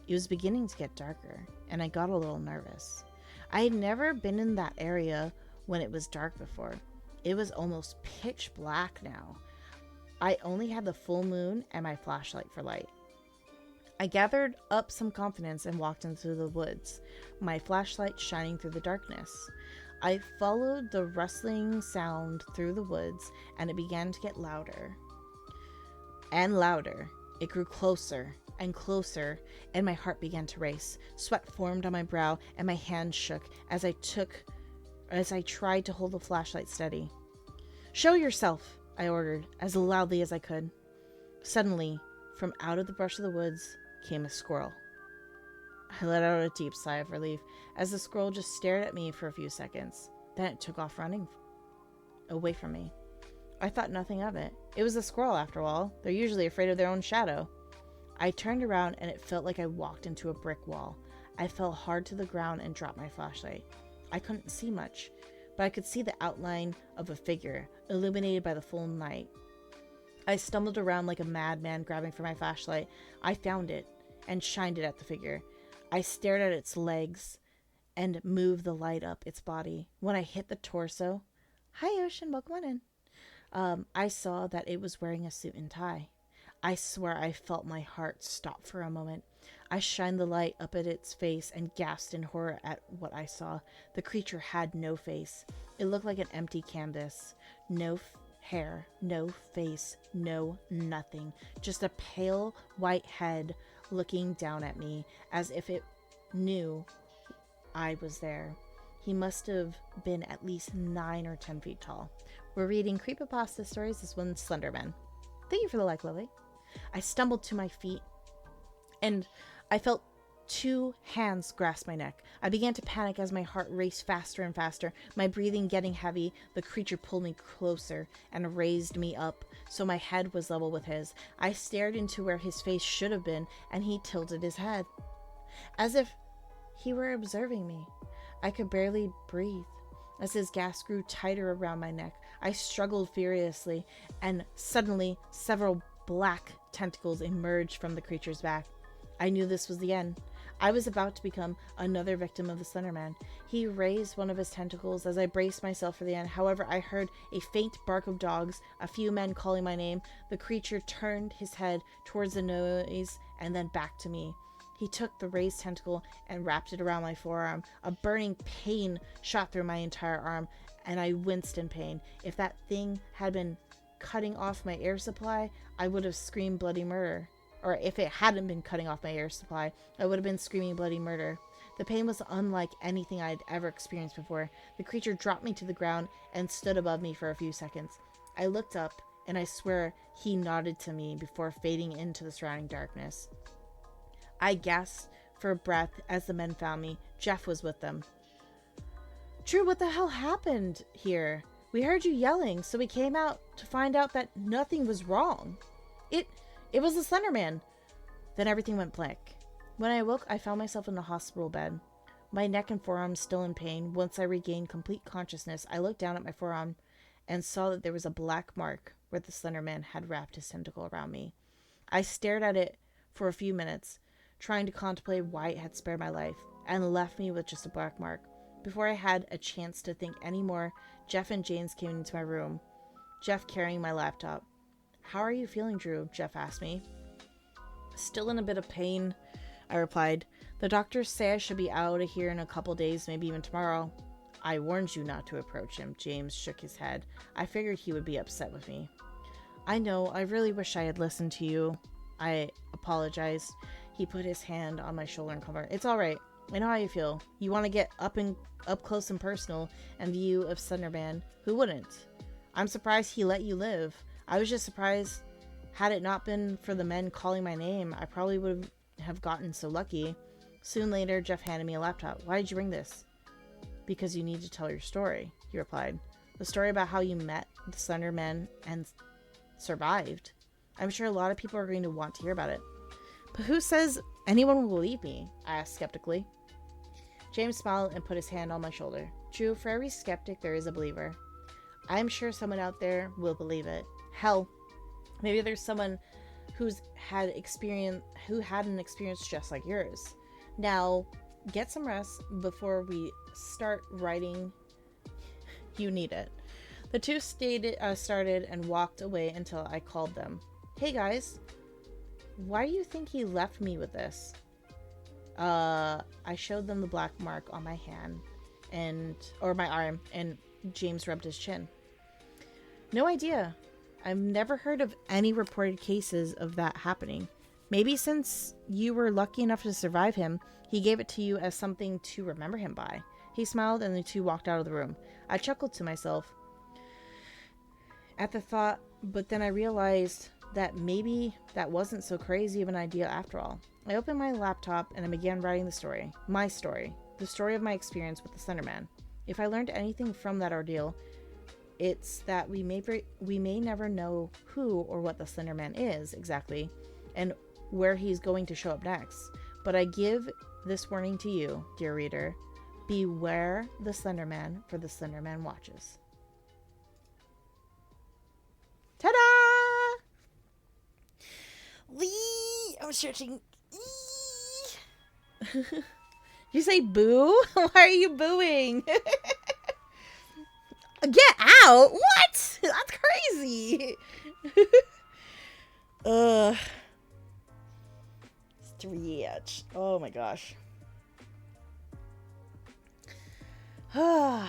S1: It was beginning to get darker, and I got a little nervous. I had never been in that area when it was dark before. It was almost pitch black now. I only had the full moon and my flashlight for light. I gathered up some confidence and walked into the woods, my flashlight shining through the darkness. I followed the rustling sound through the woods, and it began to get louder and louder. It grew closer and closer, and my heart began to race. Sweat formed on my brow, and my hands shook as I tried to hold the flashlight steady. "Show yourself," I ordered, as loudly as I could. Suddenly, from out of the brush of the woods, came a squirrel. I let out a deep sigh of relief as the squirrel just stared at me for a few seconds. Then it took off running away from me. I thought nothing of it. It was a squirrel after all. They're usually afraid of their own shadow. I turned around and it felt like I walked into a brick wall. I fell hard to the ground and dropped my flashlight. I couldn't see much, but I could see the outline of a figure, illuminated by the full night. I stumbled around like a madman, grabbing for my flashlight. I found it and shined it at the figure. I stared at its legs and moved the light up its body. When I hit the torso, "Hi, Ocean, welcome on in," I saw that it was wearing a suit and tie. I swear I felt my heart stop for a moment. I shined the light up at its face and gasped in horror at what I saw. The creature had no face. It looked like an empty canvas. No hair, no face, no nothing. Just a pale white head looking down at me as if it knew I was there. He must have been at least 9 or 10 feet tall. We're reading Creepypasta Stories. This one's Slenderman. Thank you for the like, Lily. I stumbled to my feet and I felt 2 hands grasp my neck. I began to panic as my heart raced faster and faster, my breathing getting heavy. The creature pulled me closer and raised me up so my head was level with his. I stared into where his face should have been, and he tilted his head, as if he were observing me. I could barely breathe as his gasp grew tighter around my neck. I struggled furiously, and suddenly several black tentacles emerged from the creature's back. I knew this was the end. I was about to become another victim of the Slenderman. He raised one of his tentacles as I braced myself for the end. However, I heard a faint bark of dogs, a few men calling my name. The creature turned his head towards the noise and then back to me. He took the raised tentacle and wrapped it around my forearm. A burning pain shot through my entire arm, and I winced in pain. If that thing had been cutting off my air supply, I would have screamed bloody murder. Or if it hadn't been cutting off my air supply, I would have been screaming bloody murder. The pain was unlike anything I had ever experienced before. The creature dropped me to the ground and stood above me for a few seconds. I looked up, and I swear he nodded to me before fading into the surrounding darkness. I gasped for breath as the men found me. Jeff was with them. "Drew, what the hell happened here? We heard you yelling, so we came out to find out that nothing was wrong." It was the Slender Man. Then everything went blank. When I awoke, I found myself in a hospital bed. My neck and forearm still in pain. Once I regained complete consciousness, I looked down at my forearm and saw that there was a black mark where the Slender Man had wrapped his tentacle around me. I stared at it for a few minutes, trying to contemplate why it had spared my life, and left me with just a black mark. Before I had a chance to think any more, Jeff and James came into my room, Jeff carrying my laptop. "How are you feeling, Drew?" Jeff asked me. "Still in a bit of pain," I replied. "The doctors say I should be out of here in a couple days, maybe even tomorrow." "I warned you not to approach him." James shook his head. "I figured he would be upset with me." "I know. I really wish I had listened to you." I apologized. He put his hand on my shoulder and comforted. "It's all right. I know how you feel. You want to get up close and personal and view of Slenderman. Who wouldn't? I'm surprised he let you live. I was just surprised. Had it not been for the men calling my name, I probably would have gotten so lucky." Soon later, Jeff handed me a laptop. "Why did you bring this?" "Because you need to tell your story," he replied. "The story about how you met the Slenderman and survived. I'm sure a lot of people are going to want to hear about it." "But who says anyone will believe me?" I asked skeptically. James smiled and put his hand on my shoulder. "Drew, for every skeptic, there is a believer. I'm sure someone out there will believe it. Hell, maybe there's someone who had an experience just like yours. Now, get some rest before we start writing. You need it." The two started and walked away until I called them. "Hey guys, why do you think he left me with this?" I showed them the black mark on my hand or my arm, and James rubbed his chin. "No idea. I've never heard of any reported cases of that happening. Maybe since you were lucky enough to survive him, he gave it to you as something to remember him by." He smiled and the two walked out of the room. I chuckled to myself at the thought, but then I realized that maybe that wasn't so crazy of an idea after all. I opened my laptop and I began writing the story. My story. The story of my experience with the Slenderman. If I learned anything from that ordeal, it's that we may never know who or what the Slenderman is exactly, and where he's going to show up next. But I give this warning to you, dear reader. Beware the Slenderman, for the Slenderman watches. Ta-da! Lee! I was searching. You say boo? Why are you booing? Get out! What? That's crazy. Stretch. Oh my gosh. How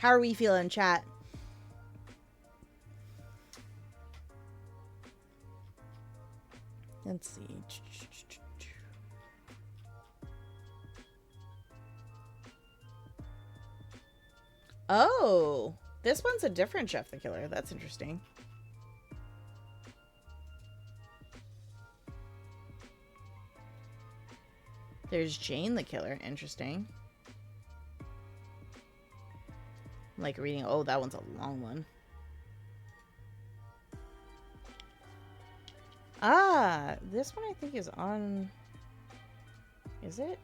S1: are we feeling, chat? Let's see. Oh, this one's a different Jeff the Killer. That's interesting. There's Jane the Killer. Interesting. I'm like reading. Oh, that one's a long one. Ah, this one I think is on. Is it?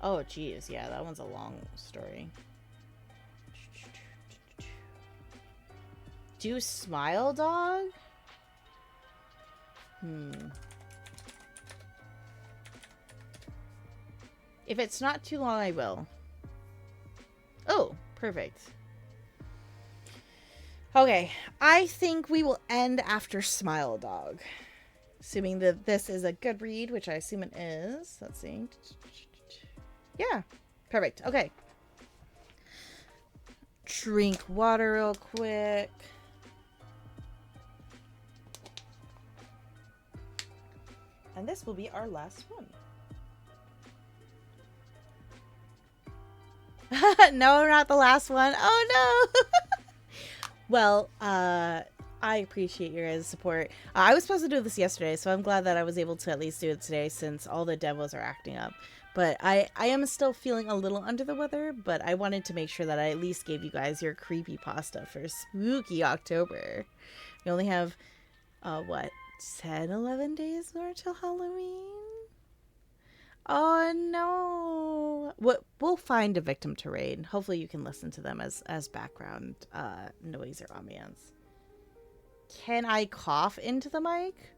S1: Oh, geez. Yeah, that one's a long story. Do Smile Dog? If it's not too long, I will. Oh, perfect. Okay, I think we will end after Smile Dog. Assuming that this is a good read, which I assume it is. Let's see. Yeah, perfect. Okay. Drink water real quick. And this will be our last one. No, not the last one. Oh, no. Well, I appreciate your guys' support. I was supposed to do this yesterday, so I'm glad that I was able to at least do it today since all the demos are acting up. But I am still feeling a little under the weather, but I wanted to make sure that I at least gave you guys your creepy pasta for spooky October. We only have, what, 10, 11 days more till Halloween? Oh no! We'll find a victim to raid. Hopefully you can listen to them as background noise or ambiance. Can I cough into the mic?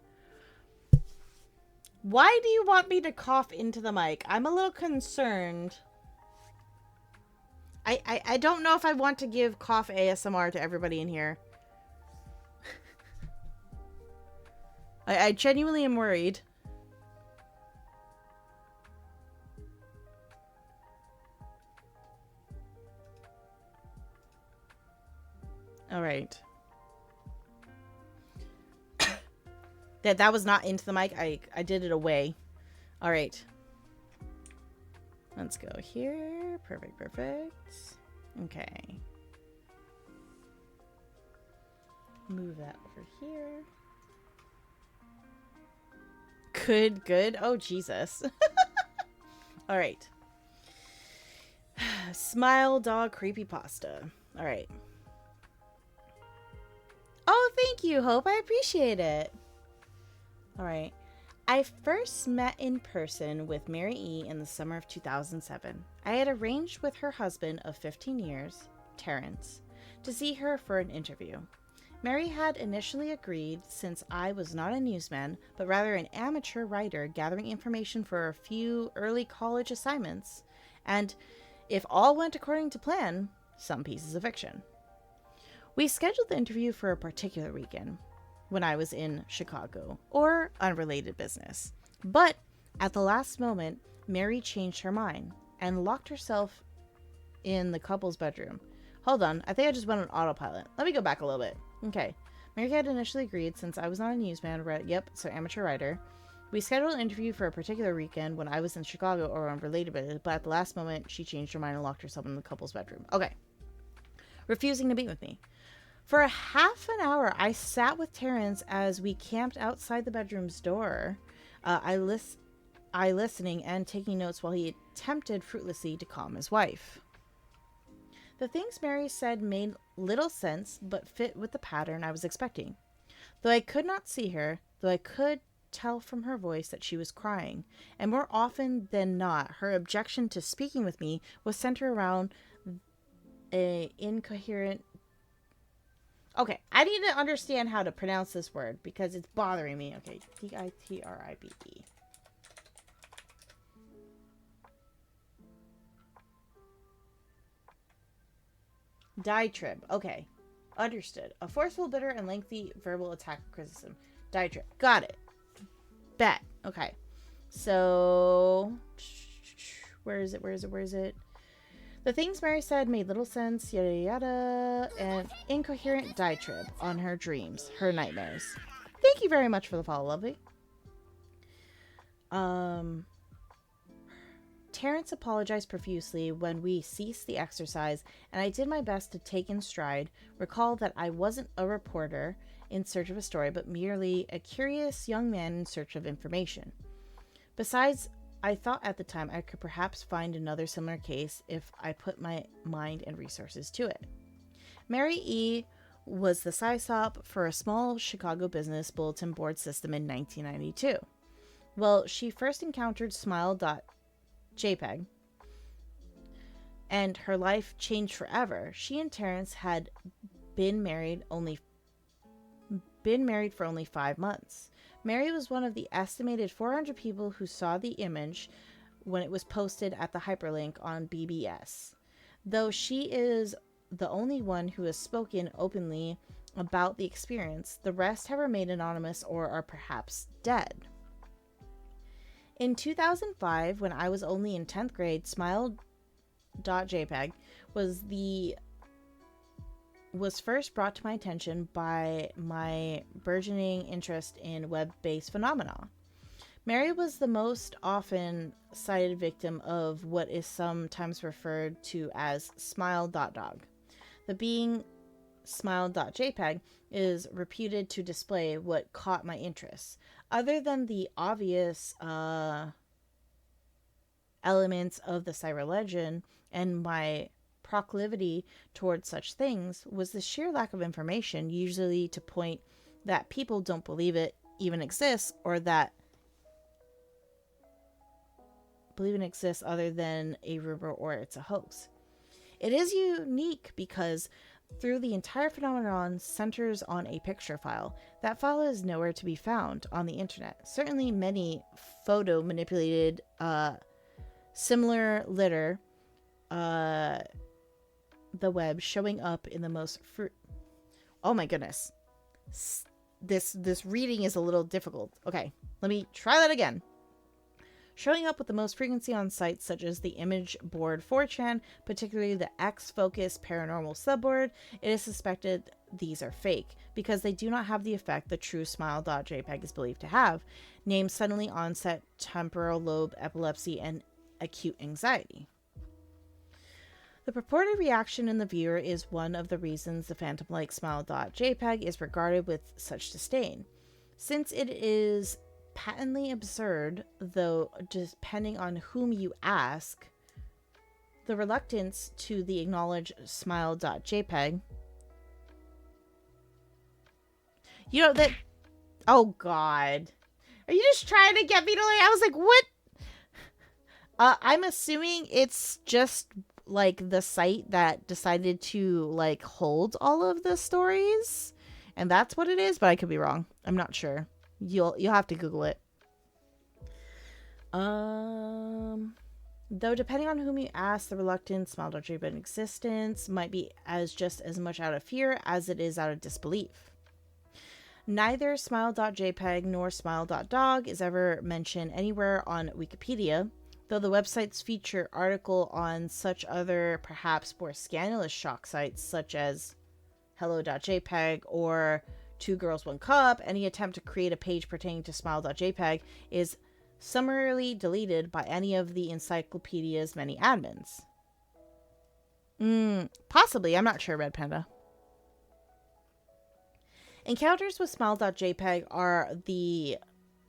S1: Why do you want me to cough into the mic? I'm a little concerned. I don't know if I want to give cough ASMR to everybody in here. I genuinely am worried. All right. That was not into the mic. I did it away. All right. Let's go here. Perfect, perfect. Okay. Move that over here. Good, good. Oh, Jesus. All right. Smile dog creepypasta. All right. Oh, thank you, Hope. I appreciate it. All right. I first met in person with Mary E. in the summer of 2007. I had arranged with her husband of 15 years, Terrence, to see her for an interview. Mary had initially agreed since I was not a newsman, but rather an amateur writer gathering information for a few early college assignments, and, if all went according to plan, some pieces of fiction. We scheduled the interview for a particular weekend, when I was in Chicago, or unrelated business. But at the last moment, Mary changed her mind and locked herself in the couple's bedroom. Hold on, I think I just went on autopilot. Let me go back a little bit. Okay. Mary had initially agreed since I was not a newsman, so amateur writer. We scheduled an interview for a particular weekend when I was in Chicago or unrelated business, but at the last moment, she changed her mind and locked herself in the couple's bedroom. Okay. Refusing to meet with me. For a half an hour, I sat with Terrence as we camped outside the bedroom's door. I listening and taking notes while he attempted fruitlessly to calm his wife. The things Mary said made little sense, but fit with the pattern I was expecting. Though I could not see her, though I could tell from her voice that she was crying, and more often than not, her objection to speaking with me was centered around a incoherent. Okay, I need to understand how to pronounce this word because it's bothering me. Okay, T-I-T-R-I-B-E. Diatribe. Okay, understood. A forceful, bitter, and lengthy verbal attack or criticism. Diatribe. Got it. Bet. Okay. So, where is it? The things Mary said made little sense, yada yada, and incoherent diatribe on her dreams, her nightmares. Thank you very much for the follow, lovely. Terrence apologized profusely when we ceased the exercise, and I did my best to take in stride, recall that I wasn't a reporter in search of a story, but merely a curious young man in search of information. Besides, I thought at the time I could perhaps find another similar case if I put my mind and resources to it. Mary E. was the SISOP for a small Chicago business bulletin board system in 1992. Well, she first encountered smile.jpg, and her life changed forever. She and Terrence had been married for only 5 months. Mary was one of the estimated 400 people who saw the image when it was posted at the hyperlink on BBS. Though she is the only one who has spoken openly about the experience, the rest have remained anonymous or are perhaps dead. In 2005, when I was only in 10th grade, smile.jpg was first brought to my attention by my burgeoning interest in web-based phenomena. Mary was the most often cited victim of what is sometimes referred to as smile.dog. The being smile.jpg is reputed to display what caught my interest. Other than the obvious elements of the cyber legend and my proclivity towards such things was the sheer lack of information, usually to point that people don't believe it even exists, or that believe it exists other than a rumor or it's a hoax. It is unique because through the entire phenomenon centers on a picture file. That file is nowhere to be found on the internet. Certainly many photo manipulated similar litter the web, showing up in the most oh my goodness. This reading is a little difficult. Okay, let me try that again. Showing up with the most frequency on sites such as the image board 4chan, particularly the X-Focus paranormal subboard, it is suspected these are fake because they do not have the effect the true smile.jpg is believed to have, named suddenly onset temporal lobe epilepsy and acute anxiety. The purported reaction in the viewer is one of the reasons the phantom-like smile.jpg is regarded with such disdain. Since it is patently absurd, though depending on whom you ask, the reluctance to the acknowledged smile.jpg. You know that... Oh, God. Are you just trying to get me to... I was like, what? I'm assuming it's just, like, the site that decided to, like, hold all of the stories. And that's what it is, but I could be wrong. I'm not sure. You'll have to Google it. Though depending on whom you ask, the reluctance smile.jpg in existence might be just as much out of fear as it is out of disbelief. Neither smile.jpg nor smile.dog is ever mentioned anywhere on Wikipedia, though the websites feature article on such other perhaps more scandalous shock sites such as hello.jpg or Two Girls One Cup. Any attempt to create a page pertaining to smile.jpg is summarily deleted by any of the encyclopedia's many admins. Possibly, I'm not sure, Red Panda. Encounters with smile.jpg are the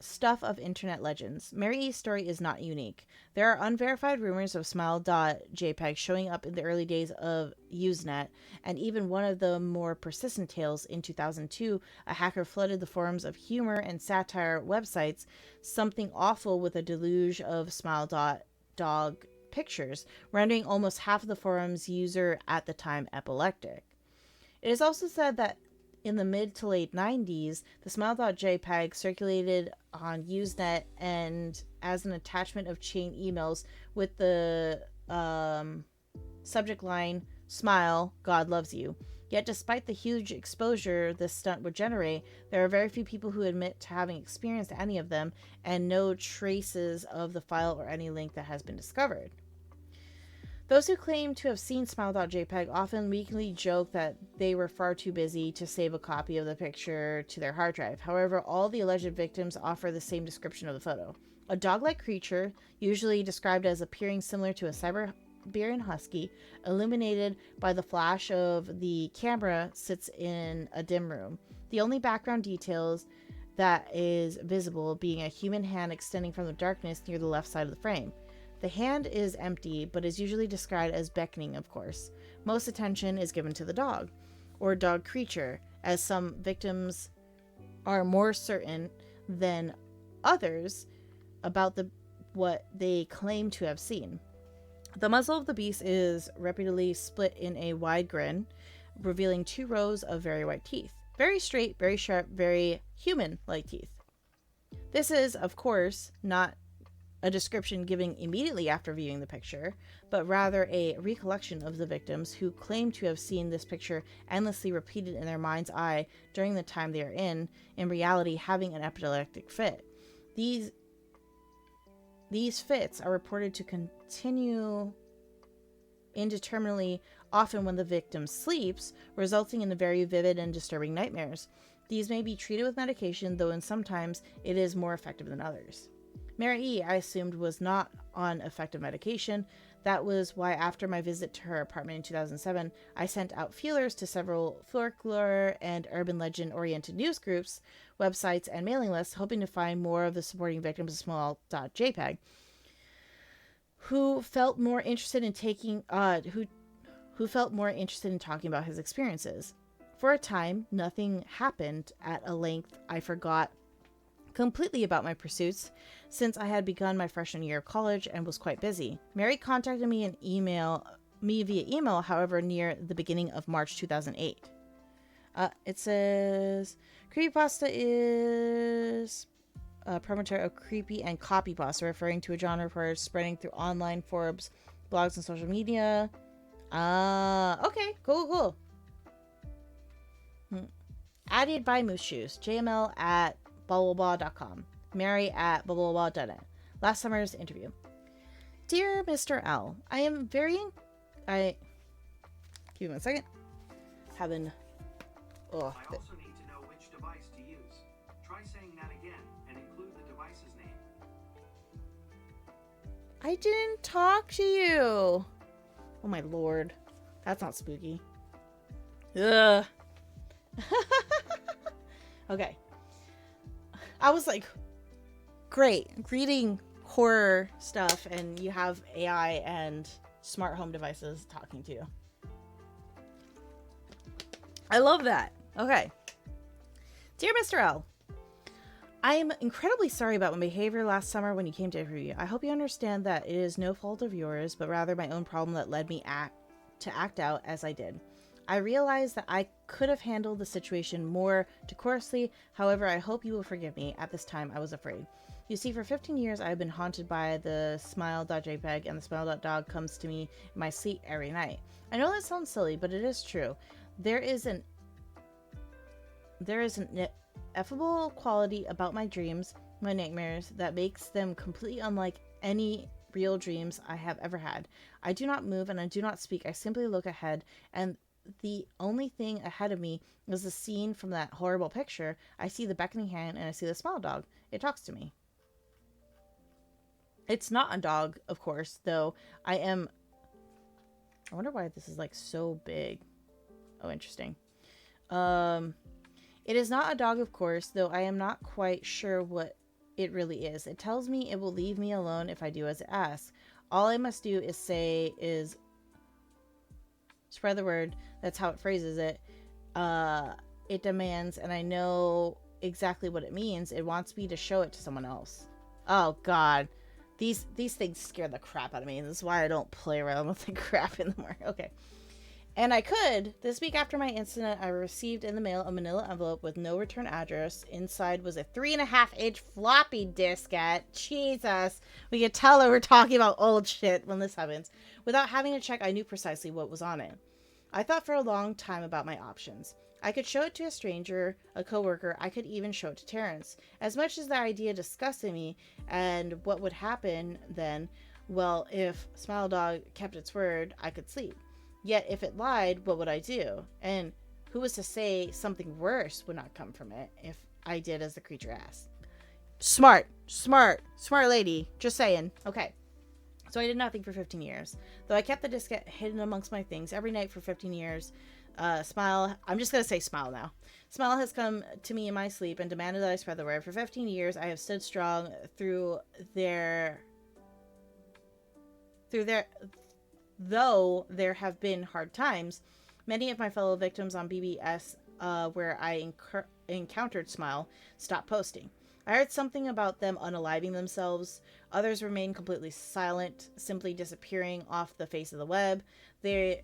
S1: stuff of internet legends. Mary E's story is not unique. There are unverified rumors of smile.jpg showing up in the early days of Usenet, and even one of the more persistent tales in 2002, a hacker flooded the forums of humor and satire websites, Something Awful, with a deluge of smile.dog pictures, rendering almost half of the forum's user at the time epileptic. It is also said that in the mid to late 90s, the smile.jpg circulated on Usenet and as an attachment of chain emails with the subject line, "Smile, God loves you." Yet despite the huge exposure this stunt would generate, there are very few people who admit to having experienced any of them, and no traces of the file or any link that has been discovered. Those who claim to have seen smile.jpg often weakly joke that they were far too busy to save a copy of the picture to their hard drive. However, all the alleged victims offer the same description of the photo. A dog-like creature, usually described as appearing similar to a Siberian husky, illuminated by the flash of the camera, sits in a dim room. The only background details that is visible being a human hand extending from the darkness near the left side of the frame. The hand is empty, but is usually described as beckoning, of course. Most attention is given to the dog, or dog creature, as some victims are more certain than others about what they claim to have seen. The muzzle of the beast is repeatedly split in a wide grin, revealing 2 rows of very white teeth. Very straight, very sharp, very human-like teeth. This is, of course, not a description given immediately after viewing the picture, but rather a recollection of the victims who claim to have seen this picture endlessly repeated in their mind's eye during the time they are in reality having an epileptic fit. These fits are reported to continue indeterminately, often when the victim sleeps, resulting in very vivid and disturbing nightmares. These may be treated with medication, though in sometimes it is more effective than others. Mary E., I assumed, was not on effective medication. That was why after my visit to her apartment in 2007, I sent out feelers to several folklore and urban legend-oriented news groups, websites, and mailing lists, hoping to find more of the supporting victims of small.jpg. who felt more interested in who felt more interested in talking about his experiences. For a time, nothing happened at a length I forgot completely about my pursuits since I had begun my freshman year of college and was quite busy. Mary contacted me via email, however, near the beginning of March 2008. It says creepypasta is a promontory of creepy and copypasta, referring to a genre for spreading through online forums, blogs, and social media. Okay, cool. Added by Moose Shoes, JML at blah.com, Mary at blah.net. Last summer's interview. Dear Mr. L, give me 1 second.
S3: I also need to know which device to use. Try saying that again and include the device's name.
S1: I didn't talk to you. Oh my lord. That's not spooky. Ugh. Okay. I was like, great. Reading horror stuff and you have AI and smart home devices talking to you. I love that. Okay. Dear Mr. L, I am incredibly sorry about my behavior last summer when you came to interview. I hope you understand that it is no fault of yours, but rather my own problem that led me to act out as I did. I realize that I could have handled the situation more decorously. However, I hope you will forgive me. At this time, I was afraid. You see, for 15 years, I have been haunted by the smile.jpg, and the smile.dog comes to me in my sleep every night. I know that sounds silly, but it is true. There is an ineffable quality about my dreams, my nightmares, that makes them completely unlike any real dreams I have ever had. I do not move and I do not speak. I simply look ahead, and the only thing ahead of me is the scene from that horrible picture. I see the beckoning hand and I see the smile dog. It talks to me. It's not a dog, of course, though. I wonder why this is like so big. Oh, interesting. It is not a dog, of course, though I am not quite sure what it really is. It tells me it will leave me alone if I do as it asks. All I must do is spread the word. That's how it phrases it. It demands, and I know exactly what it means. It wants me to show it to someone else. Oh, God. These things scare the crap out of me. This is why I don't play around with the crap anymore. Okay. And I could. This week after my incident, I received in the mail a manila envelope with no return address. Inside was a 3.5-inch floppy diskette. Jesus. We could tell that we're talking about old shit when this happens. Without having to check, I knew precisely what was on it. I thought for a long time about my options. I could show it to a stranger, a coworker. I could even show it to Terrence. As much as the idea disgusted me and what would happen then, well, if Smile Dog kept its word, I could sleep. Yet if it lied, what would I do? And who was to say something worse would not come from it if I did as the creature asked? Smart lady. Just saying. Okay. So I did nothing for 15 years. Though I kept the diskette hidden amongst my things every night for 15 years. Smile, I'm just going to say Smile now. Smile has come to me in my sleep and demanded that I spread the word. For 15 years, I have stood strong though there have been hard times. Many of my fellow victims on BBS, where I encountered Smile, stopped posting. I heard something about them unaliving themselves. Others remain completely silent, simply disappearing off the face of the web. They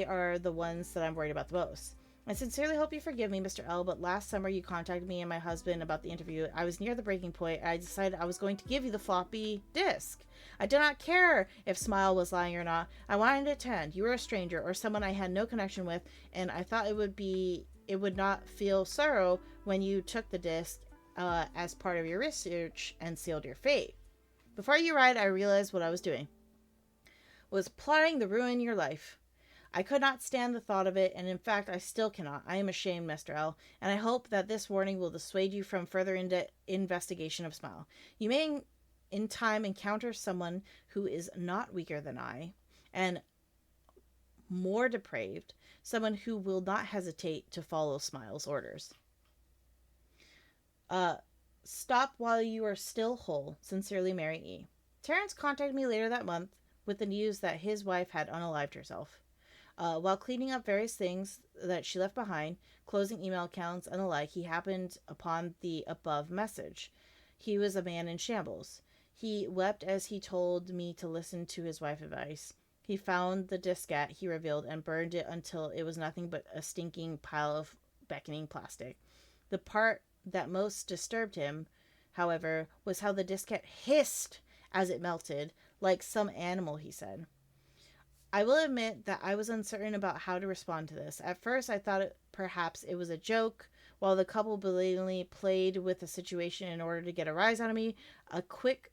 S1: are the ones that I'm worried about the most. I sincerely hope you forgive me, Mr. L, but last summer you contacted me and my husband about the interview. I was near the breaking point, and I decided I was going to give you the floppy disk. I did not care if Smile was lying or not. I wanted to attend. You were a stranger or someone I had no connection with, and I thought it would not feel sorrow when you took the disk as part of your research and sealed your fate. Before you arrived, I realized what I was doing. Was plotting to ruin your life. I could not stand the thought of it, and in fact, I still cannot. I am ashamed, Mr. L, and I hope that this warning will dissuade you from further investigation of Smile. You may, in time, encounter someone who is not weaker than I, and more depraved, someone who will not hesitate to follow Smile's orders. Stop while you are still whole. Sincerely, Mary E. Terrence contacted me later that month. with the news that his wife had unalived herself. While cleaning up various things that she left behind, closing email accounts and the like, he happened upon the above message. He was a man in shambles. He wept as he told me to listen to his wife's advice. He found the diskette, he revealed, and burned it until it was nothing but a stinking pile of beckoning plastic. The part that most disturbed him, however, was how the diskette hissed as it melted, like some animal, he said. I will admit that I was uncertain about how to respond to this. At first, I thought perhaps it was a joke, while the couple blatantly played with the situation in order to get a rise out of me. A quick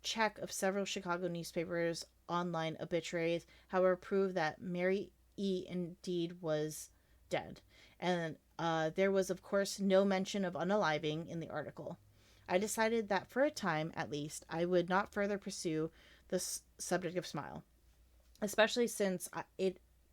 S1: check of several Chicago newspapers' online obituaries, however, proved that Mary E. indeed was dead. And there was, of course, no mention of unaliving in the article. I decided that for a time, at least, I would not further pursue the subject of Smile. Especially since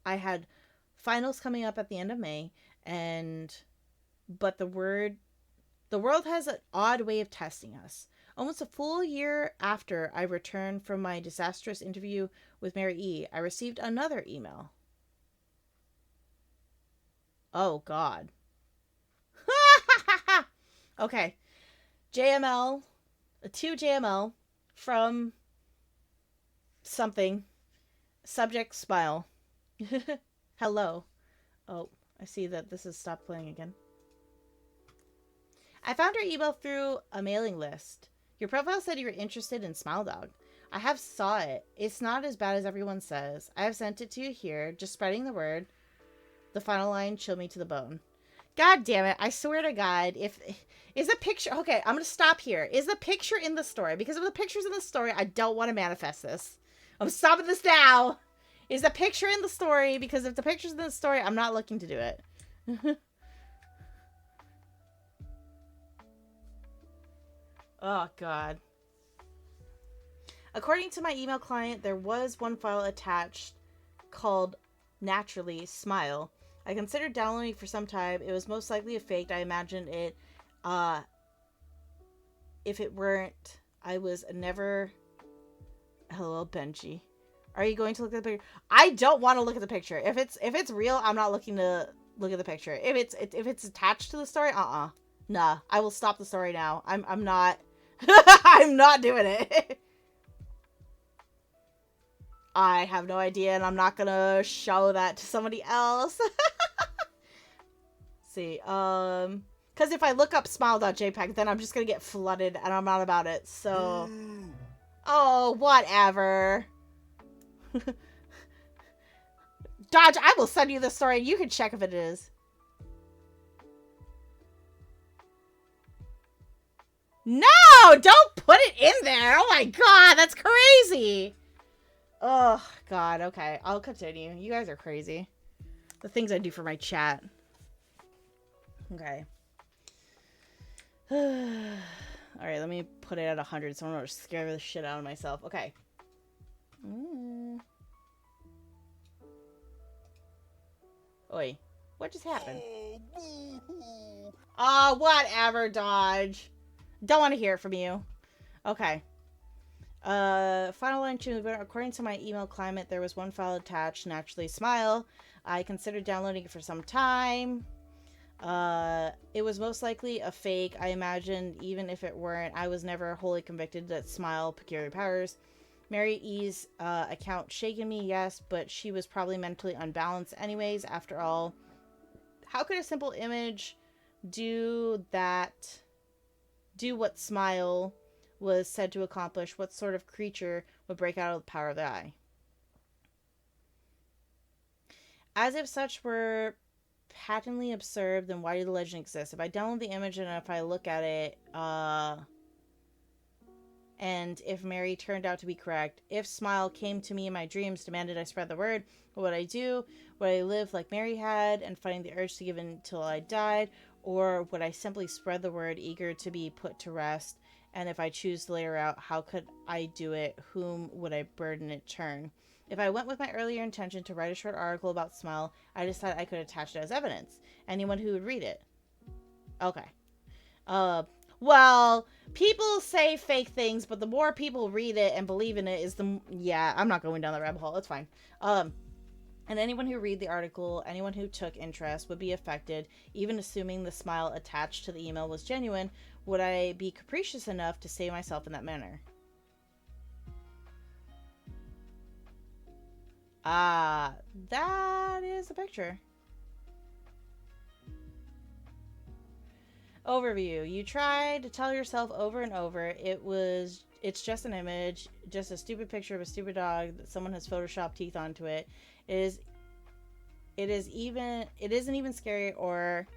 S1: I had finals coming up at the end of May, but the world has an odd way of testing us. Almost a full year after I returned from my disastrous interview with Mary E., I received another email. Oh, God. Okay. JML, to JML from something. Subject, Smile. Hello. Oh, I see that this has stopped playing again. I found your email through a mailing list. Your profile said you were interested in Smile Dog. I have saw it. It's not as bad as everyone says. I have sent it to you here, just spreading the word. The final line chilled me to the bone. God damn it. I swear to God, is a picture... Okay, I'm going to stop here. Is the picture in the story? Because if the picture's in the story, I don't want to manifest this. I'm stopping this now. Is the picture in the story? Because if the picture's in the story, I'm not looking to do it. Oh, God. According to my email client, there was one file attached called Naturally Smile. I considered downloading it for some time. It was most likely a fake. I imagined it. If it weren't, I was never... Hello, Benji. Are you going to look at the picture? I don't want to look at the picture. If it's real, I'm not looking to look at the picture. If it's attached to the story, nah. I will stop the story now. I'm not. I'm not doing it. I have no idea, and I'm not gonna show that to somebody else. See, because if I look up smile.jpg, then I'm just gonna get flooded, and I'm not about it. So, oh, whatever. Dodge, I will send you the story. You can check if it is. No, don't put it in there. Oh my God, that's crazy. Oh God, okay, I'll continue. You guys are crazy. The things I do for my chat. Okay. All right, let me put it at 100 so I don't scare the shit out of myself. Okay. Oi, what just happened? Oh, whatever, Dodge. Don't want to hear it from you. Okay. Final line to according to my email client, there was one file attached, Naturally Smile. I considered downloading it for some time. It was most likely a fake. I imagined even if it weren't, I was never wholly convicted that Smile peculiar powers. Mary E.'s account shaken me, yes, but she was probably mentally unbalanced anyways. After all, how could a simple image do what Smile was said to accomplish? What sort of creature would break out of the power of the eye? As if such were patently absurd, then why did the legend exist? If I download the image and if I look at it, and if Mary turned out to be correct, if Smile came to me in my dreams, demanded I spread the word, what would I do? Would I live like Mary had and fighting the urge to give until I died? Or would I simply spread the word, eager to be put to rest? And if I choose the later route, how could I do it? Whom would I burden it turn? If I went with my earlier intention to write a short article about Smile, I decided I could attach it as evidence. Anyone who would read it. Okay. Well, people say fake things, but the more people read it and believe in it is yeah, I'm not going down the rabbit hole. It's fine. And anyone who read the article, anyone who took interest would be affected, even assuming the smile attached to the email was genuine. Would I be capricious enough to say myself in that manner? Ah, that is a picture. Overview. You tried to tell yourself over and over it's just an image, just a stupid picture of a stupid dog that someone has photoshopped teeth onto it. It isn't even scary, or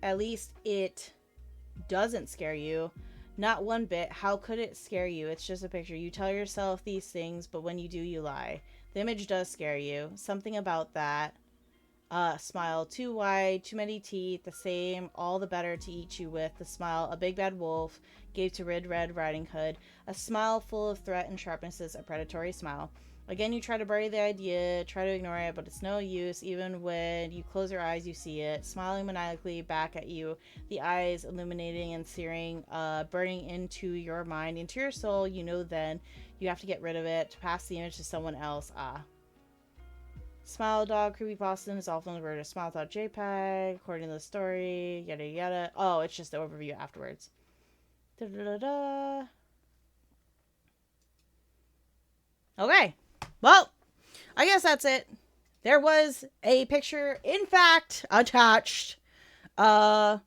S1: at least it doesn't scare you. Not one bit. How could it scare you? It's just a picture. You tell yourself these things, but when you do, you lie. The image does scare you. Something about that. Smile too wide, too many teeth, the same, all the better to eat you with. The smile, a big bad wolf, gave to Red Riding Hood. A smile full of threat and sharpness is a predatory smile. Again, you try to bury the idea, try to ignore it, but it's no use. Even when you close your eyes, you see it, smiling maniacally back at you, the eyes illuminating and searing, burning into your mind, into your soul. You know then you have to get rid of it, to pass the image to someone else. Smile dog creepypasta is often referred to smile.jpg, according to the story, yada yada. Oh, it's just the overview afterwards. Da-da-da-da. Okay. Well, I guess that's it. There was a picture, in fact, attached. I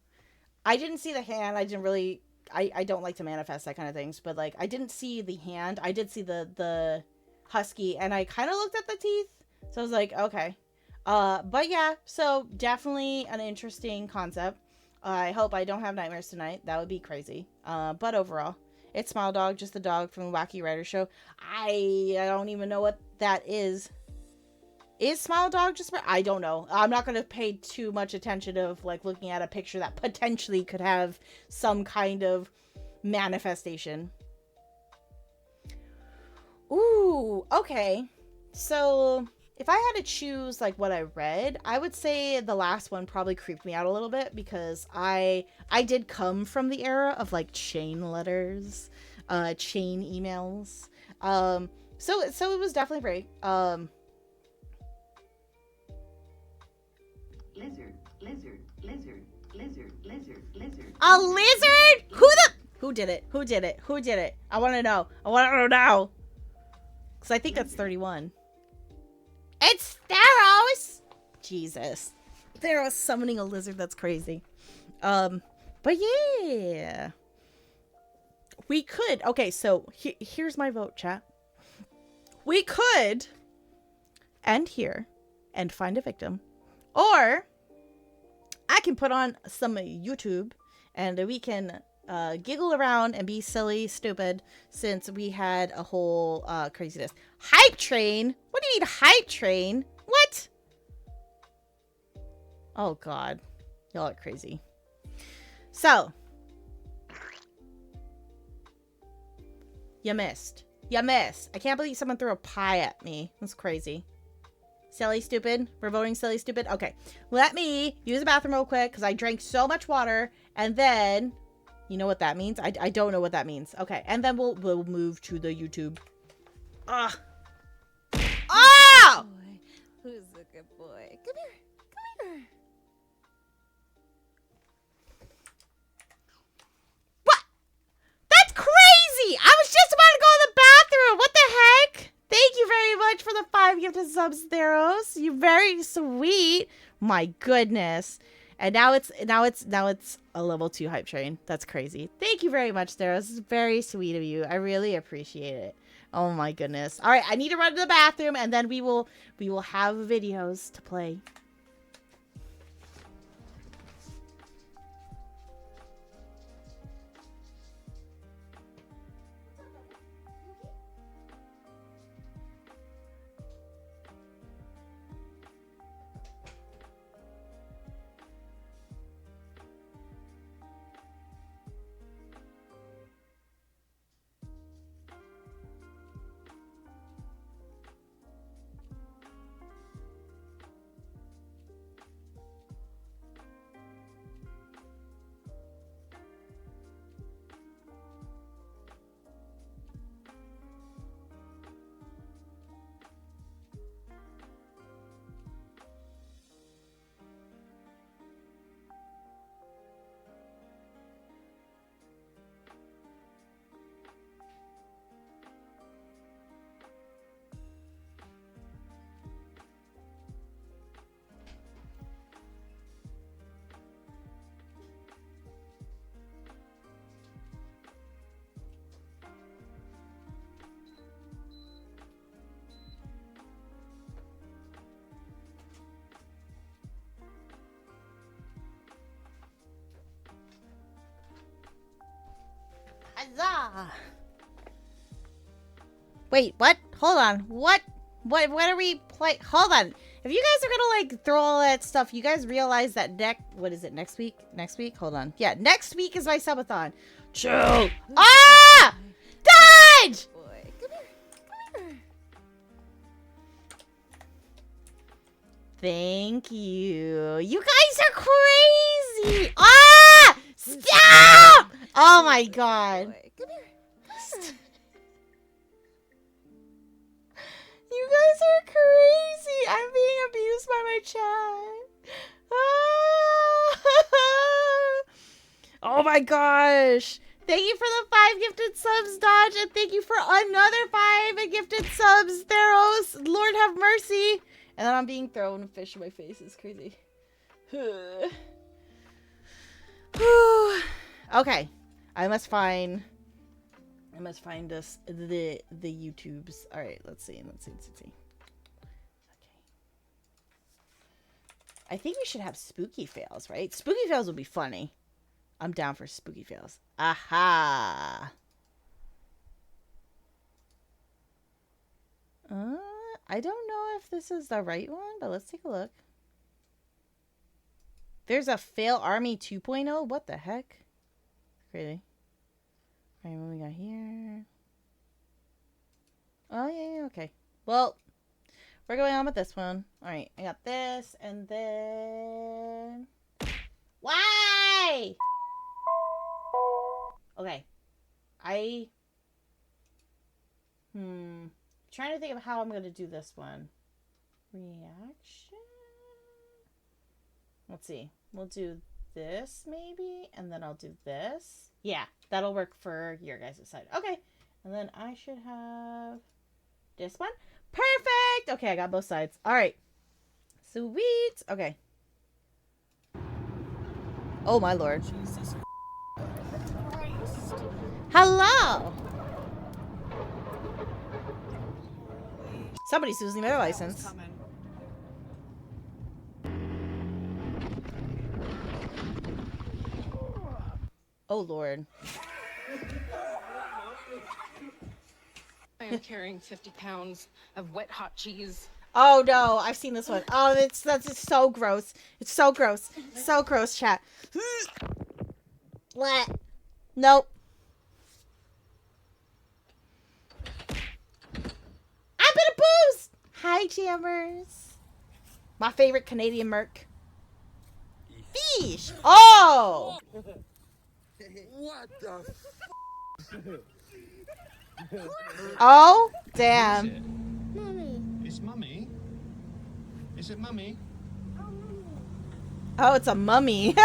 S1: didn't see the hand. I didn't really... I don't like to manifest that kind of things, but, like, I didn't see the hand. I did see the husky, and I kind of looked at the teeth. So I was like, okay. But yeah, so definitely an interesting concept. I hope I don't have nightmares tonight. That would be crazy. But overall, it's Smile Dog, just the dog from the Wacky Writer Show. I don't even know what that is. Is Smile Dog just... I don't know. I'm not going to pay too much attention of, like, looking at a picture that potentially could have some kind of manifestation. Ooh, okay. So... if I had to choose, like, what I read, I would say the last one probably creeped me out a little bit, because I did come from the era of, like, chain letters, chain emails. So it was definitely great.
S4: Lizard.
S1: A lizard? Who did it? I want to know. Now. Because I think that's 31. It's Theros! Jesus. Theros summoning a lizard, that's crazy. But yeah. We could... okay, so here's my vote, chat. We could end here and find a victim. Or I can put on some YouTube and we can giggle around and be silly, stupid, since we had a whole craziness. Hype train? What do you mean hype train? What? Oh god, y'all are crazy. So you missed. I can't believe someone threw a pie at me. That's crazy. Silly stupid. We're voting silly stupid. Okay, let me use the bathroom real quick because I drank so much water, and then you know what that means? I don't know what that means. Okay, and then we'll move to the YouTube. Ah! Oh!
S5: Who's a good boy? Come here.
S1: What? That's crazy! I was just about to go in the bathroom. What the heck? Thank you very much for the 5 gifted subs, Theros. You're very sweet. My goodness. And now it's a level 2 hype train. That's crazy. Thank you very much, Theros. This is very sweet of you. I really appreciate it. Oh my goodness. All right, I need to run to the bathroom, and then we will have videos to play. Huzzah! Wait, what? Hold on. What are we play? Hold on. If you guys are gonna like throw all that stuff, you guys realize that what is it, next week? Next week? Hold on. Yeah, next week is my subathon. Chill. Ah! Dodge!
S5: Boy, come here. Come here.
S1: Thank you. You guys are crazy. Ah! Stop! Oh my god.
S5: Boy, come here.
S1: You guys are crazy. I'm being abused by my chat. Ah! Oh my gosh. Thank you for the 5 gifted subs, Dodge, and thank you for another 5 gifted subs, Theros. Lord have mercy. And then I'm being thrown fish in my face. It's crazy. Okay. I must find us the YouTubes. All right, let's see. Okay. I think we should have spooky fails, right? Spooky fails will be funny. I'm down for spooky fails. Aha. I don't know if this is the right one, but let's take a look. There's a fail army 2.0. What the heck? Crazy. All right, what we got here? Oh, yeah, okay. Well, we're going on with this one. All right, I got this, and then... Why? Okay. Trying to think of how I'm going to do this one. Reaction? Let's see. We'll do this, maybe, and then I'll do this. Yeah, that'll work for your guys' side. Okay, and then I should have this one. Perfect! Okay, I got both sides. All right. Sweet. Okay. Oh, my lord.
S2: Jesus Christ.
S1: Hello! Somebody's losing their license. Oh, Lord.
S4: I am carrying 50 pounds of wet hot cheese.
S1: Oh, no. I've seen this one. Oh, that's just so gross. It's so gross. So gross, chat. What? Nope. I've been abused! Hi, jammers. My favorite Canadian merc. Fish! Oh!
S6: What the
S1: Oh, damn.
S6: It's mummy. Is it mummy?
S1: Oh, it's a mummy.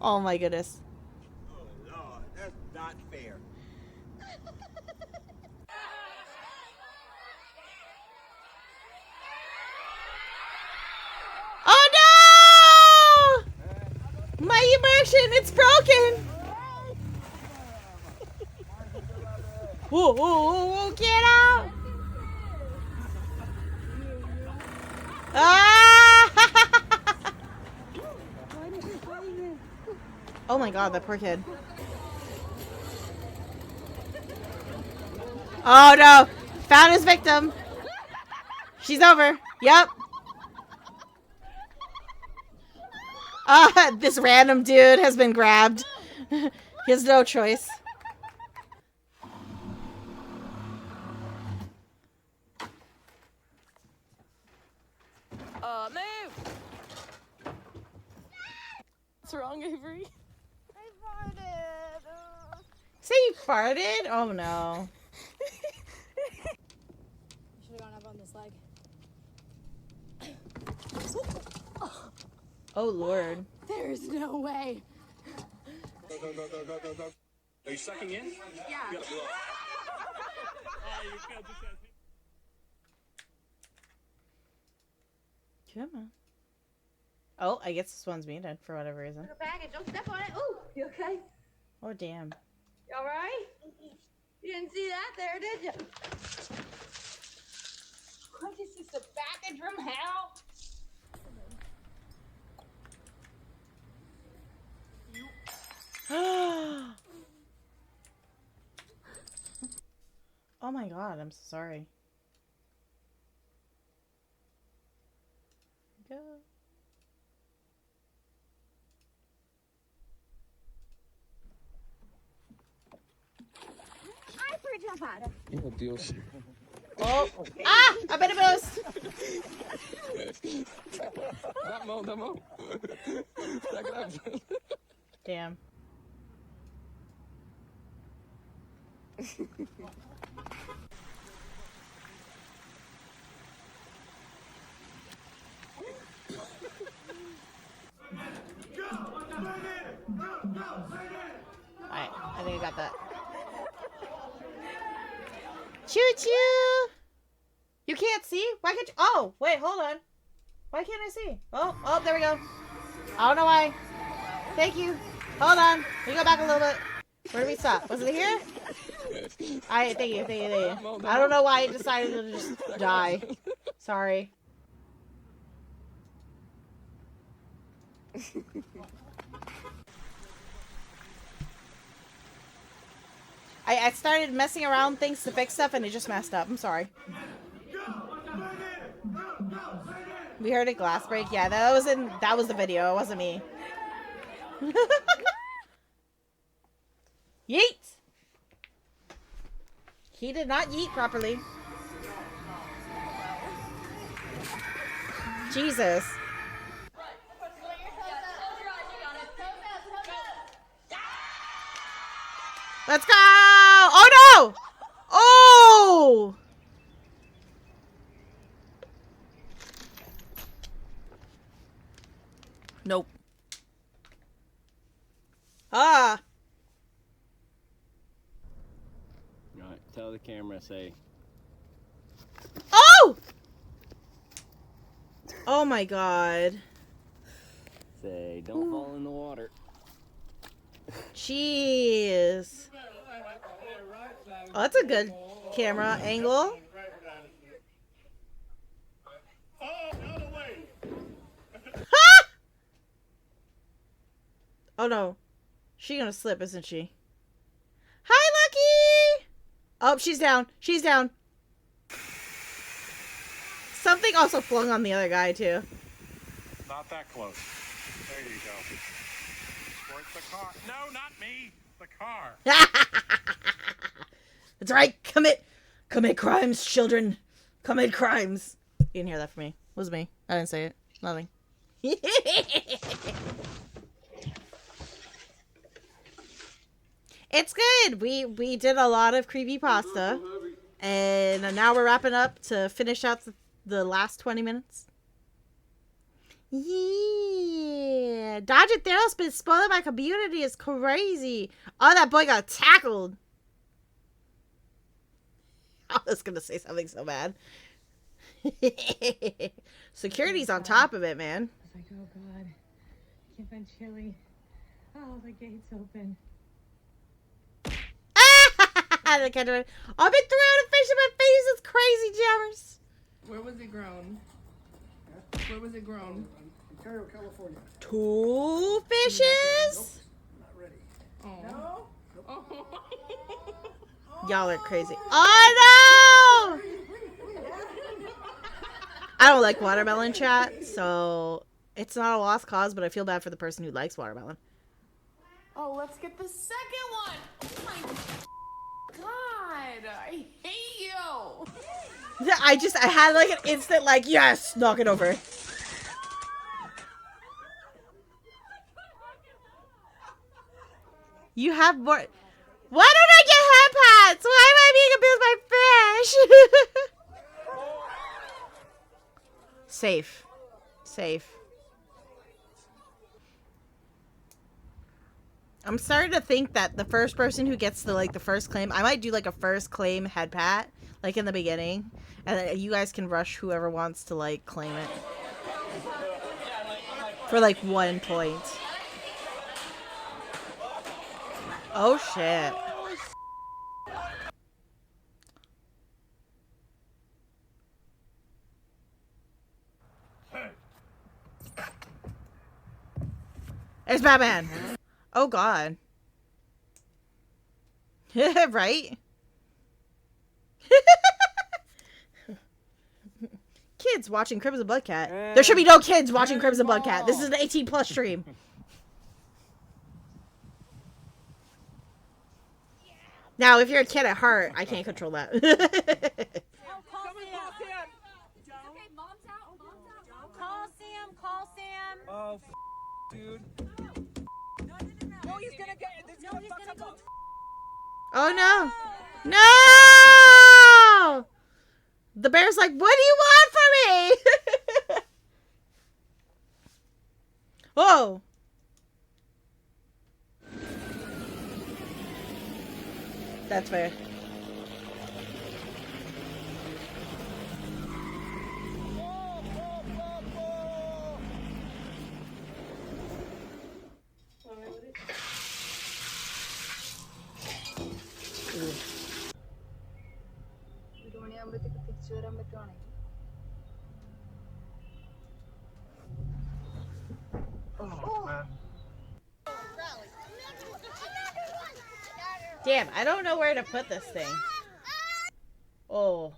S1: Oh, my goodness.
S6: Oh, Lord, that's not fair.
S1: Oh, no! My immersion, it's broken. Whoa, whoa, whoa, get out! Ah! Oh my god, that poor kid. Oh no! Found his victim. She's over. Yep. This random dude has been grabbed. He has no choice.
S4: Move! What's wrong, Avery?
S5: I farted.
S1: Say you farted? Oh no.
S5: Should have gone up on this leg.
S1: Oh lord.
S5: There's no way.
S3: Are you sucking in?
S5: Yeah.
S1: Come on. Oh, I guess this one's muted for whatever reason.
S7: Look back and don't step on it. Ooh, you okay?
S1: Oh damn.
S7: You all right? You didn't see that there, did you? What is this, a package from hell?
S1: Oh my god, I'm so sorry. Go.
S6: Oh, Dios.
S1: Oh! Ah! A bit of boost!
S6: Damo. Back it up.
S1: Damn. Alright, I think I got that. Choo-choo! You can't see? Why can't you? Oh, wait, hold on. Why can't I see? Oh, there we go. I don't know why. Thank you. Hold on. We go back a little bit. Where did we stop? Was it here? Alright, thank you. I don't know why I decided to just die. Sorry. I started messing around things to fix stuff and it just messed up. I'm sorry. We heard a glass break. Yeah, that was the video. It wasn't me. Yeet! He did not yeet properly. Jesus. Let's go! Oh no! Oh! Nope. Ah!
S8: Alright, tell the camera, say.
S1: Oh! Oh my god.
S8: Say, don't fall in the water.
S1: Jeez. Oh, that's a good camera angle. Ha! Oh no. She's gonna slip, isn't she? Hi, Lucky! Oh, she's down. She's down. Something also flung on the other guy, too.
S9: Not that close. There you go. Squirt the car. No, not me. The car.
S1: That's right. Commit crimes, children. Commit crimes. You didn't hear that from me. It was me. I didn't say it. Nothing. It's good. We did a lot of creepypasta. And now we're wrapping up to finish out the last 20 minutes. Yeah. Dodge it, Theros been spoiled by community is crazy. Oh, that boy got tackled. I was going to say something so bad. Security's on top of it, man.
S4: I was like, oh god, I can't find Chili. Oh, the gate's open.
S1: I've been through out of fish in my face. It's crazy, jammers.
S7: Where was it grown? Where was it grown?
S2: Ontario, California.
S1: 2 fishes?
S2: Not ready.
S7: Oh.
S2: No?
S7: Oh.
S1: Y'all are crazy. Oh, no! I don't like watermelon, chat, so it's not a lost cause, but I feel bad for the person who likes watermelon.
S7: Oh, let's get the second one. Oh my god, I hate you.
S1: I had like an instant like, yes, knock it over. You have more. Why don't I get head pats? Why am I being abused by fish? Safe. I'm starting to think that the first person who gets the first claim, I might do like a first claim head pat, like in the beginning, and then you guys can rush whoever wants to like claim it for like 1 point. Oh shit. It's Batman. Oh god. Right? Kids watching Crimson Blood Cat. There should be no kids watching Crimson Blood Cat. This is an 18+ stream. Now, if you're a kid at heart, I can't control that.
S5: Okay, mom's out. Call Sam. Call Sam.
S6: Oh, dude. No, he's gonna get it. This gonna fuck up.
S1: Oh no! No! The bear's like, what do you want from me? Whoa! That's fair. Damn, I don't know where to put this thing. Oh,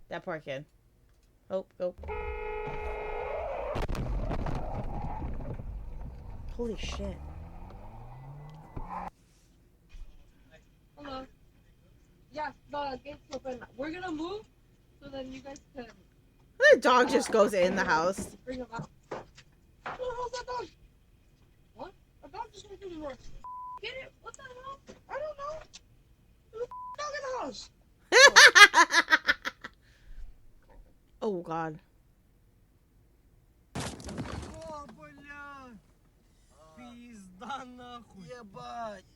S1: that poor kid. Oh, oh. Holy shit.
S4: Hello. Yeah, the gate's open. We're gonna move so then you guys can
S1: The dog just goes in the house.
S4: bring him out. What the hell's that dog? What? A dog just went through the door. Get it? What the hell? I don't know. There's a dog in the house.
S1: Oh god.
S6: О, бля. Пизда нахуй. Ебать.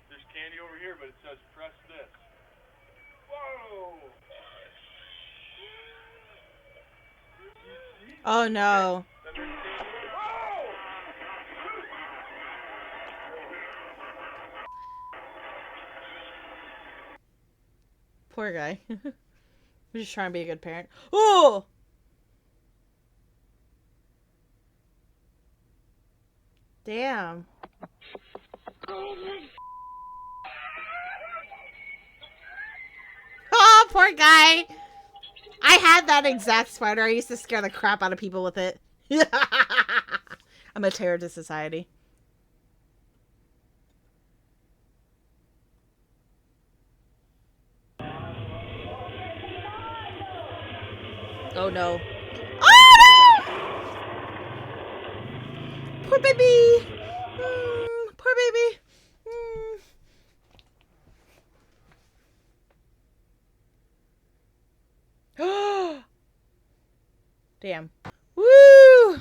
S9: There's candy over here, but it says press this. Whoa!
S1: Oh no.
S9: Then there's candy. Whoa!
S1: Poor guy. We're just trying to be a good parent. Oh! Damn. Oh, poor guy. I had that exact spider. I used to scare the crap out of people with it. I'm a terror to society. Oh no. Oh no! Poor baby. Poor baby. Damn. Woo!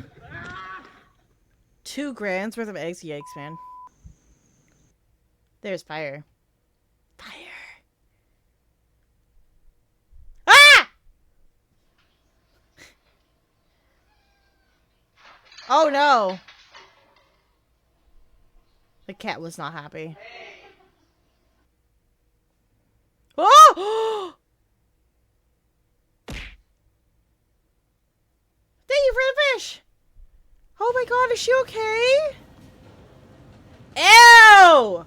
S1: 2 grams worth of eggs. Yikes, man. There's fire. Fire. Ah! Oh no. The cat was not happy. Oh! Thank you for the fish. Oh my god, is she okay? Ew!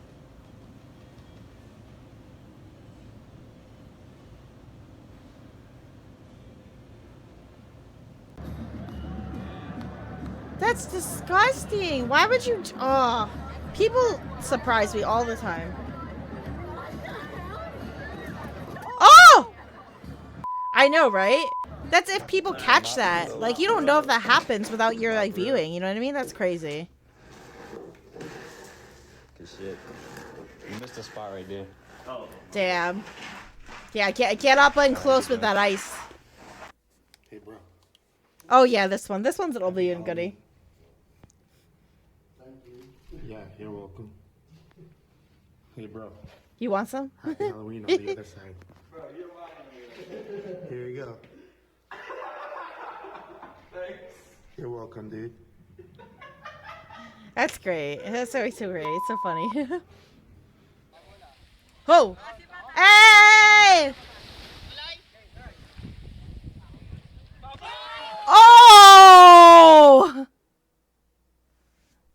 S1: That's disgusting. Why would you... Oh, people surprise me all the time. Oh! I know, right? That's if people catch that. Like, you don't know if that happens without your, like, viewing. You know what I mean? That's crazy.
S8: Good shit. You missed a spot right there. Oh.
S1: Damn. Yeah, get up and close with that ice.
S2: Hey, bro.
S1: Oh, yeah, this one. This one's an oldie and goodie.
S2: Yeah, you're welcome. Hey, bro.
S1: You want some?
S2: Happy Halloween on the other side. Here you go. Thanks. You're welcome, dude.
S1: That's great. That's so great. It's so funny. Oh! Hey! Oh!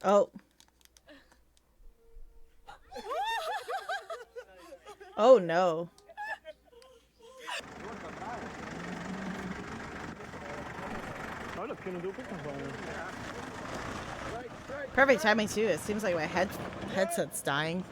S1: Oh. Oh no. Perfect timing too. It seems like my headset's dying.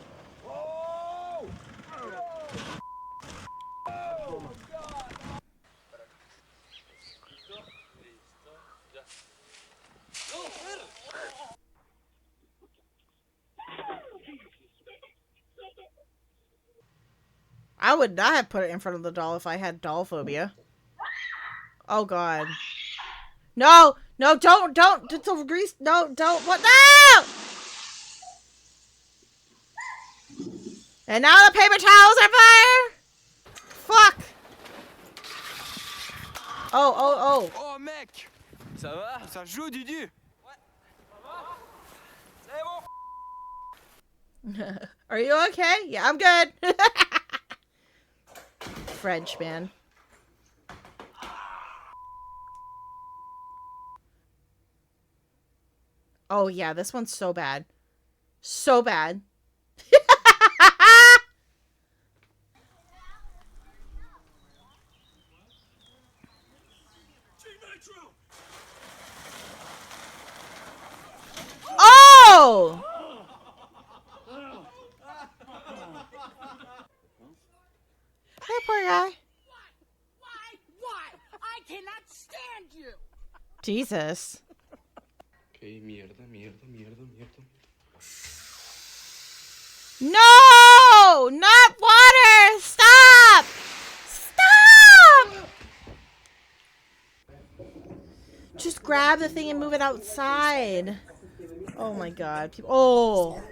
S1: I would not have put it in front of the doll if I had doll phobia. Oh god. No! No, don't! Grease! No, don't! What? No! And now the paper towels are fire! Fuck! Oh.
S6: Oh mec! Ça va? Ça joue Dudu?
S1: Are you okay? Yeah, I'm good. French, man. Oh yeah, this one's so bad. So bad. Oh! Hey, poor guy.
S4: Why? I cannot stand you!
S1: Jesus.
S2: Okay, mierda.
S1: No! Not water! Stop! Stop! Just grab the thing and move it outside. Oh my god. Oh.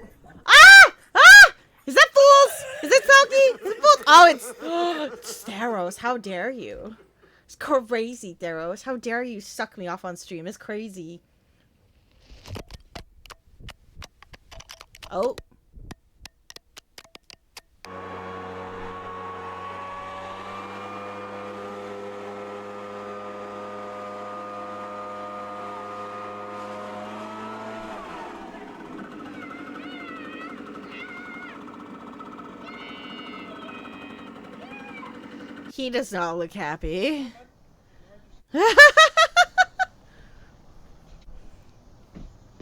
S1: Ah! Ah! Is that Fools? Is it Selkie? Is it Fools? Oh, it's Theros. How dare you? It's crazy, Theros. How dare you suck me off on stream? It's crazy. Oh. He does not look happy.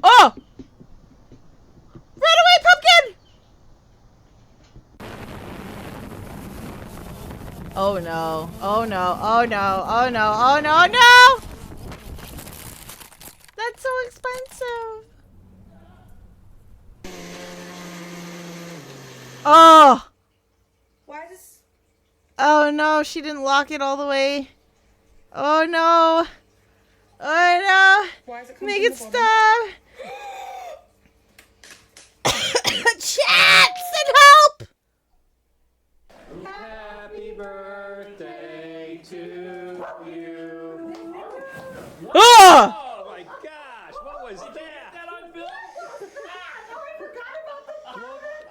S1: Oh! Run away, pumpkin! Oh no. Oh no. Oh no. Oh no. Oh no. Oh no! That's so expensive. Oh!
S7: Why does...
S1: Oh no, she didn't lock it all the way. Oh no. Oh no.
S7: Why is it
S1: Make it stop. Chat, send help.
S8: Happy birthday to you.
S1: Oh!
S8: Oh my gosh, what was that?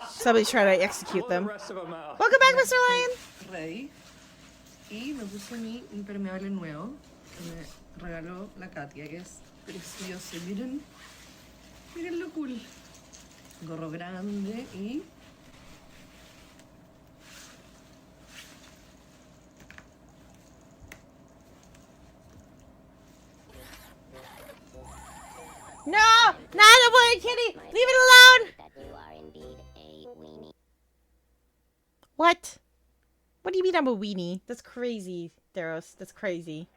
S1: Somebody's trying to execute them.
S8: The rest of them out.
S1: Welcome back, Mr. Lion.
S10: Ready. Y me puse mi impermeable nuevo que me regaló la Katia, que es precioso. Miren, miren lo cool. Gorro grande y
S1: No, not a wood kitty. Leave it alone.
S11: That you are indeed a weenie.
S1: What? What do you mean I'm a weenie? That's crazy, Theros. That's crazy.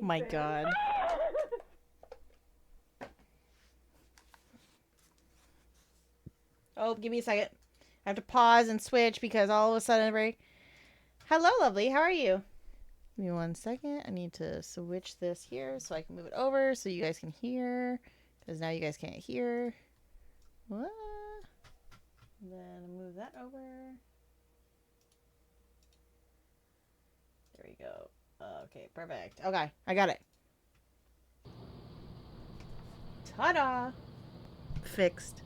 S1: My god. Oh, give me a second. I have to pause and switch because all of a sudden Hello, lovely. How are you? Give me 1 second. I need to switch this here so I can move it over so you guys can hear. Because now you guys can't hear. What? Then move that over. There we go. Okay, perfect. Okay, I got it. Ta-da! Fixed.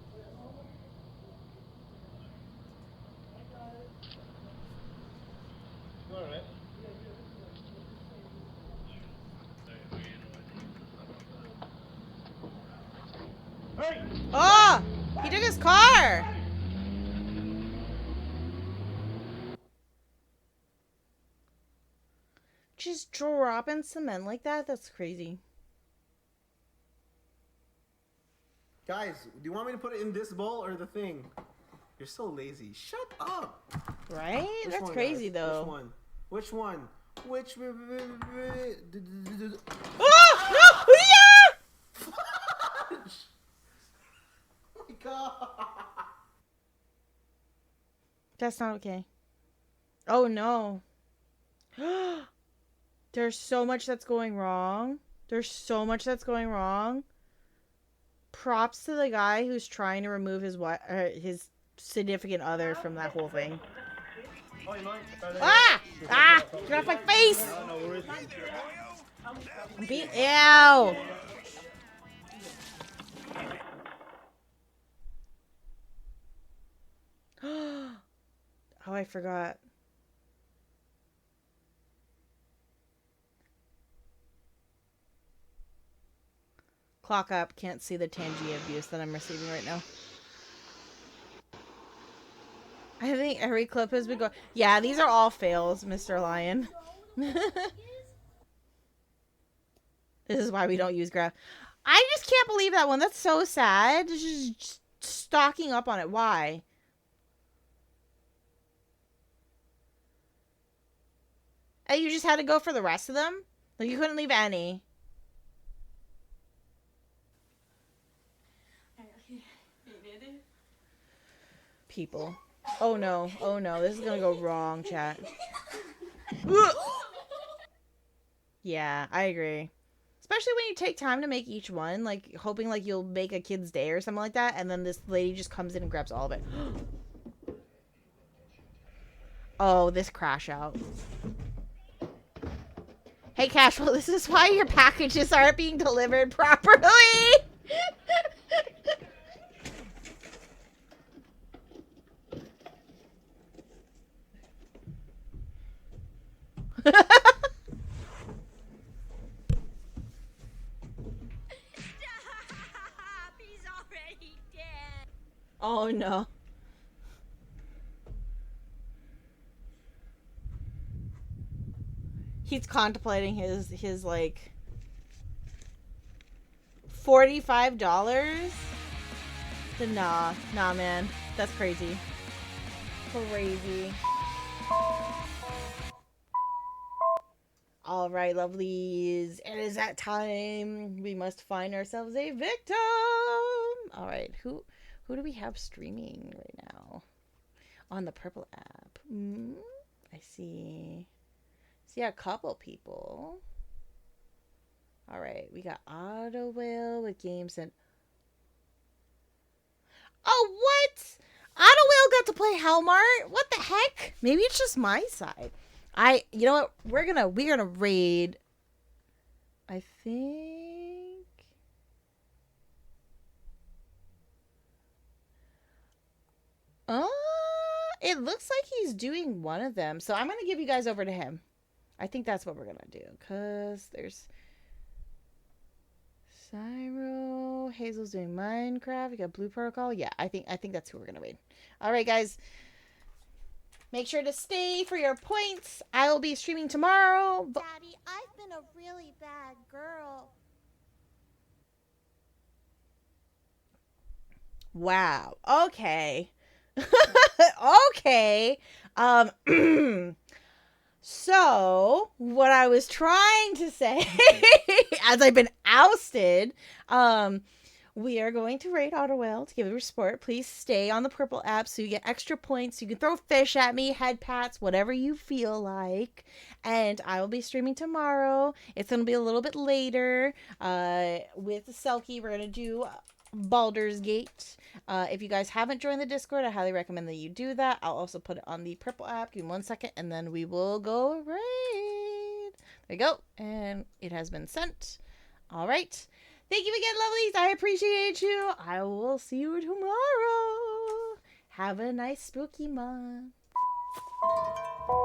S1: Oh! He took his car! Just dropping cement like that? That's crazy.
S12: Guys, do you want me to put it in this bowl or the thing? You're so lazy. Shut up!
S1: Right?
S12: Which
S1: That's
S12: one,
S1: crazy,
S12: guys?
S1: though.
S12: Which one? Which one?
S1: Oh! No! Yeah!
S12: Oh my god!
S1: That's not okay. Oh, no. There's so much that's going wrong. There's so much that's going wrong. Props to the guy who's trying to remove his significant other from that whole thing. Ah! Ah! Get off my face! Ew! Oh, I forgot. Clock up. Can't see the Tangy abuse that I'm receiving right now. I think every clip has been going. Yeah, these are all fails, Mr. Lion. This is why we don't use graph. I just can't believe that one. That's so sad. Just stocking up on it. Why? And you just had to go for the rest of them? Like, you couldn't leave any. People. Oh no. Oh no. This is gonna go wrong, chat. Yeah, I agree. Especially when you take time to make each one, like hoping like you'll make a kid's day or something like that, and then this lady just comes in and grabs all of it. Oh, this crash out. Hey, Cashflow, this is why your packages aren't being delivered properly.
S5: He's already dead.
S1: Oh no. He's contemplating his like $45. Nah, man. That's crazy. Crazy. All right, lovelies. It is that time. We must find ourselves a victim. All right, who do we have streaming right now on the Purple app? I see a couple people. All right, we got Auto Whale with games and oh, what? Auto Whale got to play Hellmart? What the heck? Maybe it's just my side. You know what? We're gonna raid. I think. It looks like he's doing one of them. So I'm gonna give you guys over to him. I think that's what we're gonna do. Cause there's Cyro, Hazel's doing Minecraft. We got Blue Protocol. Yeah, I think that's who we're gonna raid. All right, guys. Make sure to stay for your points. I will be streaming tomorrow.
S5: Daddy, I've been a really bad girl.
S1: Wow. Okay. Okay. So, what I was trying to say, as I've been ousted, we are going to raid Auto Whale to give it support. Please stay on the Purple app so you get extra points. You can throw fish at me, head pats, whatever you feel like. And I will be streaming tomorrow. It's going to be a little bit later. With Selkie, we're going to do Baldur's Gate. If you guys haven't joined the Discord, I highly recommend that you do that. I'll also put it on the Purple app. Give me 1 second, and then we will go raid. There you go. And it has been sent. All right. Thank you again, lovelies. I appreciate you. I will see you tomorrow. Have a nice spooky month.